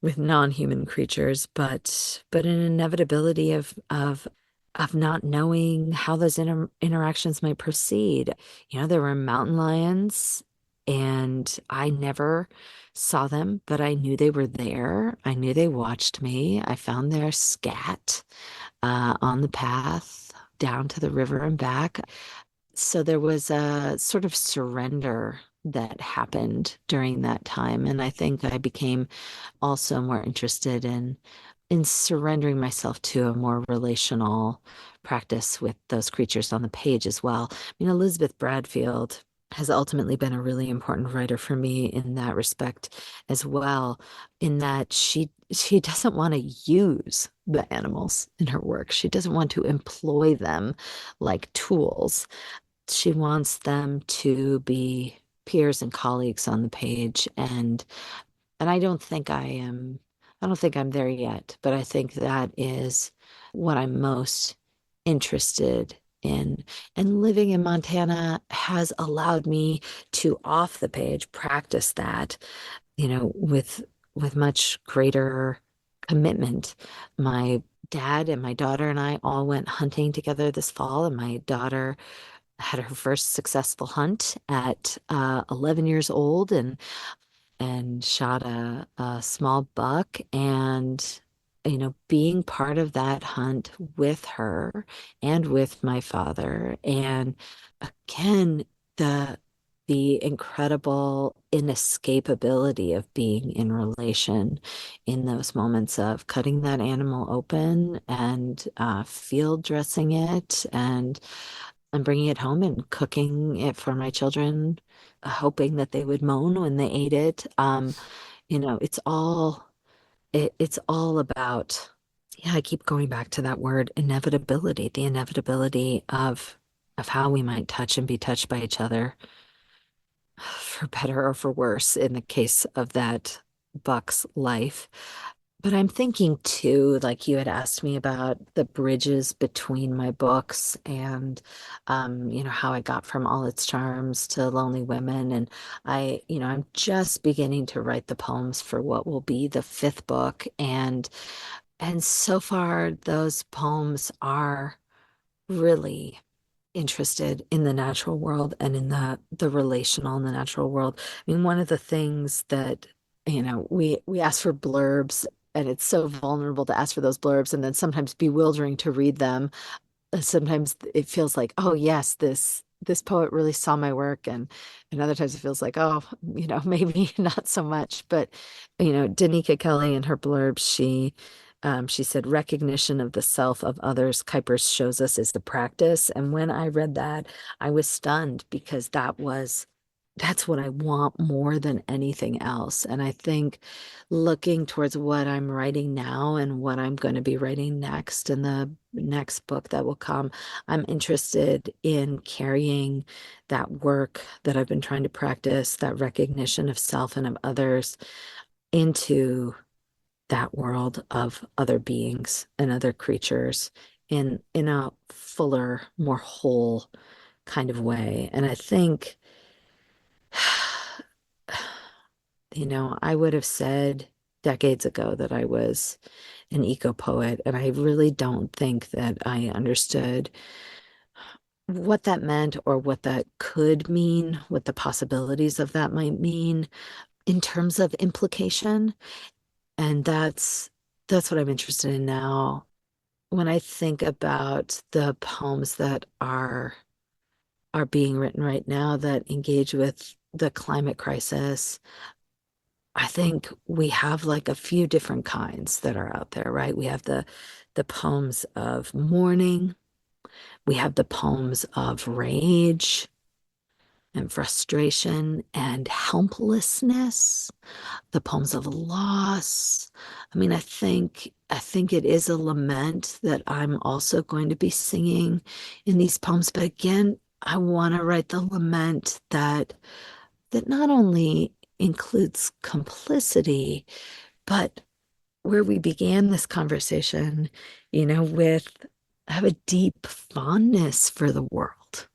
with non-human creatures, but an inevitability of not knowing how those interactions might proceed. There were mountain lions, and I never saw them, but I knew they were there. I knew they watched me. I found their scat on the path down to the river and back. So there was a sort of surrender that happened during that time. And I think I became also more interested in surrendering myself to a more relational practice with those creatures on the page as well. I mean, Elizabeth Bradfield has ultimately been a really important writer for me in that respect as well, in that she doesn't want to use the animals in her work. She doesn't want to employ them like tools. She wants them to be peers and colleagues on the page. And I don't think I'm there yet, but I think that is what I'm most interested in. And living in Montana has allowed me to, off the page, practice that, with much greater commitment. My dad and my daughter and I all went hunting together this fall, and my daughter had her first successful hunt at 11 years old, and shot a small buck. And being part of that hunt with her and with my father, and again, the the incredible inescapability of being in relation in those moments of cutting that animal open and field dressing it, and bringing it home and cooking it for my children, hoping that they would moan when they ate it. It's all about, yeah, I keep going back to that word inevitability, the inevitability of how we might touch and be touched by each other, for better or for worse in the case of that buck's life. But I'm thinking too, like you had asked me about the bridges between my books, and how I got from All Its Charms to Lonely Women. And I'm just beginning to write the poems for what will be the fifth book. And so far those poems are really interested in the natural world and in the relational in the natural world. I mean, one of the things that, we ask for blurbs, and it's so vulnerable to ask for those blurbs, and then sometimes bewildering to read them. Sometimes it feels like, oh yes, this poet really saw my work, and other times it feels like, oh, maybe not so much. But Danica Kelly, in her blurb, she She said, recognition of the self of others, Kuipers shows us, is the practice. And when I read that, I was stunned because that's what I want more than anything else. And I think looking towards what I'm writing now and what I'm going to be writing next in the next book that will come, I'm interested in carrying that work that I've been trying to practice, that recognition of self and of others, into that world of other beings and other creatures in a fuller, more whole kind of way. And I think, I would have said decades ago that I was an eco poet, and I really don't think that I understood what that meant or what that could mean, what the possibilities of that might mean in terms of implication. And that's what I'm interested in now. When I think about the poems that are being written right now that engage with the climate crisis, I think we have like a few different kinds that are out there, right? We have the poems of mourning, we have the poems of rage and frustration and helplessness, the poems of loss. I mean, I think it is a lament that I'm also going to be singing in these poems. But again, I want to write the lament that not only includes complicity, but where we began this conversation, with I have a deep fondness for the world,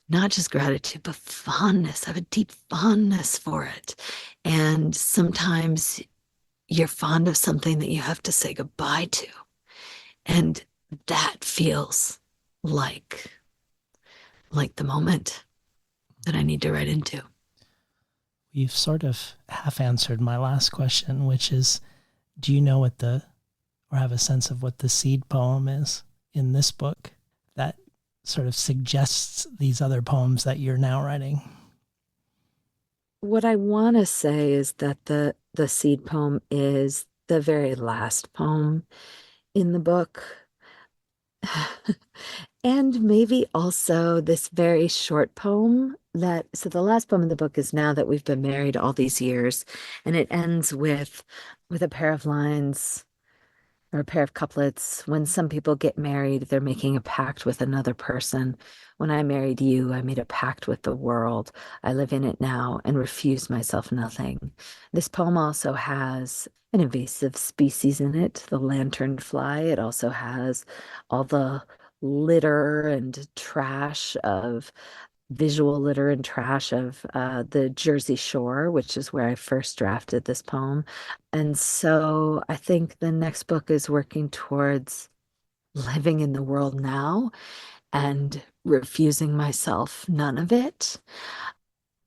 not just gratitude, but fondness. I have a deep fondness for it. And sometimes you're fond of something that you have to say goodbye to. And that feels like the moment that I need to write into. You've sort of half answered my last question, which is, do you know or have a sense of what the seed poem is in this book that sort of suggests these other poems that you're now writing? What I want to say is that the seed poem is the very last poem in the book. And maybe also this very short poem so the last poem in the book is Now That We've Been Married All These Years, and it ends with a pair of lines or a pair of couplets. When some people get married, they're making a pact with another person. When I married you, I made a pact with the world. I live in it now and refuse myself nothing. This poem also has an invasive species in it, the lanternfly. It also has all the litter and trash of visual litter and trash of the Jersey Shore, which is where I first drafted this poem. And so I think the next book is working towards living in the world now and refusing myself none of it.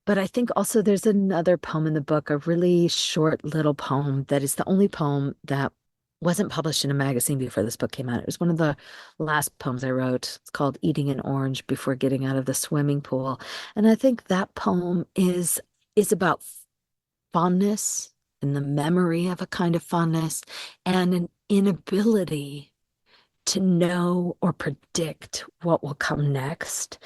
But I think also there's another poem in the book, a really short little poem that is the only poem that wasn't published in a magazine before this book came out. It was one of the last poems I wrote. It's called Eating an Orange Before Getting Out of the Swimming Pool. And I think that poem is about fondness and the memory of a kind of fondness and an inability to know or predict what will come next.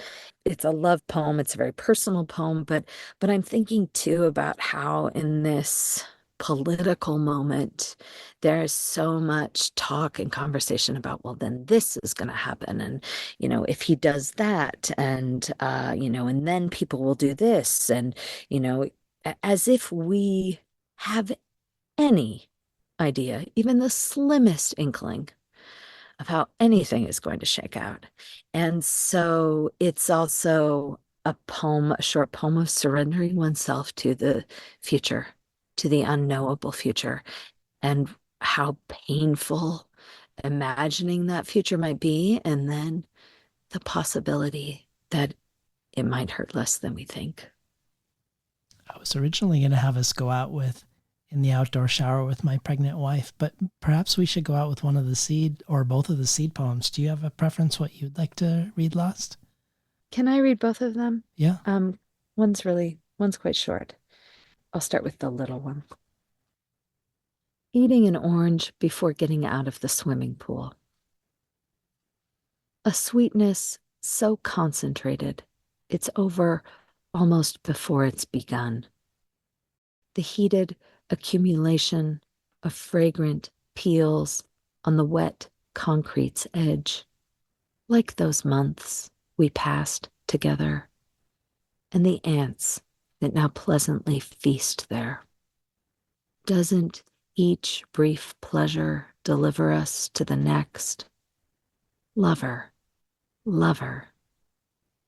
It's a love poem. It's a very personal poem, but I'm thinking too about how in this political moment there is so much talk and conversation about, well, then this is going to happen, and if he does that, and and then people will do this, and as if we have any idea, even the slimmest inkling of how anything is going to shake out. And so it's also a poem, a short poem of surrendering oneself to the future, to the unknowable future, and how painful imagining that future might be, and then the possibility that it might hurt less than we think. I was originally going to have us go out with In the Outdoor Shower with My Pregnant Wife, but perhaps we should go out with one of the seed or both of the seed poems. Do you have a preference what you'd like to read last? Can I read both of them? Yeah. One's quite short. I'll start with the little one. Eating an orange before getting out of the swimming pool. A sweetness so concentrated, it's over almost before it's begun. The heated accumulation of fragrant peels on the wet concrete's edge, like those months we passed together, and the ants that now pleasantly feast there. Doesn't each brief pleasure deliver us to the next? Lover, lover,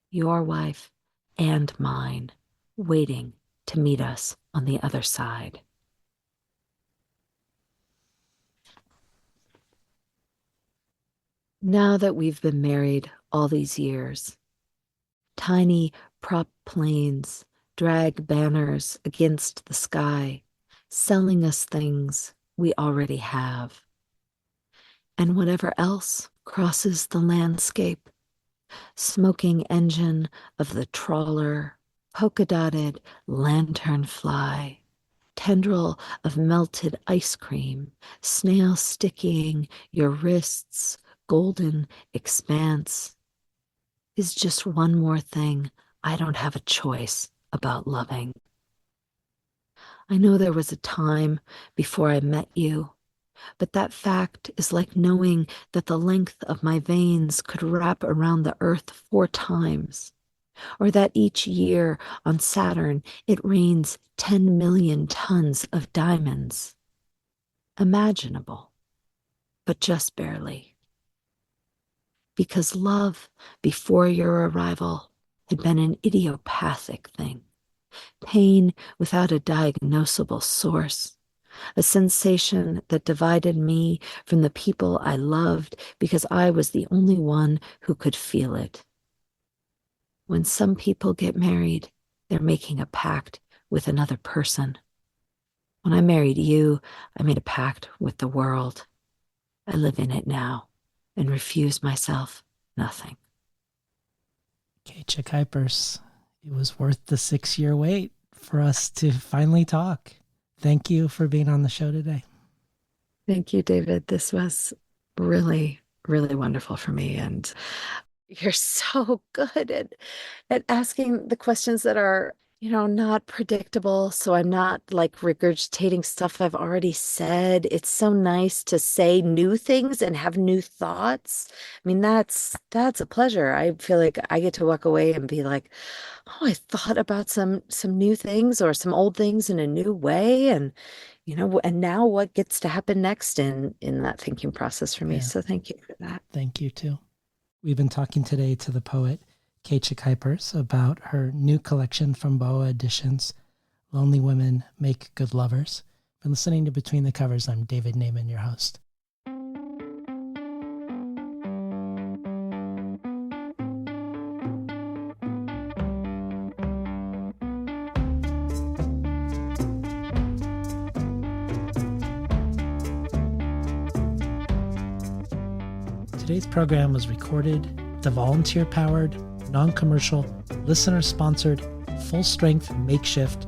your wife and mine, waiting to meet us on the other side. Now that we've been married all these years, tiny prop planes drag banners against the sky, selling us things we already have. And whatever else crosses the landscape, smoking engine of the trawler, polka-dotted lanternfly, tendril of melted ice cream, snail sticking your wrists, golden expanse, is just one more thing I don't have a choice about loving. I know there was a time before I met you, but that fact is like knowing that the length of my veins could wrap around the earth 4 times, or that each year on Saturn it rains 10 million tons of diamonds. Imaginable, but just barely. Because love before your arrival had been an idiopathic thing, pain without a diagnosable source, a sensation that divided me from the people I loved because I was the only one who could feel it. When some people get married, they're making a pact with another person. When I married you, I made a pact with the world. I live in it now and refuse myself nothing. Keetje Kuipers, it was worth the 6-year wait for us to finally talk. Thank you for being on the show today. Thank you, David. This was really, really wonderful for me. And you're so good at asking the questions that are, not predictable. So I'm not like regurgitating stuff I've already said. It's so nice to say new things and have new thoughts. I mean, that's a pleasure. I feel like I get to walk away and be like, oh, I thought about some new things or some old things in a new way. And and now what gets to happen next in that thinking process for me. Yeah. So thank you for that. Thank you too. We've been talking today to the poet Keetje Kuipers about her new collection from Boa Editions, Lonely Women Make Good Lovers. Been listening to Between the Covers. I'm David Naiman, your host. Today's program was recorded at the volunteer-powered, non-commercial, listener-sponsored, full-strength makeshift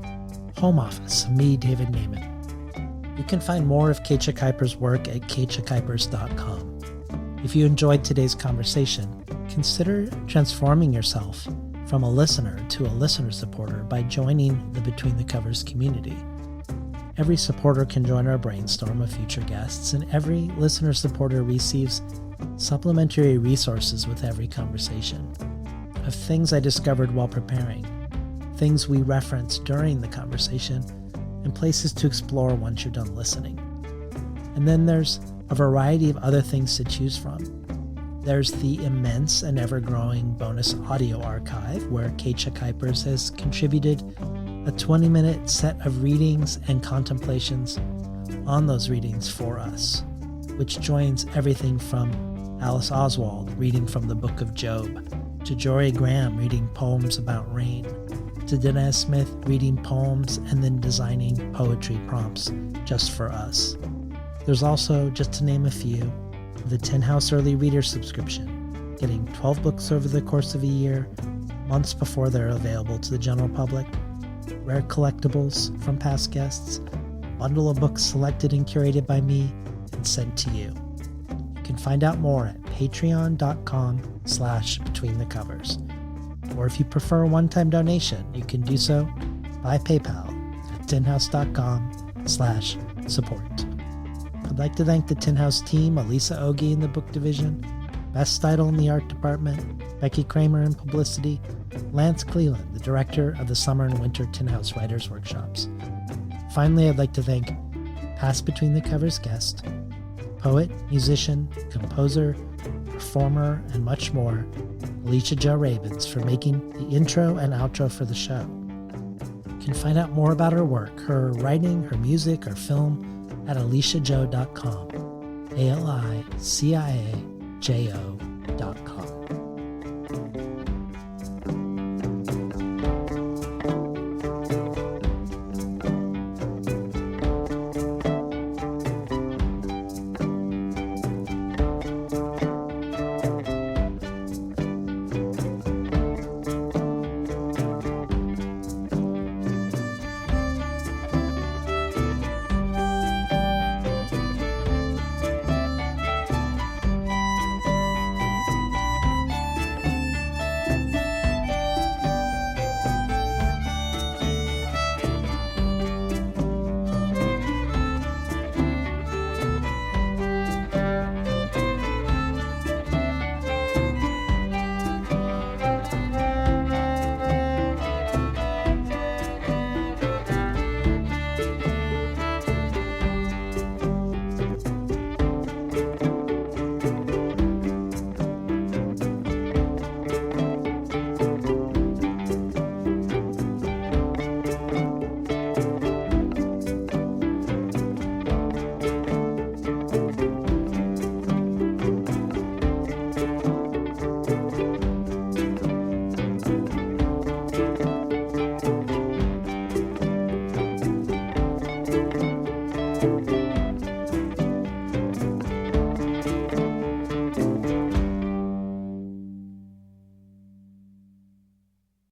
home office of me, David Naiman. You can find more of Keetje Kuipers' work at keitjekuipers.com. If you enjoyed today's conversation, consider transforming yourself from a listener to a listener supporter by joining the Between the Covers community. Every supporter can join our brainstorm of future guests, and every listener supporter receives supplementary resources with every conversation of things I discovered while preparing, things we reference during the conversation, and places to explore once you're done listening. And then there's a variety of other things to choose from. There's the immense and ever-growing bonus audio archive where Keetje Kuipers has contributed a 20-minute set of readings and contemplations on those readings for us, which joins everything from Alice Oswald reading from the Book of Job, to Jory Graham reading poems about rain, to Dana Smith reading poems and then designing poetry prompts just for us. There's also, just to name a few, the Tin House Early Reader subscription, getting 12 books over the course of a year, months before they're available to the general public, rare collectibles from past guests, bundle of books selected and curated by me and sent to you. You can find out more at patreon.com/betweenthecovers. Or if you prefer a one-time donation, you can do so by PayPal at tinhouse.com/support. I'd like to thank the Tin House team, Elisa Ogie in the book division, Bess Steidel in the art department, Becky Kramer in publicity, Lance Cleland, the director of the Summer and Winter Tin House Writers Workshops. Finally, I'd like to thank past Between the Covers guest, poet, musician, composer, performer, and much more, Alicia Jo Ravens, for making the intro and outro for the show. You can find out more about her work, her writing, her music, her film, at aliciajo.com, ALICIAJO.com.